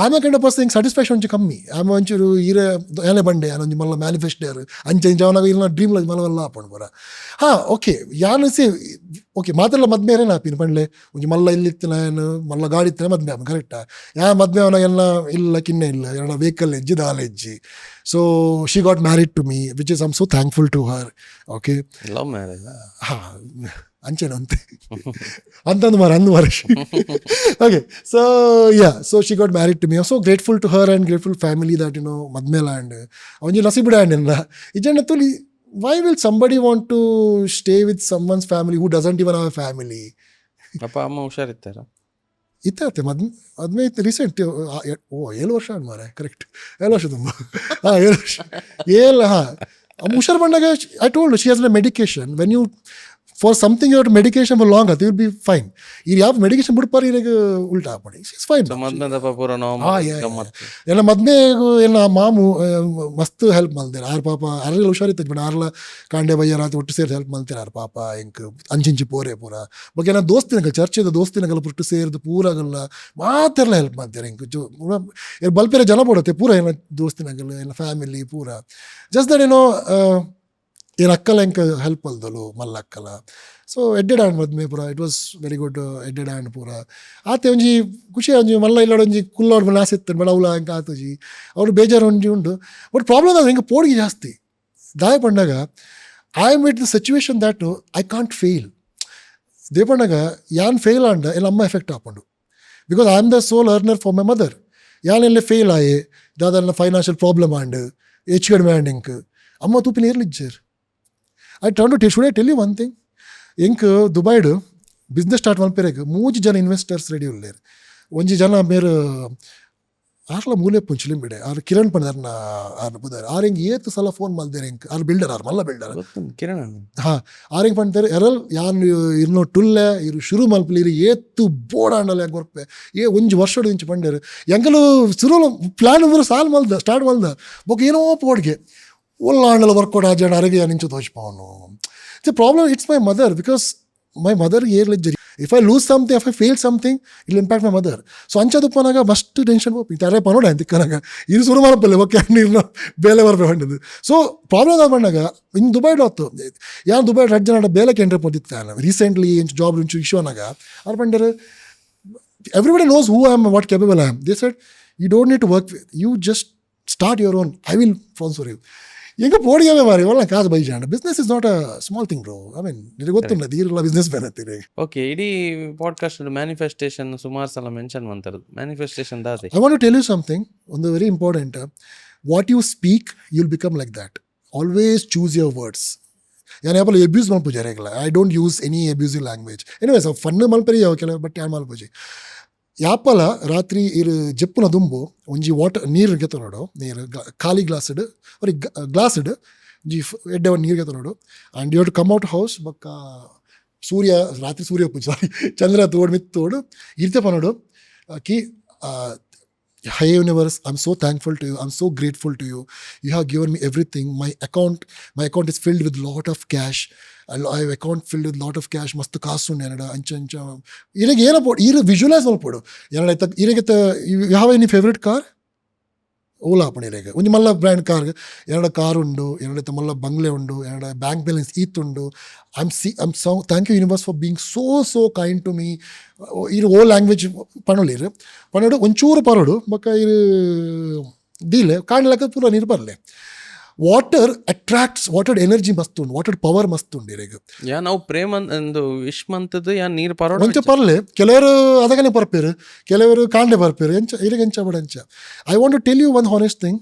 ಆಮೇಲೆ ಕಂಡ ಪರ್ಸನ್ ಸ್ಯಾಟಿಸ್ಫ್ಯಾಕ್ಷನ್ ಒಂಚೂರು ಕಮ್ಮಿ ಆಮೇಲೆ ಒಂಚೂರು ಈರೆ ಏನೇ ಬಂಡೆ ಅನ್ನೊಂದು ಮಲ್ಲ ಮ್ಯಾನಿಫೆಸ್ಟರ್ ಅಂಚೆ ಅವನಾಗ ಇಲ್ಲ ಡ್ರೀಮ್ ಮಲ್ಲ ಹಾಕೊಂಡು ಬರ ಹಾಂ ಓಕೆ ಯಾನು ಸಿ ಓಕೆ ಮಾತೆಲ್ಲ ಮದ್ಮೆ ಏನೇನು ಹಾಪಿನ ಬಂಡ್ಲೆ ಒಂಜಿ ಮಲ್ಲ ಇಲ್ಲಿತ್ತಿನ ಏನು ಮಲ್ಲ ಗಾಡಿ ಇತ್ತಿನ ಮದ್ಮೆ ಹಾಪ ಕರೆಕ್ಟಾ ಯಾ ಮದ್ಮೆ ಅವನಾಗ ಎಲ್ಲ ಇಲ್ಲ ಕಿನ್ನೆ ಇಲ್ಲ ಎಲ್ಲ ವೆಹಿಕಲ್ ಹೆಜ್ಜಿ ದಾಲ್ ಹೆಜ್ಜಿ. So she got married to me which is I am so thankful to her. Okay Love marriage. ಹಾಂ ಅಂಚೆನಂತೆ ಅಂತಂದು ಮಾರ okay. So so she got married to me. I am so grateful to her and grateful family that ಮದ್ಮೇಲ ಆ್ಯಂಡ್ ಅವನಿಗೆ ನಸೀಬಿಡ ಆ್ಯಂಡ್ ಇಜಣ್ಣ ತುಲಿ why will somebody want to stay with someone's family who doesn't even have a family? ಅಪ್ಪ ಅಮ್ಮ ಹುಷಾರಿತ್ತಾರ ಇತ್ತೆ ಮದ್ಮೆ ಇತ್ತು ರೀಸೆಂಟ್ 7 ವರ್ಷ ಮಾರೆ ಕರೆಕ್ಟ್ 7 ವರ್ಷ ತುಂಬ 7 ವರ್ಷ ಹಾಂ ಹುಷಾರು ಬಂದಾಗ I told she has a medication when you for something your medication for long ಅದು ವಿಲ್ ಬಿ ಫೈನ್. ಈಗ ಯಾವ ಮೆಡಿಕೇಶನ್ ಬಿಡ್ಪಾರ ಈಗ ಉಲ್ಟಾ ಹಾಪಡಿ ಇಟ್ಸ್ ಫೈನ್. ಎಲ್ಲ ಮದ್ಮೆಗೂ ಎಲ್ಲ ಮಾಮು ಮಸ್ತ್ ಹೆಲ್ಪ್ ಮಾಡ್ತಾರೆ ಆರು ಪಾಪ ಅರ್ರೆಲ್ಲ ಹುಷಾರಿತ್ತು ಬಟ್ ಆರ್ಲ ಕಾಂಡೆ ಬಯ್ಯರ ಒಟ್ಟು ಸೇರಿ ಹೆಲ್ಪ್ ಮಾಡ್ತಾರೆ ಆರು ಪಾಪ ಹೆಂಗೆ ಅಂಚಿಂಚಿ ಪೋರೆ ಪೂರ ಬಗ್ಗೆ ನಾ ದೋಸ್ತಿನಗಲ್ ಚರ್ಚಿದ ದೋಸ್ತಿನಗಲ್ ಪುಟ್ಟು ಸೇರಿದು ಪೂರಾಗಲ್ಲ ಮಾತೆಲ್ಲ ಹೆಲ್ಪ್ ಮಾಡ್ತಾರೆ ಹೆಂಗೆ ಬಲ್ಪೇರೆ ಜನ ಪಡತ್ತೆ ಪೂರ ಏನೋ ದೋಸ್ತಿನಗಲ್ ಎಲ್ಲ ಫ್ಯಾಮಿಲಿ ಪೂರ ಜಸ್ಟ್ ದಟ್ ಏನೋ ಏನು ಅಕ್ಕಲ್ಲ ಹೆಂಗೆ ಹೆಲ್ಪ್ ಅಲ್ದಲು ಮಲ್ಲ ಅಕ್ಕಲ್ಲ. ಸೊ ಎಡ್ಡೆಡ್ ಆ್ಯಂಡ್ ಮದ್ಮೆ ಪೂರ ಇಟ್ ವಾಸ್ ವೆರಿ ಗುಡ್ ಎಡ್ಡೆಡ್ ಆ್ಯಂಡ್ ಪೂರ ಆತೆ ಒಂಜಿ ಖುಷಿ ಒಂಜಿ ಮಲ್ಲ ಇಲ್ಲ ಒಂಜಿ ಕುಲ್ಲೋಡ್ ಮೇಲೆ ಆಸೆ ಇತ್ತು ಬೇಡ ಅವಳ ಹಂಗೆ ಆತಜಿ ಅವ್ರು ಬೇಜಾರು ಒಂಜಿ ಉಂಟು. ಬಟ್ ಪ್ರಾಬ್ಲಮ್ ಅದು ಹೆಂಗೆ ಪೋಡಿಗೆ ಜಾಸ್ತಿ ದಾಯ ಪಂಡಾಗ I am with the situation that I can't fail ದೇ ಪಂಡಾಗ ಯಾನ್ ಫೇಲ್ ಆಂಡ ಎಲ್ಲ ಅಮ್ಮ ಎಫೆಕ್ಟ್ ಹಾಕೊಂಡು because I am the sole earner for my mother ಯಾನೆಲ್ಲ ಫೇಲ್ ಆಯೆ ದಾದಲ್ಲ ಫೈನಾನ್ಷಿಯಲ್ ಪ್ರಾಬ್ಲಮ್ ಆಂಡ್ ಹೆಚ್ಚು ಕಡಿಮೆ ಆ್ಯಂಡ್ ಹೆಂಗೆ ಅಮ್ಮ ತೂಪಿನ ಏರ್ಲಿಜ್ಜರ್. I turn to should I tell you one thing ಎಂಕ್ ದುಬೈಡು ಬಿಸ್ನೆಸ್ ಸ್ಟಾರ್ಟ್ ಮಲ್ಪೇರೆಗೆ 3 ಜನ ಇನ್ವೆಸ್ಟರ್ಸ್ ರೆಡಿ ಉಳ್ಳೇರು. ಒಂಜಿ ಜನ ಮೇರು ಆರ್ಲ ಮೂಲೆ ಪುಂಚಲಿಂ ಬಿಡೆ ಆರು ಕಿರಣ್ ಪಂಡರ್ನ ಆರು ಬುದಾರೆ ಆರು ಹಿಂಗೆ ಏತು ಸಲ ಫೋನ್ ಮಲ್ದೇರೆ ಹೆಂಗೆ ಆರು ಬಿಲ್ಡರ್ ಆರು ಮಲ್ಲ ಬಿಲ್ಡರ್ ಕಿರಣ್ ಹಾಂ ಆರು ಹಿಂಗೆ ಪಂಡ್ತಾರೆ ಎರಲ್ ಯಾನ್ ಇರ್ನೋ ಟುಲ್ಲೆ ಇರು ಶುರು ಮಲ್ಪಲಿ ಇರು ಏತು ಬೋಡ ಅಂಡಲ್ಲ ಹೆಂಗೆ ಗೊರ್ಪೆ ಒಂಜಿ ವರ್ಷ ಇಂಚು ಪಂಡೇರು ಎಂಕಲು ಶುರು ಪ್ಲಾನ್ ಅಂದ್ರೆ ಸಾಲ್ ಮಲ್ದ ಸ್ಟಾರ್ಟ್ ಮಲ್ದ ಬೊಕ್ ಏನೋ ಪೋಡ್ಗೆ ಒಳ್ಳೆ ವರ್ಕೌಟ್ ಆಜಾಡ ಅರಗೆ ನಿಂಚು ತೋಚ್ಪವನು. The problem it's my mother because my mother ಏರ್ಲಿಜ್ಜರಿ if I lose something if I fail something it impact my mother. So ಅಂಚದಪ್ಪನಾಗ ಮಸ್ಟ್ ಟೆನ್ಷನ್ ಇತಾರೆ ಪನೋಡ ಅಂತಿಕ್ಕನಾಗ ಇದು ಶುರು ಮಾಡಪ್ಪಲ್ಲ ಓಕೆ ನೀರು ಬೇಲೆ ಬರ್ಬೇಕು ಹೊಂಡದು. ಸೊ ಪ್ರಾಬ್ಲಮ್ ಅದು ಬಂದಾಗ ಇನ್ನು ದುಬೈಡ್ ಹೊತ್ತು ಯಾರು ದುಬೈ ರಡ್ ಜನ ಬೇಲೆಕ್ಕೆ ಎಂಟ್ರಿ ಪೋದಿತ್ತಾನ ರೀಸೆಂಟ್ಲಿ ಜಾಬ್ ಇಂಚು ಇಶ್ಯೂನಾಗ ಅವ್ರು ಬಂಡರು everybody knows who I am, what capable I am. They said, You don't need to work with. You just start your own. I will sponsor you. ಎಂಗ ಪೋಡಿಯಾವೆ ಮಾರಿ ಒಳ್ಳೆ ಕಾಸು ಬೈಜಾಂಡ. Business is not a small thing bro. I mean ನಿನಗೆ ಗೊತ್ತುಂಟು ಈರೆಲ್ಲ ಬಿಸ್ನೆಸ್ ಬೇರೆ ಅಂತೀರಿ. ಓಕೆ, ಇಡೀ ಪಾಡ್ಕಾಸ್ಟ್ ಮ್ಯಾನಿಫೆಸ್ಟೇಷನ್ ಸುಮಾರು ಸಲ ಮೆನ್ಷನ್ ಮಾಡ್ತಾರೆ. ಮ್ಯಾನಿಫೆಸ್ಟೇಷನ್ ದಾತೆ I want to tell you something. ಒಂದು very important. What you speak you will become like that. Always choose your words. ಯಾರು ಯಾಪಲ್ಲ ಎಬ್ಯೂಸ್ ಮಲ್ಪೂಜಿ ರೆಗ್ಲ. I don't use any abusive language. Anyways fun ಮಲ್ಪರಿ ಯಾವ ಕೆಲವು ಬಟ್ ಯಾರು ಮಲ್ಪೂಜಿ ಯಾಪಲ ರಾತ್ರಿ ಇರು ಜಪ್ಪುನ ದುಂಬು ಒಂಜಿ ವಾಟರ್ ನೀರು ಗೆತ್ತ ನೋಡು. ನೀರು ಖಾಲಿ ಗ್ಲಾಸ್ಡ್ ಅವ್ರಿಗೆ ಗ್ಲಾಸ್ಡ್ ಜಿ ಎಡ್ಡೆ ಒಂದು ನೀರು ಗೆತ್ತ ನೋಡು. And you to come out house ಬಕ್ಕ ಸೂರ್ಯ ರಾತ್ರಿ ಸೂರ್ಯ ಪೂಜೆ ಸಾರಿ ಚಂದ್ರ ತೋಡು ಮಿತ್ ತೋಡು ಇರ್ತಪ್ಪ ನೋಡು ಕಿ Hi universe, I'm so thankful to you. I'm so grateful to you. You have given me everything. My account is filled with lot of cash. I have account filled with lot of cash. Mast kaasu nenada ancha. Irege ena podu. Ire visualize malpodu. Yenada irege you have any favorite car? Ola ಪಣಿರೆಗೆ ಒಂಜಿ ಮಲ್ಲ ಬ್ರ್ಯಾಂಡ್ ಕಾರ್ ಎರಡ ಕಾರ್ ಉಂಡು, ಎರಡ ಮಲ್ಲ ಬಂಗ್ಲೆ ಉಂಡು, ಎರಡ ಬ್ಯಾಂಕ್ ಬ್ಯಾಲೆನ್ಸ್ ಈತುಂಡು. I'm so thank you universe for being so kind to me. ಇರು ಓ ಲ್ಯಾಂಗ್ವೇಜ್ ಪಣೋಲಿರು ಪಣೋಡು ಒಂಚೂರು ಪರೋಡು ಬೊಕ್ಕ ಇರು ದೀಲೆ ಕಾಣ್ಲಕ್ಕ ಪೂರ ನೀರು ಬರಲೆ. ವಾಟರ್ ಅಟ್ರಾಕ್ಟ್ಸ್, ವಾಟರ್ ಎನರ್ಜಿ ಮಸ್ತ್ ಉಂಡು, ವಾಟರ್ ಪವರ್ ಮಸ್ತ್ ಉಂಡು ಇರೆಗ್. ಯಾ ನಾವು ಪ್ರೇಮ ಒಂದು ವಿಶ್ ಮಂತದ್ದು ಯಾ ನೀರು ಪರೋಡ ಒಂಚ ಪರ್ಲೆ ಕೆಲವರು ಅದಗನೆ ಬರ್ಪೇರು, ಕೆಲವರು ಕಾಂಡೆ ಬರ್ಪೇರು ಎಂಚ ಇರೆಗೆ ಎಂಚ ಬಡಂಚ. I want to tell you one honest thing.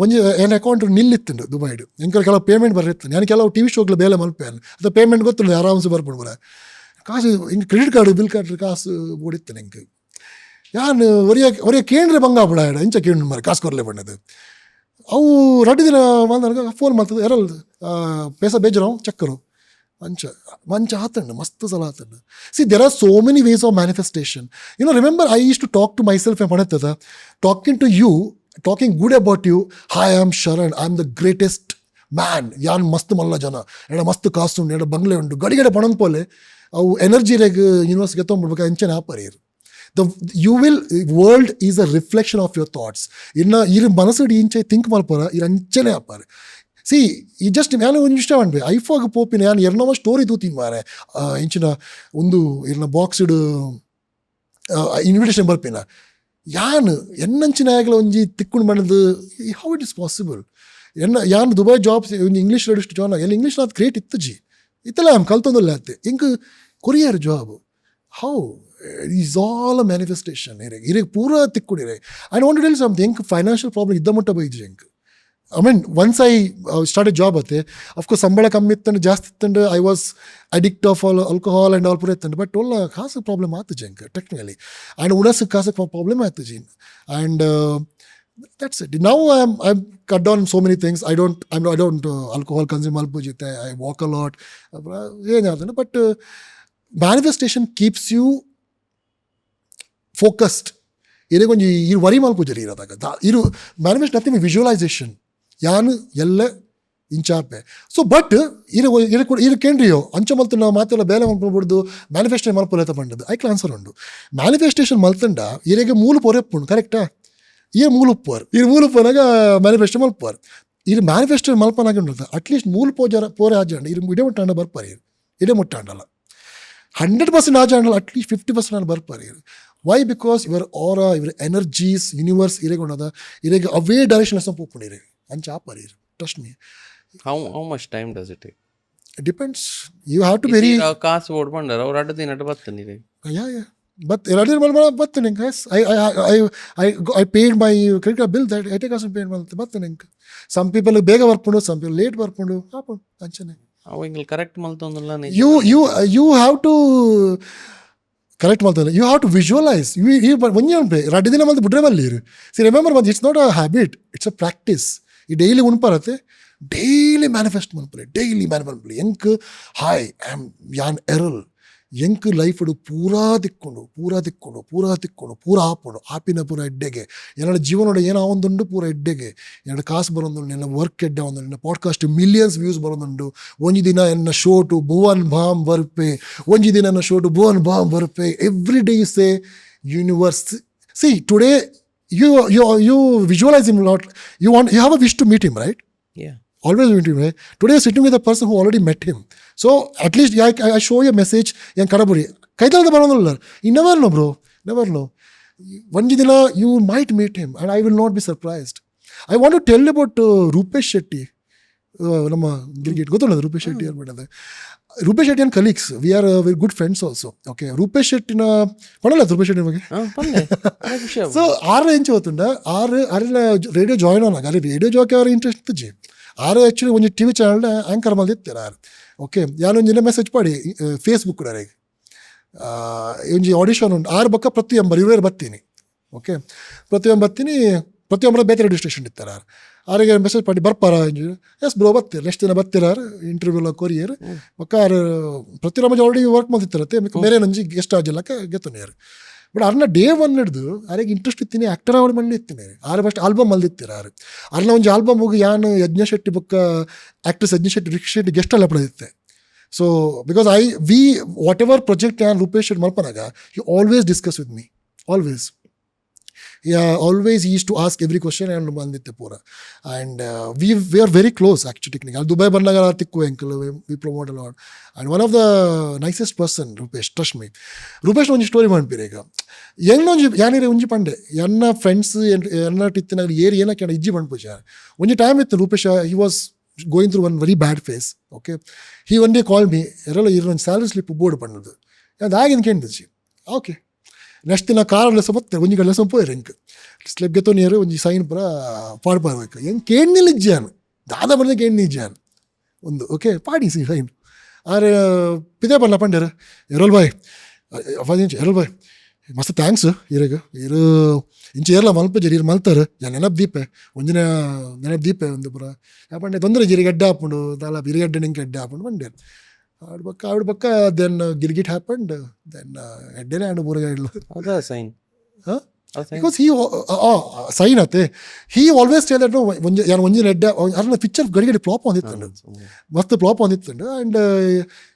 ಒಂಜಿ ಏನು ಅಕೌಂಟ್ ನಿಲ್ಲಿತ್ತುಂಡು ದುಬೈಡು. ಎಂಕ ಕೆಲವು ಪೇಮೆಂಟ್ ಬರತ್ತೆ. ನಾನು ಕೆಲವು ಟಿ ವಿ ಶೋಗ್ಲು ಬೇಲೆ ಮಲ್ಪೇನು ಅದು ಪೇಮೆಂಟ್ ಗೊತ್ತಿಲ್ಲ ಆರಾಮ್ಸೆ ಬರ್ಬಿಡು ಬರ ಕಾಸು ಹಿಂಗೆ ಕ್ರೆಡಿಟ್ ಕಾರ್ಡು ಬಿಲ್ ಕಾರ್ಡ್ ಕಾಸು ಓಡಿತ್ತು ನಂಗೆ. ಯಾನು ಒರಿಯ ಕೇಂದ್ರ ಬಂಗ ಬಿಡ ಎಂಚ ಕೇಂದ್ರ ಮರ ಕಾಸು ಕೊರಲೆ ಬಣ್ಣದು ಅವು ರಡ್ಡು ದಿನ ಬಂದಾಗ ಫೋನ್ ಮಾಡ್ತದೆ. ಎರಲ್ ಪೈಸಾ ಬೇಜರು ಚಕ್ಕರು ಮಂಚ ಆತಂಡು ಮಸ್ತ್ ಸಲ ಆತಂಡು. See there are so many ways of manifestation. You know remember I used to talk to myself ಪಣತ್ತದ talking to you, talking good about you. Hi I am Sharan, I am the greatest man. ಯಾನ್ ಮಸ್ತ್ ಮಲ್ಲ ಜನ ಎಡ ಮಸ್ತ್ ಕಾಸು ಉಂಡು, ಎಡ ಬಂಗ್ಲೆ ಉಂಡು, ಗಡಿಗಡೆ ಪಣಂದ್ ಪೋಲೆ ಅವು ಎನರ್ಜಿ ರೆಗ್ ಯೂನಿವರ್ಸ್ ಗೆತ್ತೊಂಡ್ಬಿಡ್ಬೇಕು ಎಂಚನೆ ಆಪರಿ ಇರು. World is a reflection of your thoughts. ಇನ್ನು ಇರು ಮನಸ್ಸು ಇಂಚೆ ಥಿಂಕ್ ಮಲ್ಪರ ಇರು ಅಂಚನೆ ಆಪಾರೆ. ಸಿ ಈ ಜಸ್ಟ್ ನಾನು ಒಂದು ಇಷ್ಟ ಮಾಡ್ಬೇ ಐಫಾಗ ಪೋಪಿನ ಯಾನು ಎರಡವ ಸ್ಟೋರಿ ತೂತೀನಿ ಮಾರೆ ಇಂಚಿನ ಒಂದು ಇರ್ನ ಬಾಕ್ಸ್ಡ್ ಇನ್ವಿಟೇಷನ್ ಬರ್ಪಿನ ಯಾನು ಎನ್ನಂಚಿನ ಆಗಲ ಒಂಜಿ ತಿಕ್ಕೊಂಡು ಮಾಡಿದ್ದು ಹೌ ಇಟ್ ಇಸ್ ಪಾಸಿಬಲ್. ಯಾನು ದುಬೈ ಜಾಬ್ಸ್ ಒಂದು ಇಂಗ್ಲೀಷ್ ರೆಡಿಸ್ಟ್ ಜಾನ್ ಎಲ್ಲ ಇಂಗ್ಲೀಷ್ ಅದು ಗ್ರೇಟ್ ಇತ್ತು ಜಿ ಇತ್ತಲ್ಲ ಆಮ್ ಕಲ್ತೊಂದಲ್ಲ ಆಯ್ತು ಹಿಂಗೆ courier job. How is all a manifestation. ಇರೆಗೆ ಪೂರ ತಿಕ್ಕೊಂಡಿರೆ. I want to tell something. Financial problem ಇದ್ದ ಮಟ್ಟ ಬೈಜಿ ಹೆಂಗೆ. I mean once I start a job ಆತೆ ಅಫ್ಕೋರ್ಸ್ ಸಂಬಳ ಕಮ್ಮಿ ಇತ್ತಂಡು ಜಾಸ್ತಿ ಇತ್ತಂಡು I was addict of alcohol and all ಪೂರ ಇತ್ತಂಡು. ಬಟ್ ಒಲ್ಲ ಕಾಸು ಪ್ರಾಬ್ಲಮ್ ಆಯ್ತು ಜಿ ಹೆಂಗೆ ಟೆಕ್ನಿಕಲಿ ಆ್ಯಂಡ್ ಉಣಸು ಕಾಸು ಪ್ರಾಬ್ಲಮ್ ಆಯ್ತು G. And that's it. Now I'm cut down so many things. I don't alcohol consume alpujite. I walk a lot. But manifestation keeps you focused. Ire gonji ir worry malpujari iradaga. Iru manifest nothing visualization. Yanu yella ಇಂಚಾಪೆ. ಸೊ ಬಟ್ ಇರು ಕೇಂದ್ರಿಯೋ ಅಂಚ ಮಲ್ತು ನಾವು ಮಾತೆಲ್ಲ ಬೇಲೆ ಮಲ್ಪಡ್ದು ಮ್ಯಾನಿಫೆಸ್ಟೇಷನ್ ಮಲ್ಪೊಲೆತ ಪಂಡದು ಐಕ್ಲ ಆನ್ಸರ್ ಉಂಡು. ಮ್ಯಾನಿಫೆಸ್ಟೇಷನ್ ಮಲ್ತಂಡ ಇರೆಗೆ ಮೂಲ ಪೊರೆಪ್ಪುಂಡು ಕರೆಕ್ಟಾ. ಈ ಮೂಲುಪ್ಪೋರು ಇರು ಮೂಲುಪ್ಪನಾಗ ಮ್ಯಾನಿಫೆಸ್ಟೋ ಮಲ್ಪೋರು ಇರು ಮ್ಯಾನಿಫೆಸ್ಟೋ ಮಲ್ಪನಾಗ ಉಂಟು ಅಟ್ಲೀಸ್ಟ್ ಮೂಲ ಪೋರೆ ಆಜಾಂಡ ಇರು ಇಡೆ ಮುಟ್ಟಾಂಡ ಬರ್ಪಾರಿ ಇರು ಇಡೆ ಮುಟ್ಟಾಂಡಲ್ಲ 100% ಆಜಾಂಡಲ್ಲ ಅಟ್ಲೀಸ್ಟ್ 50% ಬರ್ಪಾರಿ ಇರು. Why because your aura your energies universe ಇರೆಗೊಂಡದ ಇರೆಗೆ ಅವೇ ಡೈರೆಕ್ಷನ್ ಪೋಪುಂಡು ಇರೆ ಅಂಚ ಆಪಾರಿ ಇರು. Trust me. how much time does it take? It depends. You have to very ಕಾಸು ಓಡ್ಬಂಡಾರ ಅವ್ರು ಅಡ್ಡ ದಿನ ಬರ್ತಾನೆ. yeah but ಎರಡನೇ ಮಲ್ಬಳ ಬರ್ತೇನೆ ನಿಂಗೆ. I paid my credit card bill that I take as paid ಬರ್ತೇನೆ ನಿಂಗೆ. some people ಬೇಗ ಬರ್ಕೊಂಡು some people late ಬರ್ಕೊಂಡು ಹಾಪು ಅಂಚನೆ ಅವು ಹಿಂಗೆ ಕರೆಕ್ಟ್ ಮಲ್ತೊಂದಲ್ಲ. you have to ಕರೆಕ್ಟ್ ಮಾಡ್ತಾನೆ. You have to visualise. ಒಂಜೆ ಉಂಟು ಎರಡು ದಿನ ಮಲ್ತು ಬಿಡ್ರೆ ಬಲ್ಲಿ ಇರು. ಸಿ ರಿಮೆಂಬರ್ ಬಂದು it's not a habit, it's a practice. ಈ ಡೈಲಿ ಉಣ್ಪಾರತ್ತೆ ಡೈಲಿ ಮ್ಯಾನಿಫೆಸ್ಟ್ ಮಲ್ಪಲೆ ಡೈಲಿ ಮ್ಯಾನಿಫೆಸ್ಟ್ ಎಂಕ್ ಹಾಯ್ ಐ ಆಮ್ ಯಾನ್ ಎರಲ್ ಎಂಕ್ ಲೈಫ್ ಪೂರಾ ತಿಕ್ಕೊಂಡು ಪೂರ ಆಪುಂಡು ಆಪಿನ ಪೂರ ಎಡ್ಡೆಗೆ என்னோட ಜೀವನೋಡ ಏನೋ ಒಂದುಂಡು ಪೂರ ಎಡ್ಡೆಗೆ ಎರಡು ಕಾಸು ಬರೋದುಂಡು ನಿನ್ನ ವರ್ಕ್ ಎಡ್ಡೆ ಒಂದು ನಿನ್ನ ಪಾಡ್ಕಾಸ್ಟ್ ಮಿಲಿಯನ್ಸ್ ವ್ಯೂಸ್ ಬರೋದುಂಡು. ಒಂಜಿ ದಿನ ಎನ್ನ ಶೋ ಟು ಭುವನ್ ಬಾಮ್ ಬರ್ಪೆ ಒಂಜಿ ದಿನ ನನ್ನ ಶೋ ಟು ಭುವನ್ ಬಾಮ್ ಬರ್ಪೆ every day you say universe. See today you visualize him a lot. You have a wish to meet him, right? Yeah. Always meet him, right? Today you're sitting with a person who already met him. So at least I show you a message. Yan kadaburi kaidalada baranalla. You never know, bro. Never know. ಒಂಜಿ ದಿನ you might meet him and I will not be surprised. I want to tell about Roopesh Shetty. ನಮ್ಮ ಗಿರ್ಗಿಟ್ ಗೊತ್ತಲ್ಲ ರೂಪೇಶ್ ಶೆಟ್ಟಿ ಅಂದ್ಬಿಟ್ಟದೆ. Rupesh Shetty and colleagues, we are very good friends also. Okay, Rupesh ಶೆಟ್ಟಿನ ಪಡಲ್ಲ ರೂಪೇಶ್ ಶೆಟ್ಟಿ ಬಗ್ಗೆ. ಸೊ 6 ಇಂಚ್ ಹೋತುಂಡ 6 ರೇಡಿಯೋ ಜಾಯ್ನ್ ಆನಾಗ ಅಲ್ಲಿ ರೇಡಿಯೋ ಜಾಕಿ ಅವ್ರ ಇಂಟ್ರೆಸ್ಟ್ ಇತ್ತಜಿ. 6 ಆ್ಯಕ್ಚುಲಿ ಒಂದು ಟಿ ವಿ ಚಾನಲ್ನ ಆ್ಯಂಕರ್ ಮಲ್ದಿತ್ತಾರೆ 6. ಓಕೆ, ಯಾನೊಂಜಿನ ಮೆಸೇಜ್ ಪಾಡಿ ಫೇಸ್ಬುಕ್ ಕೂಡ ಒಂಜಿ ಆಡಿಷನ್ ಉಂಟು 6 ಬಕ್ಕ ಪ್ರತಿಯೊಬ್ಬರು ಇವ್ರು ಬರ್ತೀನಿ. ಓಕೆ, ಪ್ರತಿಯೊಬ್ಬರು ಬರ್ತೀನಿ, ಪ್ರತಿಯೊಬ್ಬರ ಬೇರೆ ರೇಡಿಯೋ ಸ್ಟೇಷನ್ ಇರ್ತಾರೆ. ಅವರಿಗೆ ಮೆಸೇಜ್ ಮಾಡಿ ಬರ್ಪಾರ ಎಸ್ ಬ್ರೋ ಬರ್ತೀರಿ, ನೆಕ್ಸ್ಟ್ ದಿನ ಬರ್ತಿರಾರು ಇಂಟರ್ವ್ಯೂಲ ಕೊರಿಯರ್ ಬಕ್ಕ ಪ್ರತಿಯೊಬ್ಬ ಆಲ್ರೆಡಿ ವರ್ಕ್ ಮಾಡ್ತಿರತ್ತೆ ಬೇರೆ ನಂಜಿ ಗೆಸ್ಟ್ ಆಜಿಲ್ಲಕ್ಕೆ ಗೆತ್ತನೇರು. ಬಟ್ ಅವ್ರನ್ನ ಡೇ 1 ಹಿಡಿದು ಅವ್ರಿಗೆ ಇಂಟ್ರೆಸ್ಟ್ ಇತ್ತೀನಿ, ಆ್ಯಕ್ಟರ್ ಅವಳು ಮಂಡಿ ಇತ್ತೀನಿ. ಅವ್ರು ಫಸ್ಟ್ ಆಲ್ಬಮ್ ಮಲ್ದಿತ್ತೀರ ಅವ್ರನ್ನ ಒಂದು ಆಲ್ಬಮ್ ಹೋಗಿ ಯಾನು ಯಜ್ಞ ಶೆಟ್ಟಿ ಬಕ್ಕ ಆ್ಯಕ್ಟ್ರೆಸ್ ಯಜ್ಞ ಶೆಟ್ಟಿ ರಿಕ್ಷ ಶೆಟ್ಟಿ ಗೆಸ್ಟ್ ಎಲ್ಲ ಪಡೆದಿತ್ತೆ. So because whatever project ಯಾನ್ ರೂಪೇಶ್ ಶೆಟ್ಟಿ ಮಲ್ಪನಾಗ you always discuss with me, always. Always he used to ask every question and ಬಂದಿತ್ತೆ ಪೂರ. And we are very close actually technically. Dubai ಬಂದಾಗ ತಿಕ್ಕು uncle we promote a lot. And one of the nicest person Roopesh, trust me. Roopesh ಒಂಜಿ ಸ್ಟೋರಿ ಮಾಡ್ತೀರಿ ಈಗ ಹೆಂಗೊಂಜಿ ಯಾನಿರೆ ಒಂಜಿ ಪಂಡೆ ಎನ್ನ ಫ್ರೆಂಡ್ಸ್ ಎನ್ನ ಟಿತ್ತಿನ ಏರಿ ಏನಕ್ಕೆ ಇಜ್ಜಿ ಬಂದ್ಪುಜ ಒಂಜಿ ಟೈಮ್ ಇತ್ತು Rupesh he was going through one very bad phase. Okay, he one day called me, Errol ಒಂದು ಸ್ಯಾಲರಿ ಸ್ಲಿಪ್ ಬೋರ್ಡ್ ಪಣ್ಣದು ಅದಾಗಿನ ಕೇಳಿದ್ಜಿ. ಓಕೆ, ನೆಕ್ಸ್ಟ್ ದಿನ ಕಾರಲ್ಲಿ ಮತ್ತೆ ಒಂಜಿ ಗಂಟೆ ಸಂಪೋಯ್ರು ಹೆಂಗೆ ಸ್ಲೆಪ್ ಗೆತ್ತೋ ನೀರು ಒಂಜಿ ಸೈನ್ ಪೂರ ಪಾಡ್ಪಾರ್ಬೇಕು ಹೆಂಗೆ ಕೇಳ್ನಿಲ್ಲ ಇಜ್ಜಾನು ದಾದಾ ಬಂದ ಕೇಳ್ನಿ ಇಜ್ಜಾನು ಒಂದು. ಓಕೆ, ಪಾಡಿ ಸೈನ್ ಆರೆ ಪಿದೇ ಪಡ್ಲ ಪಂಡ್ಯಾರ ಎರೋಲ್ ಬಾಯ್ ಎರೋಲ್ ಬಾಯ್ ಮಸ್ತ್ ಥ್ಯಾಂಕ್ಸ್ ಇರಾಗ ಇರು ಇಂಚ ಏರ್ಲ ಮಲ್ಪ ಜರಿ ಇರು ಮಲ್ತಾರೆ ನಾನು ನೆನಪು ದೀಪೆ ಒಂದಿನ ನೆನಪು ದೀಪೆ ಒಂದು ಪುರ ಯಾಪಂಡೆ ತೊಂದರೆ ಜಿರಿಗೆ ಅಡ್ಡ ಹಾಕೊಂಡು ತಾಲ ಬಿರಿಗಡ್ಡೆ ನಿಂಗೆ ಅಡ್ಡ ಹಾಕೊಂಡು ಬಂಡ್ಯಾರ ಆವಿಡ ಪಕ್ಕ ದೆನ್ ಗಿರ್ಗಿಟ್ ಹ್ಯಾಪಂಡ್ ದೆನ್ ಎಡ್ಡೆನೇ ಆಡು ಮೂರುಗ ಇಡ್ಲು ಅದ ಸೈನ್ ಬಿಕಾಸ್ ಹಿ ಸೈನ್ ಆತೆ ಹಿ ಆಲ್ವೇಸ್ ಟೆಲ್ ದಟ್ ಯಾರು ಒಂಜಿನ ಎಡ್ಡ ಅದನ್ನ ಪಿಕ್ಚರ್ ಗಡಿಗಡಿ ಫ್ಲಾಪ್ ಹೊಂದಿತ್ತಂಡು ಮಸ್ತ್ ಫ್ಲಾಪ್ ಹೊಂದಿತ್ತಂಡು. And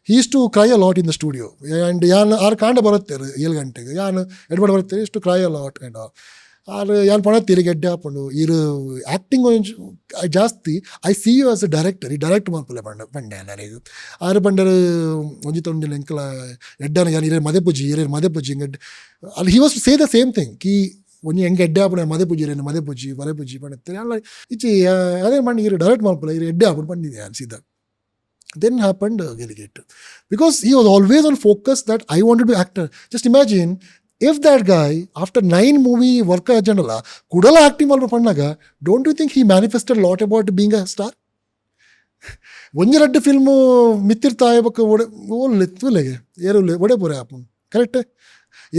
he is to cry a lot in the studio. And ಯಾನ್ 6 ಕಾಂಡ ಬರುತ್ತೆ 7 ಗಂಟೆಗೆ ಯಾನು ಎಡ್ಬಾರ್ಡ್ ಬರುತ್ತೆ ಇಷ್ಟು ಕ್ರೈ ಅ ಲಾಟ್ ಆ್ಯಂಡ್ ಆರು ಯಾನ್ ಪಣತ್ತೀರಿ ಗೆಡ್ಡೆ ಹಾಕೊಂಡು ಇರು ಆ್ಯಕ್ಟಿಂಗ್ ಜಾಸ್ತಿ. I see you as a director, ಈ ಡೈರೆಕ್ಟ್ ಮಾಡ್ಪಲ್ಲ ಪಂಡೆ ನನಗೆ ಆರು ಪಂಡರು ಒಂಜಿ ತೊಂಡಿಲ್ಲ ಎಂಕಲ ಎಡ್ಡನ ಯಾನು ಇರೇ ಮದೆ ಪೂಜಿ ಹಿಂಗೆ ಅಲ್ಲಿ he was to say the same thing ಕಿ ಒಂಜಿ ಹೆಂಗೆ ಎಡ್ಡೆ ಹಾಪಣ ಮದೆ ಪೂಜಿ ಇರೇನು ಮದೆ ಪೂಜಿ ಪಣತ್ತೀರಿ ಅಲ್ಲ ಇಚ್ಚಿ ಅದೇ ಮಾಡಿ ಇರು ಡೈರೆಕ್ಟ್ ಮಾಡ್ಪಲ್ಲ ಇರು ಎಡ್ಡೆ ಹಾಕೊಂಡು ಬಂದಿದೆ ಅನ್ಸಿದ್ದ. Then happened Gilgit. Because he was always on focus that I wanted to be actor. Just imagine if that guy after 9 movie work agenda kudala acting malpa pannaga, don't you think he manifested a lot about being a star? ಒಂಜಿ ರೆಡ್ಡು ಫಿಲ್ಮು ಮಿತ್ತಿರ್ತಾ ಇವಾಗ ಒಳ್ಳೆಗೆ ಏರು ಒಡೆ ಪೂರೆ ಆಪನ್ ಕರೆಕ್ಟ್.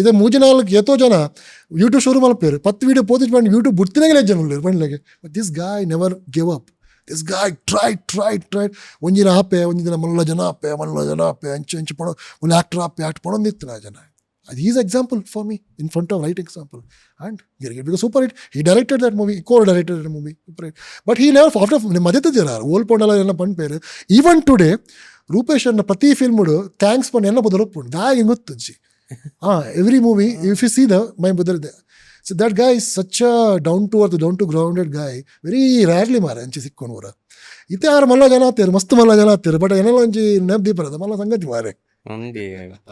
ಇದು 3-4 ಎತ್ತೋ ಜನ ಯೂಟ್ಯೂಬ್ ಶುರು ಮಲ್ಪೇರು 10 ವೀಡಿಯೋ ಪೋತಿಚ್ ಬಂದು ಯೂಟ್ಯೂಬ್ ಬಿಡ್ತಿನಾಗಲೇ ಜನ ಉಳ್ಳೇರು ಬಂಡ್ಲೆಗೆ. But this guy never give up. This guy tried. ಒಂಜಿನ ಆಪೆ ಒಂದಿನ ಮಲ್ಲ ಜನ ಆಪೆ ಅಂಚು ಪಣ ಒಂದು ಆ್ಯಕ್ಟರ್ ಆಪೆ ಆಕ್ಟ್ ಪಣೊಂದಿತ್ತು ನಾ ಜನ. He is example for me in front of right example. And because super hit, he directed that movie, co-directed that movie, super hit. But he never after madete jara old pondala enna panpere. Even today Roopesh na prati film udu thanks pon enna bodalo pon da ingottuji. Every movie if you see my brother there. So that guy is such a down to grounded guy. Very rarely mara anchi sikkonora. Ite yaar malla jana attere mast malla jana attere but enna onji neb deeparada malla sangati mare. ಹಂಗೆ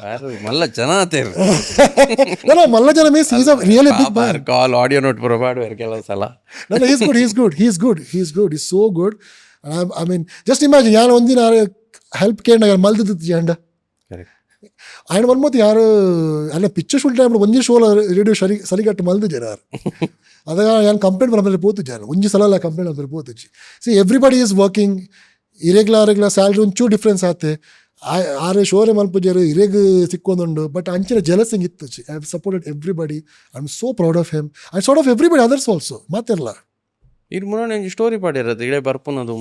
ಯಾರು ಮಲ್ಲ ಜನ ಆತೇರು no ಮಲ್ಲ ಜನ means he's a really big man. Call audio note provide ಕೆಲವು ಸಲ. No, he's good. He's so good. And I mean just imagine ಯಾರು ಒಂದಿನ ಹೆಲ್ಪ್ ಕೇಂಡ ಮಲ್ದಿದ್ದು ಜಂಡ. ఆయన వన్మతి యారు అలా పిక్చర్ షూట్ టైంలో ಒಂಜಿ ಶೋಲ ರೇಡಿಯೋ ಸರಿಗಟ್ಟು ಮಲ್ದು ಜನ ಅದಾಗ ಯಾನು ಕಂಪ್ಲೇಂಟ್ ಬರಮೇಲೆ ಪೋತು ಜನ ಒಂಜಿ ಸಲ ಅಲ್ಲ ಕಂಪ್ಲೇಂಟ್ ಬರ ಪೋತುಚ್ಚಿ. See everybody is working irregular salary ಒಂಚೂರು ಡಿಫ್ರೆನ್ಸ್ ಆತೆ ಆರು ಶೋರೆ ಮಲ್ಪುಜರು ಇರೆಗ್ ಸಿಕ್ಕೊಂದುಂಡು. ಬಟ್ ಅಂಚಿನ ಜಲಸಿಂಗ್ ಇತ್ತುಚ್ಚಿ. I have supported everybody. I am so proud of him I sort of everybody others also ಮಾತೆಲ್ಲ. ಇದು ಮುನ್ನ ನಂಗೆ ಸ್ಟೋರಿ ಪಾಡಿರೋದು ಇಳೆ ಬರ್ಪುನದು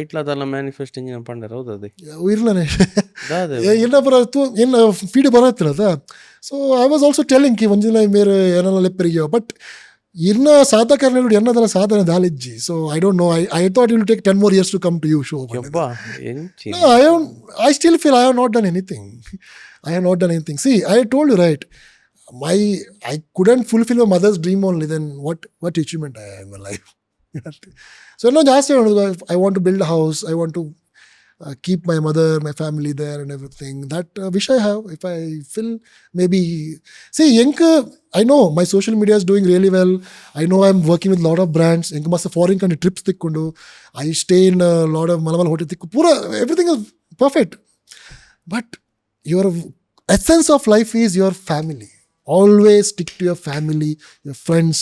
ಐಟ್ಲದೆಲ್ಲ ಮ್ಯಾನಿಫೆಸ್ಟ್ ಇಂಜಿನ ಪಂಡರ ಹೌದದು ಇರ್ಲನೆ ಎಲ್ಲ ಬರತ್ತು ಏನು ಫೀಡ್ ಬರತ್ತಿರದ. So I was also telling ಕಿ ಒಂಜಿನ ಮೇರೆ ಏನೆಲ್ಲ ಲೆಪ್ಪರಿಗೆ ಬಟ್ ಇನ್ನ ಸಾಧಕರನ್ನ ಎನ್ನದಲ್ಲ ಸಾಧನೆ ದಾಲಿಜ್ಜಿ. So I don't know I thought you will take 10 more years to come to you show. I still feel I have not done anything. See, I told you right, I couldn't fulfill my mother's dream only, then what achievement I have in my life. So no ಜಾಸ್ತಿ I want to build a house, I want to keep my mother, my family there and everything. That wish I have. If I feel maybe... See, I know my social media is doing really well. I know I'm working with a lot of brands. Must foreign country trips tikkundu. I stay in a lot of Malamal hotel. Pura, everything is perfect. But your essence of life is your family. Always stick to your family, your friends.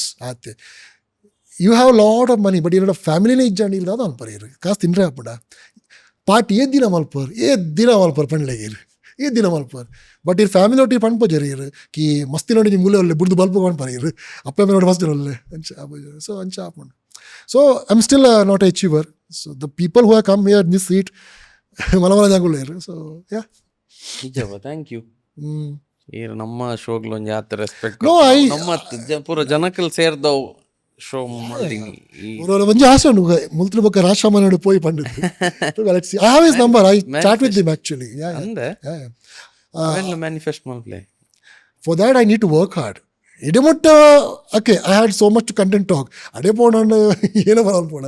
You have a lot of money, but you're not a family. Kaas tinra appuda. Party ye dina malpar panlegir. Ye dina malpar. But your family oti pan pajarir ki masti nodi mule olle burdu balpu kon parir. Appe me nodi first olle. So ancha apun. So I'm still not an achiever. So the people who have come here in this seat Malavala jaguleru. So yeah. ನಿಜವ, ಥ್ಯಾಂಕ್ ಯು. ಈಗ ನಮ್ಮ ಶೋಗ್ಲು ಒಂದು ಜಾತ್ರೆ ರೆಸ್ಪೆಕ್ಟ್ ನಮ್ಮ ಪೂರ ಜನಕ್ಕಲ್ಲಿ ಸೇರ್ದವು ಶೋ ಮಾಡ್ತೀನಿ. ಒಂಜಿ ಆಸೆ ಉಂಡು ಮುಲ್ತಿನ ಬೊಕ್ಕ ರಾಜಶಾಮನೋಡು ಪೋಯಿ ಪಂಡಿತ್ತು. I have his number. I chat with him actually. ಅಂದೆ ಮ್ಯಾನಿಫೆಸ್ಟ್ ಮಾಡ್ಲೆ. For that I need to work hard. ಇಡಮುಟ್ಟ okay, I had so much to content talk. ಅಡೆ ಪೋಣ ಏನೋ ಮಲ್ಪೋಣ.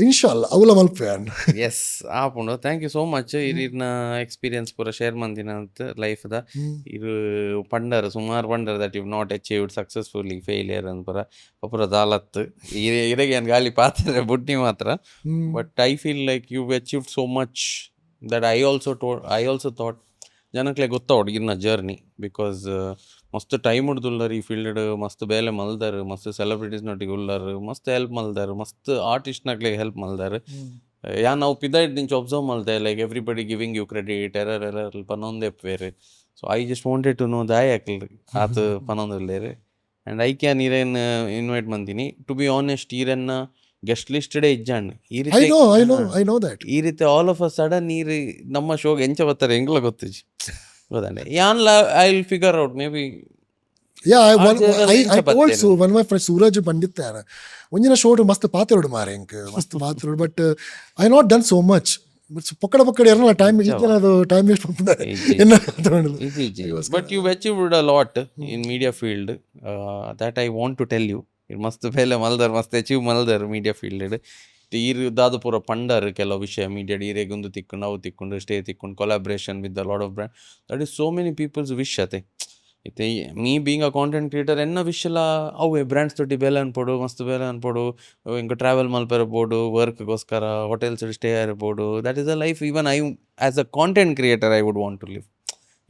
ಇನ್ಶಾಲ್ಲ ಅವಲ ಮಲ್ಪೇನ್. ಎಸ್ ಆಪುಂಡು. Thank you so much. ಇರಿನ ಎಕ್ಸ್ಪೀರಿಯನ್ಸ್ ಪೂರ ಶೇರ್ ಮಂದಿನ ಅಂತ ಲೈಫ್ದ ಇರು ಪಂಡರ್ ಸುಮಾರು ಪಂಡರ್ that you not achieved successfully failure ಅಂತ ಪೂರ ದಾಲತ್ತು ಇರಗೆ ಏನು ಗಾಳಿ ಪಾತ್ರೆ ಬುಟ್ಟಿ ಮಾತ್ರ. But I feel like you achieved so much that I also thought ಜನಕ್ಲೆ ಗೊತ್ತಾವಡು ಇನ್ನ ಜರ್ನಿ. ಬಿಕಾಸ್ ಮಸ್ತ್ ಟೈಮ್ ಹಿಡ್ದುಲ್ಲರು ಈ ಫೀಲ್ಡ್, ಮಸ್ತ್ ಬೇಲೆ ಮಲ್ದಾರು, ಮಸ್ತ್ ಸೆಲೆಬ್ರಿಟೀಸ್ನೊಟ್ಟಿಗೆ ಉಳ್ಳಾರು, ಮಸ್ತ್ ಹೆಲ್ಪ್ ಮಲ್ದಾರು, ಮಸ್ತ್ ಆರ್ಟಿಸ್ಟ್ನಾಗ್ಲೆ ಹೆಲ್ಪ್ ಮಲ್ದಾರು. ನಾವು ಪಿದಾಯ್ತು ದಿಂಚು ಒಬ್ಸರ್ವ್ ಮಲ್ದೆ like everybody giving you credit ಎರರ್ ಪನ್ನೊಂದೇ ಬೇರೆ. So I just wanted to know ದಾಯಕಲ್ ಆತು ಪನ್ನೊಂದಿಲ್ಲೇರು. ಆ್ಯಂಡ್ ಐ ಕ್ಯಾನ್ ಈರೇನು ಇನ್ವೈಟ್ ಮಂತೀನಿ ಟು ಬಿ ಆನೆಸ್ಟ್. ಈರನ್ನ ಗೆಸ್ಟ್ ಲಿಸ್ಟೇ ಇಜ್ಜಾಂಡ್ ಈ ರೀತಿ ಈ ರೀತಿ ಆಲ್ ಆಫ್ ಅ ಸಡನ್ ನೀರು ನಮ್ಮ ಶೋಗೆ ಎಂಚ ಬರ್ತಾರೆ ಹೆಂಗ್ಲ ಗೊತ್ತಿಜ್ ಗೊತ್ತಂಡೆ ಯಾನ್ಲ I will figure out maybe. I told one of my friends Suraj ಬಂದಿತ್ತಾರ ಒಂದಿನ ಶೋಟ್ ಮಸ್ತ್ ಪಾತ್ರೋಡು ಮಾರೆ ಇಂಕ್ ಮಸ್ತ್ ಪಾತ್ರೋಡು. But I not done so much. ಪಕ್ಕಡ ಎರನ ಟೈಮ್ ಅದು ಟೈಮ್ ವೇಸ್ಟ್ ಮಾಡ್ತಾರೆ. But you achieved a lot in media field that I want to tell you. ಇದು ಮಸ್ತ್ ಬೇಲೆ ಮಲ್ದಾರ್, ಮಸ್ತ್ ಅಚೀವ್ ಮಲ್ದಾರ್ ಮೀಡಿಯಾ ಫೀಲ್ಡ್. ಈರು ದಾದ ಪೂರ ಪಂಡರ್ ಕೆಲವು ವಿಷಯ ಮೀಡಿಯಾ ಈರೆಗೊಂದು ತಿಕ್ಕೊಂಡು ಅವು ತಿಕ್ಕೊಂಡು ಸ್ಟೇ ತಿಕ್ಕೊಂಡು collaboration with the lot of brand. That is so many peoples wish ಅತೆ ಇತ್ತೆ me being a content creator ಎನ್ನ ವಿಷಲ್ಲ ಅವೇ ಬ್ರ್ಯಾಂಡ್ಸ್ ತೊಟ್ಟಿ ಬೇಲೆ ಅನ್ಪೋಡು, ಮಸ್ತ್ ಬೇಲೆ ಅನ್ಪೋಡು, ಹಿಂಗೆ ಟ್ರಾವೆಲ್ ಮಲ್ಪಿರ್ಬೋದು, ವರ್ಕ್ಗೋಸ್ಕರ ಹೋಟೆಲ್ಸ್ ಸ್ಟೇ ಇರ್ಬೋದು. That is a life even I as a content creator I would want to live.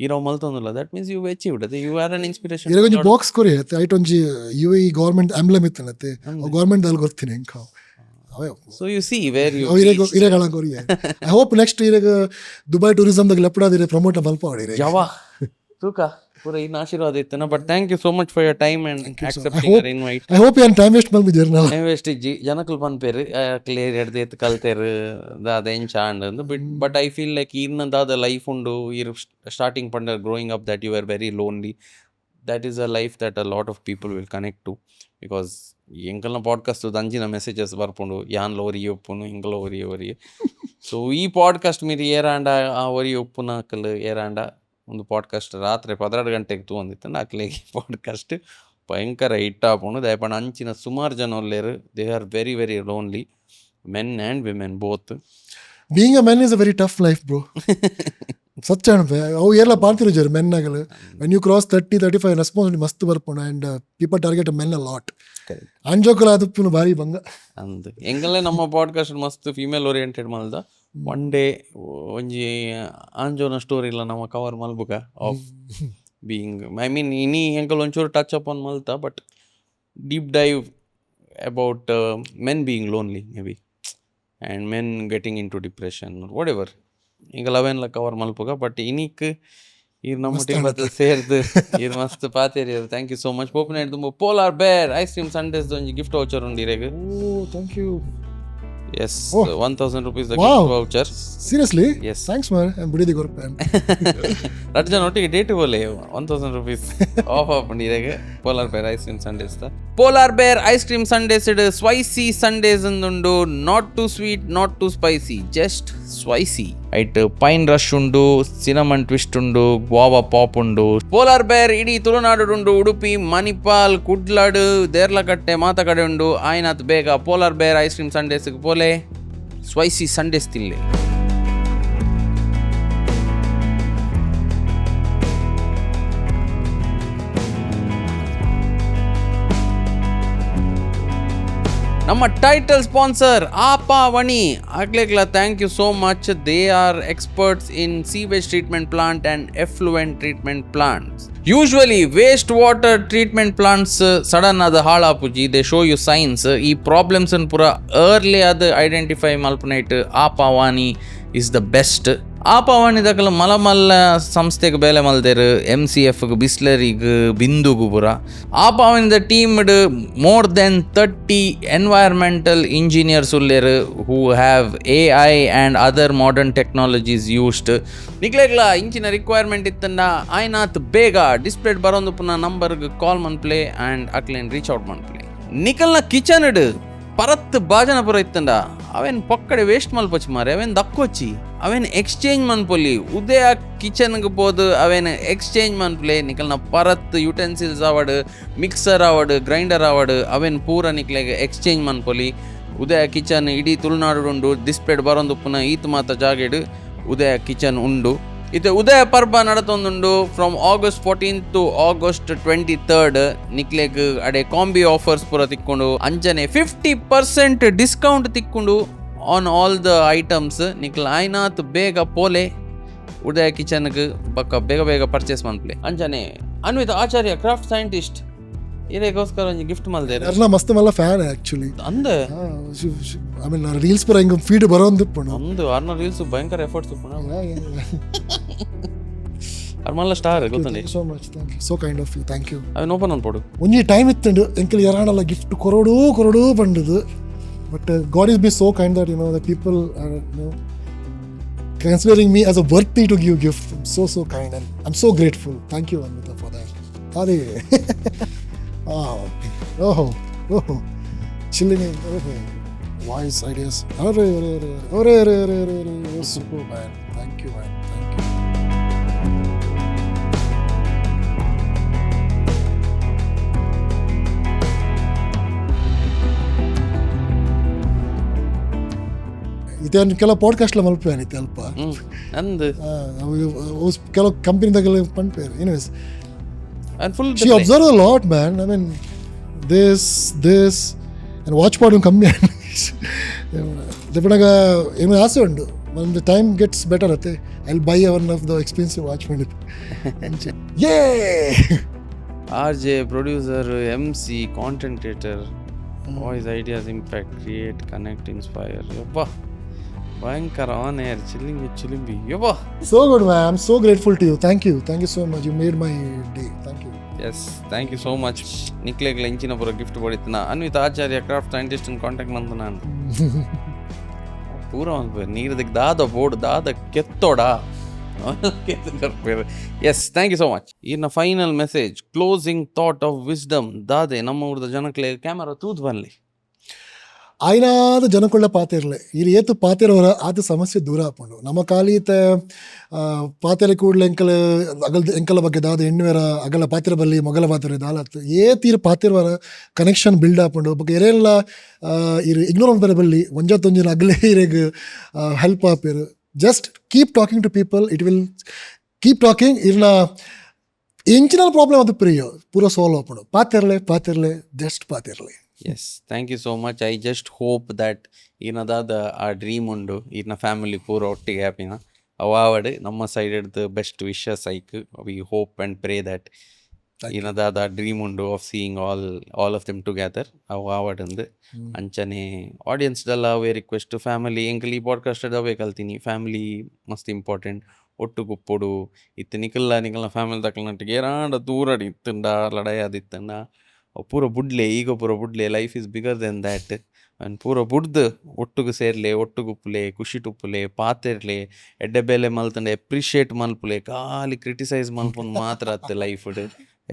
ಇರೋ ಮಲ್ತೊಂದಿಲ್ಲ ದಟ್ ಮೀನ್ಸ್ ಯು ಅಚೀವ್ಡ್ ಅದೇ ಯು ಆರ್ ಅನ್ ಇನ್ಸ್ಪಿರೇಷನ್. ಇರಗೊಂಜಿ ಬಾಕ್ಸ್ ಕೊರಿ ಐತೆ ಐಟ್ ಒಂಜಿ UAE ಗವರ್ಮೆಂಟ್ ಎಂಬ್ಲೆಮ್ ಇತ್ತನತೆ ಗವರ್ಮೆಂಟ್ ದಲ್ಲಿ ಗೊತ್ತಿನಿ ಹೆಂಗ. So you see where you ಇರೆಗಳ ಕೊರಿ. I hope next ಇರೆಗ ದುಬೈ ಟೂರಿಸಂ ದಾಗ ಲೆಪಡಾದಿರೆ ಪ್ರಮೋಟ್ ಮಲ್ಪಾಡಿರೆ ಯಾವಾ ತೂಕ ಪೂರ ಇನ್ನ ಆಶೀರ್ವಾದ ಇತ್ತನ. But thank you so much for your time and accepting our invite. I hope you time waste ಮಲ್ಬಿದಿರ ನಾ. ಟೈಮ್ ವೇಸ್ಟ್ ಇಜ್ಜಿ ಜನಕಲ್ ಪನ್ಪೇರು ಕ್ಲಿಯರ್ ಎಡ್ದೆ ಎತ್ತು ಕಲ್ತೇರು ದಾದ ಎಂಚಾಂಡ್ ಅಂದು. ಬಟ್ ಐ ಫೀಲ್ ಲೈಕ್ ಇನ್ನ ದಾದ ಲೈಫ್ ಉಂಡು ಇರು ಸ್ಟಾರ್ಟಿಂಗ್ ಪಂಡರ್ growing up that you are very lonely. That is a life that a lot of people will connect to. Because ಎಂಕಲ್ನ ಪಾಡ್ಕಾಸ್ಟ್ ಅಂಜಿನ ಮೆಸೇಜಸ್ ಬರ್ಪುಂಡು ಯಾನ್ಲ ಒರಿಗೆ ಒಪ್ಪುನು ಹಿಂಗಲ ಒರಿಗೆ. ಸೊ ಈ ಪಾಡ್ಕಾಸ್ಟ್ ಮೀರಿ ಏರಾಂಡ ಆ ಒರಿಗೆ ಒಪ್ಪುನ ಅಕ್ಕಲ್ ಏರಾಂಡ ಒಂದು ಪಾಡ್ಕಾಸ್ಟ್ ರಾತ್ರಿ 12 ಗಂಟೆಗೆ ತಗೊಂಡಿತ್ತು ಅಕ್ಲೆ ಈ ಪಾಡ್ಕಾಸ್ಟ್ ಭಯಂಕರ ಹಿಟ್ ಆಪುಂಡು. ದಯಪಂಡ ಅಂಚಿನ ಸುಮಾರು ಜನ ಒಲ್ಲೇರು. They are very very lonely, men and women both. Being a man is a very tough life, bro. ಸಚ್ಚ ಅನ್ಪೆ ಅವು ಎಲ್ಲ ಪಾಡ್ತಿರು ಜರ್ ಮೆನ್ನಾಗಲು. ವೆನ್ ಯು ಕ್ರಾಸ್ 30-35 ರೆಸ್ಪಾನ್ಸಿಬಿಲಿಟಿ ಮಸ್ತ್ ಬರ್ಪುಂಡು and people target men a lot. ಅಂಜೋಕಲ ಅದಪ್ಪುನು ಭಾರಿ ಬಂಗ ಅಂದ್ ಎಂಗಲ್ಲೇ ನಮ್ಮ ಪಾಡ್ಕಾಸ್ಟ್ ಮಸ್ತ್ ಫೀಮೇಲ್ ಓರಿಯೆಂಟೆಡ್ ಮಲ್ದ. ಒನ್ ಡೇ ಒಂಜಿ ಆಂಜೋನ ಸ್ಟೋರಿ ಇಲ್ಲ ನಮ್ಮ ಕವರ್ ಮಲ್ಬುಕ ಆಫ್ ಬೀಯಿಂಗ್ ಐ ಮೀನ್ ಇನಿ ಎಂಕಲ್ ಒಂಚೂರು ಟಚ್ ಅಪ್ ಆನ್ ಮಲ್ತ. But deep dive about men being lonely maybe and men getting into depression whatever ಈಗ ಲವೆನ್ಲ ಕವರ್ ಮಲ್ಪುಗ. ಬಟ್ ಇನಿಕ್ ಇರ್ ನಮ್ಮ ಟೀಮ್ ಬತ್ತ ಸೇರ್ದು ಇರ್ ಮಸ್ತ್ ಪಾತೇರಿ. Thank you so much. ಪೋಪನ ತುಂಬ Polar Bear ice cream sundaes ಒಂಜಿ ಗಿಫ್ಟ್ ವೌಚರ್ ಉಂಡು ಇರೆಗ್. Thank you. Yes, 1,000 rupees the gift voucher. Seriously? Yes. Thanks man. I'm ಬಿಡಿದಿ ಗೊರ್ಪೇನ್. ರಜನ ಒಟ್ಟಿಗೆ ಡೇಟ್ ಬೋಲೆ 1,000 rupees ಆಫ್ ಆಪಂಡಿರೆಗೆ Polar Bear ice cream sundaes ತ. Polar Bear ice cream sundaes ಇಡ್ ಸ್ಪೈಸಿ ಸಂಡೇಸ್ ಅಂದುಂಡು. Not too sweet, not too spicy, just spicy. ಐಟ್ ಪೈನ್ ರಶ್ ಉಂಡು, ಸಿನಮನ್ ಟ್ವಿಸ್ಟ್ ಉಂಡು, ಗ್ವಾವಾ ಪಾಪ್ ಉಂಡು. ಪೋಲಾರ್ ಬೇರ್ ಇಡೀ ತುಳುನಾಡು ಉಂಡು. ಉಡುಪಿ, ಮಣಿಪಾಲ್, ಕುಡ್ಲಾಡ್, ದೇರ್ಲಕಟ್ಟೆ ಮಾತ ಕಡೆ ಉಂಡು. ಆಯ್ನಾತ್ ಬೇಗ Polar Bear ice cream sundaes ಪೋಲೆ ಸ್ಪೈಸಿ ಸಂಡೇಸ್ ತಿನ್ಲೆ. ನಮ್ಮ ಟೈಟಲ್ ಸ್ಪಾನ್ಸರ್ ಆಪಾವನಿ ಆಗ್ಲೇಕ್ಲ thank you so much. They are experts in sewage treatment plant and effluent treatment plants. Usually waste water treatment plants sudden ಅದು ಹಾಳಾಪುಜಿ, ದೇ ಶೋ ಯು ಸೈನ್ಸ್. ಈ ಪ್ರಾಬ್ಲಮ್ಸ್ ಪೂರ ಅರ್ಲಿ ಅದು ಐಡೆಂಟಿಫೈ ಮಲ್ಪನೈಟ್ ಆಪಾವಾನಿ ಇಸ್ ದ ಬೆಸ್ಟ್. ಆಪಾವಾನಿದಾಗಲ ಮಲ್ಲ ಸಂಸ್ಥೆಗೆ ಬೇಲೆ ಮಲ್ದೇರು, MCFಗೆ, ಬಿಸ್ಲರಿಗೆ, ಬಿಂದುಗು ಪೂರ. ಆಪಾವಾನಿದ ಟೀಮ್ಡ್ more than 30 environmental engineers ಉಲ್ಲೇರು who have AI and other modern technologies used. ನಿಕ್ಲೆಗ್ಲ ಇಂಚಿನ ರಿಕ್ವೈರ್ಮೆಂಟ್ ಇತ್ತಂಡ ಆಯ್ನಾತ್ ಬೇಗ ಡಿಸ್ಪ್ಲೇಡ್ ಬರೋದು ಪುನಃ ನಂಬರ್ಗೆ ಕಾಲ್ ಮನ್ಪ್ಲೆ ಆ್ಯಂಡ್ ಅಕ್ಲೇನ್ ರೀಚ್ ಔಟ್ ಮನ್ಪ್ಲೆ. ನಿಕಲ್ನ ಕಿಚನ್ ಇಡು ಪರತ್ ಬಾಜನ ಪುರ ಇತ್ತಂಡ ಅವೇನು ಪಕ್ಕಡೆ ವೇಸ್ಟ್ ಮಲ್ಪಚ್ಚಿ ಮಾರೆ, ಅವೇನು ದಕ್ಕೊಚ್ಚಿ ಅವೇನು ಎಕ್ಸ್ಚೇಂಜ್ ಮನ್ಪೊಲಿ. ಉದಯ ಕಿಚನ್ಗೆ ಬೋದು ಅವೇನು ಎಕ್ಸ್ಚೇಂಜ್ ಮನ್ಪ್ಲೆ. ನಿಕಲ್ನ ಪರತ್ ಯುಟೆನ್ಸಿಲ್ಸ್ ಆವಡ್, ಮಿಕ್ಸರ್ ಆವಡ್, ಗ್ರೈಂಡರ್ ಆವಡ್ ಅವೇನು ಪೂರ ನಿಕ್ಲೆಗೆ ಎಕ್ಸ್ಚೇಂಜ್ ಮನ್ಪೊಲಿ. ಉದಯ ಕಿಚನ್ ಇಡೀ ತುಳುನಾಡು ಉಂಡು. ಡಿಸ್ಪ್ಲೇಡ್ ಬರೋದು ಪುನಃ ಈತ್ ಮಾತ ಜಾಗೆಡು ಉದಯ ಕಿಚನ್ ಉಂಡು. ಇದು ಉದಯ ಪರ್ಬ ನಡತೊಂದುಂಡು from August 14th to August 23rd. ನಿಕ್ಲೆಗ್ ಅಡೆ ಕಾಂಬಿ ಆಫರ್ಸ್ ಪೂರ ತಿಕ್ಕೊಂಡು ಅಂಚನೆ 50% ಡಿಸ್ಕೌಂಟ್ ತಿಕ್ಕೊಂಡು ಆನ್ ಆಲ್ ದ ಐಟಮ್ಸ್. ನಿಕ್ಲ ಆಯ್ನಾತ್ ಬೇಗ ಪೋಲೆ ಉದಯ ಕಿಚನ್ಗೆ ಬಕ್ಕ ಬೇಗ ಪರ್ಚೇಸ್ ಮನ್ಪ್ಲೆ. ಅಂಚನೆ ಅನ್ವಿತ್ ಆಚಾರ್ಯ ಕ್ರಾಫ್ಟ್ ಸೈಂಟಿಸ್ಟ್ ಇದಕ್ಕೋಸ್ಕರ ಒಂದು ಗಿಫ್ಟ್ ಮಲ್ದೇರು. ಅರ್ನ ಮಸ್ತ್ ಮಲ್ಲ ಫ್ಯಾನ್ ಆ್ಯಕ್ಚುಲಿ. ಅಂದ ಐ ಮೀನ್ ರೀಲ್ಸ್ ಪರ ಹಿಂಗೆ ಫೀಡ್ ಬರೋದು ಪುಣ ಒಂದು ಅರ್ನ ರೀಲ್ಸ್ ಭಯಂಕರ ಎಫರ್ಟ್ಸ್ ಪುಣ ಅರ್ಮಲ್ಲ ಸ್ಟಾರ್ ಗೊತ್ತಂడి. So much thank you, so kind of you, thank you. ಅವನ್ ಓಪನ್ ಅನ್ಪೋಡು ಒಂಜಿ ಟೈಮ್ ಇತ್ತಂಡು ಎಂಕಲ್ ಯಾರಾಣಲ್ಲ ಗಿಫ್ಟ್ ಕೊರೋಡು ಪಂಡದು. But God is be so kind that the people are considering me as a worthy to give gift. So kind and I'm so grateful. Thank you Anvita for that. Are oh chilling in wise ideas. You're super man. Thank you man. Thank you. ಇದು ಕೆಲವು ಪಾಡ್ಕಾಸ್ಟ್ಲ ಮಲ್ಪೇನಿತ್ತು ಅಲ್ಪ ಅಂದು ಕೆಲವು ಕಂಪನಿದಾಗೆಲ್ಲ ಪಂಪೇರು. Anyways full she observed a lot man. I mean this and watch part ಕಮ್ಮಿ ದೆಪ್ಪನಾಗ ಏನೋ ಆಸೆ ಉಂಡು. when the time gets better ಅತ್ತೆ I'll buy one of the expensive watch for it. Yay! RJ producer, MC, content creator, voice ideas, impact, create, connect, inspire. ಯಬ್ಬಾ ಭಯಂಕರ ಆನ್ ಏರ್ ಚಿಲಿಂಬಿ ಯಬ್ಬಾ. So good man. I'm so grateful to you. Thank you so much. You made my day. Thank you. Yes thank you so much. ನಿಕ್ಲೆಗ್ಲ ಇಂಚಿನ ಪುರ ಗಿಫ್ಟ್ ಕೊಡಿತ್ತನ Anvith Acharya craft scientist contact ಮಂತ ನಾನು ಪೂರ ಅನ್ಪೇರು ನೀರದಕ್ಕೆ ದಾದ ಬೋರ್ಡ್ ದಾದ ಕೆತ್ತೋಡ yes thank you so much. ಇನ್ನ final message, closing thought of wisdom ದಾದೆ ನಮ್ಮ ಊರದ ಜನಕ್ಲೆ ಕ್ಯಾಮರಾ ತೂದ್ ಬನ್ಲಿ. ಆಯ್ನಾದ ಜನಕೊಳ್ಳ ಪಾತಿರ್ಲೆ ಇಲ್ಲಿ ಏತು ಪಾತಿರೋರ ಆತ ಸಮಸ್ಯೆ ದೂರ ಹಾಕೊಂಡು ನಮ್ಮ ಕಾಲೀತ ಪಾತೆರೆ ಕೂಡಲೇ ಎಂಕಲ ಬಗ್ಗೆ ದಾದ ಎಣ್ಣೆವರ ಅಗಲ ಪಾತಿರ ಬಲ್ಲಿ ಮೊಗಲ ಪಾತಿರ ದಾಲತ್ತು ಏತೀರು ಪಾತಿರುವರ ಕನೆಕ್ಷನ್ ಬಿಲ್ಡ್ ಹಾಕೊಂಡು ಬಗ್ಗೆ ಎರೆಲ್ಲ ಇರು ಇಗ್ನೋರ್ ಬರ ಬಲ್ಲಿ ಒಂಜೊಂಜಿನ ಅಗಲೇ ಇರೆಗೆ ಹೆಲ್ಪ್ ಆಪೇರು. Just keep talking to people, it will keep talking. ಇರ್ನ ಎಂಚಿನ ಪ್ರಾಬ್ಲಮ್ ಅದು ಪ್ರಿಯೋ ಪೂರ ಸಾಲ್ವ್ ಹಾಕೊಂಡು ಪಾತಿರ್ಲೆ ಜಸ್ಟ್ ಪಾತಿರ್ಲೆ. Yes thank you so much. I just hope that ಏನದಾದ ಆ ಡ್ರೀಮ್ ಉಂಡು ಇನ್ನ ಫ್ಯಾಮಿಲಿ ಪೂರ ಒಟ್ಟಿಗೆ ಹ್ಯಾಪಿನ ಅವಾವಡ್ ನಮ್ಮ ಸೈಡ್ ಹಿಡ್ದು ಬೆಸ್ಟ್ ವಿಶಸ್ ಐಕ್. We hope and pray that ಏನದಾದ ಡ್ರೀಮ್ ಉಂಡು of seeing all of them together ಅವಾವಡ್ ಅಂದು ಅಂಚನೆ ಆಡಿಯನ್ಸ್ದೆಲ್ಲ ಅವೇ ರಿಕ್ವೆಸ್ಟ್ ಫ್ಯಾಮಿಲಿ ಎಂಕಲ್ ಈ ಪಾಡ್ಕಾಸ್ಟ್ ಅವೇ ಕಲ್ತೀನಿ. ಫ್ಯಾಮಿಲಿ ಮಸ್ತ್ ಇಂಪಾರ್ಟೆಂಟ್. ಒಟ್ಟು ಗುಪ್ಪೊಡು ಇತ್ತು ನಿಕಲ್ನ ಫ್ಯಾಮಿಲಿ ತಕ್ಕನಟ್ಟಿಗೆ ಏನಾಡ ದೂರ ಇತ್ತಂಡ ಲಡಾಯಿ ಅದಿತ್ತಂಡ ಪೂರ ಬುಡ್ಲೆ ಈಗ ಪೂರ ಬುಡ್ಲೆ life is bigger than that. And ಪೂರ ಬುಡ್ದು ಒಟ್ಟಿಗೆ ಸೇರ್ಲೆ ಒಟ್ಟುಗುಪ್ಪಲೆ ಖುಷಿ ಟುಪ್ಪಲೆ ಪಾತೆರ್ಲೆ ಎಡ್ಡೆ ಬೇಲೆ ಮಲ್ತಂಡೆ ಎಪ್ರಿಷಿಯೇಟ್ ಮಲ್ಪುಲೆ ಖಾಲಿ ಕ್ರಿಟಿಸೈಸ್ ಮಲ್ಪೊಂದು ಮಾತ್ರ ಅತ್ತೆ ಲೈಫ್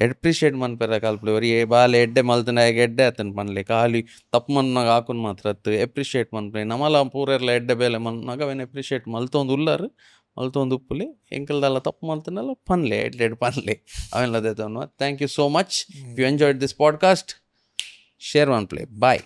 ಎಪ್ರಿಷಿಯೇಟ್ ಮನ್ಪೆರ ಕಲ್ಪಲೆ ಬರೀ ಬಾಲೆ ಎಡ್ಡೆ ಮಲ್ತಂಡೆ ಎಡ್ಡೆ ಅತ್ತನ್ ಪನ್ಲೆ ಖಾಲಿ ತಪ್ಪು ಮನ್ನಾಗ ಹಾಕೊಂಡು ಮಾತ್ರ ಅತ್ತು ಎಪ್ರಿಷಿಯೇಟ್ ಮನ್ಪಲೆ ನಮ್ಮಲ್ಲ ಪೂರೆಲ್ಲ ಎಡ್ಡೆ ಬೇಲೆ ಮನ್ನಾಗ ಅವೇನು ಎಪ್ರಿಷಿಯೇಟ್ ಮಲ್ತೊಂದು ಉಲ್ಲರು ಮಲ್ತೊಂದು ಉಪ್ಪುಲೆ ಎಂಕಲ್ದೆಲ್ಲ ತಪ್ಪು ಮಲ್ತನೆಲ್ಲ ಪನ್ಲೆ ಎಡ್ಡೆಡ್ ಪನ್ಲೆ ಅವೆಲ್ಲ ದೇತವನು. Thank you so much. If you enjoyed this podcast, share one play. Bye.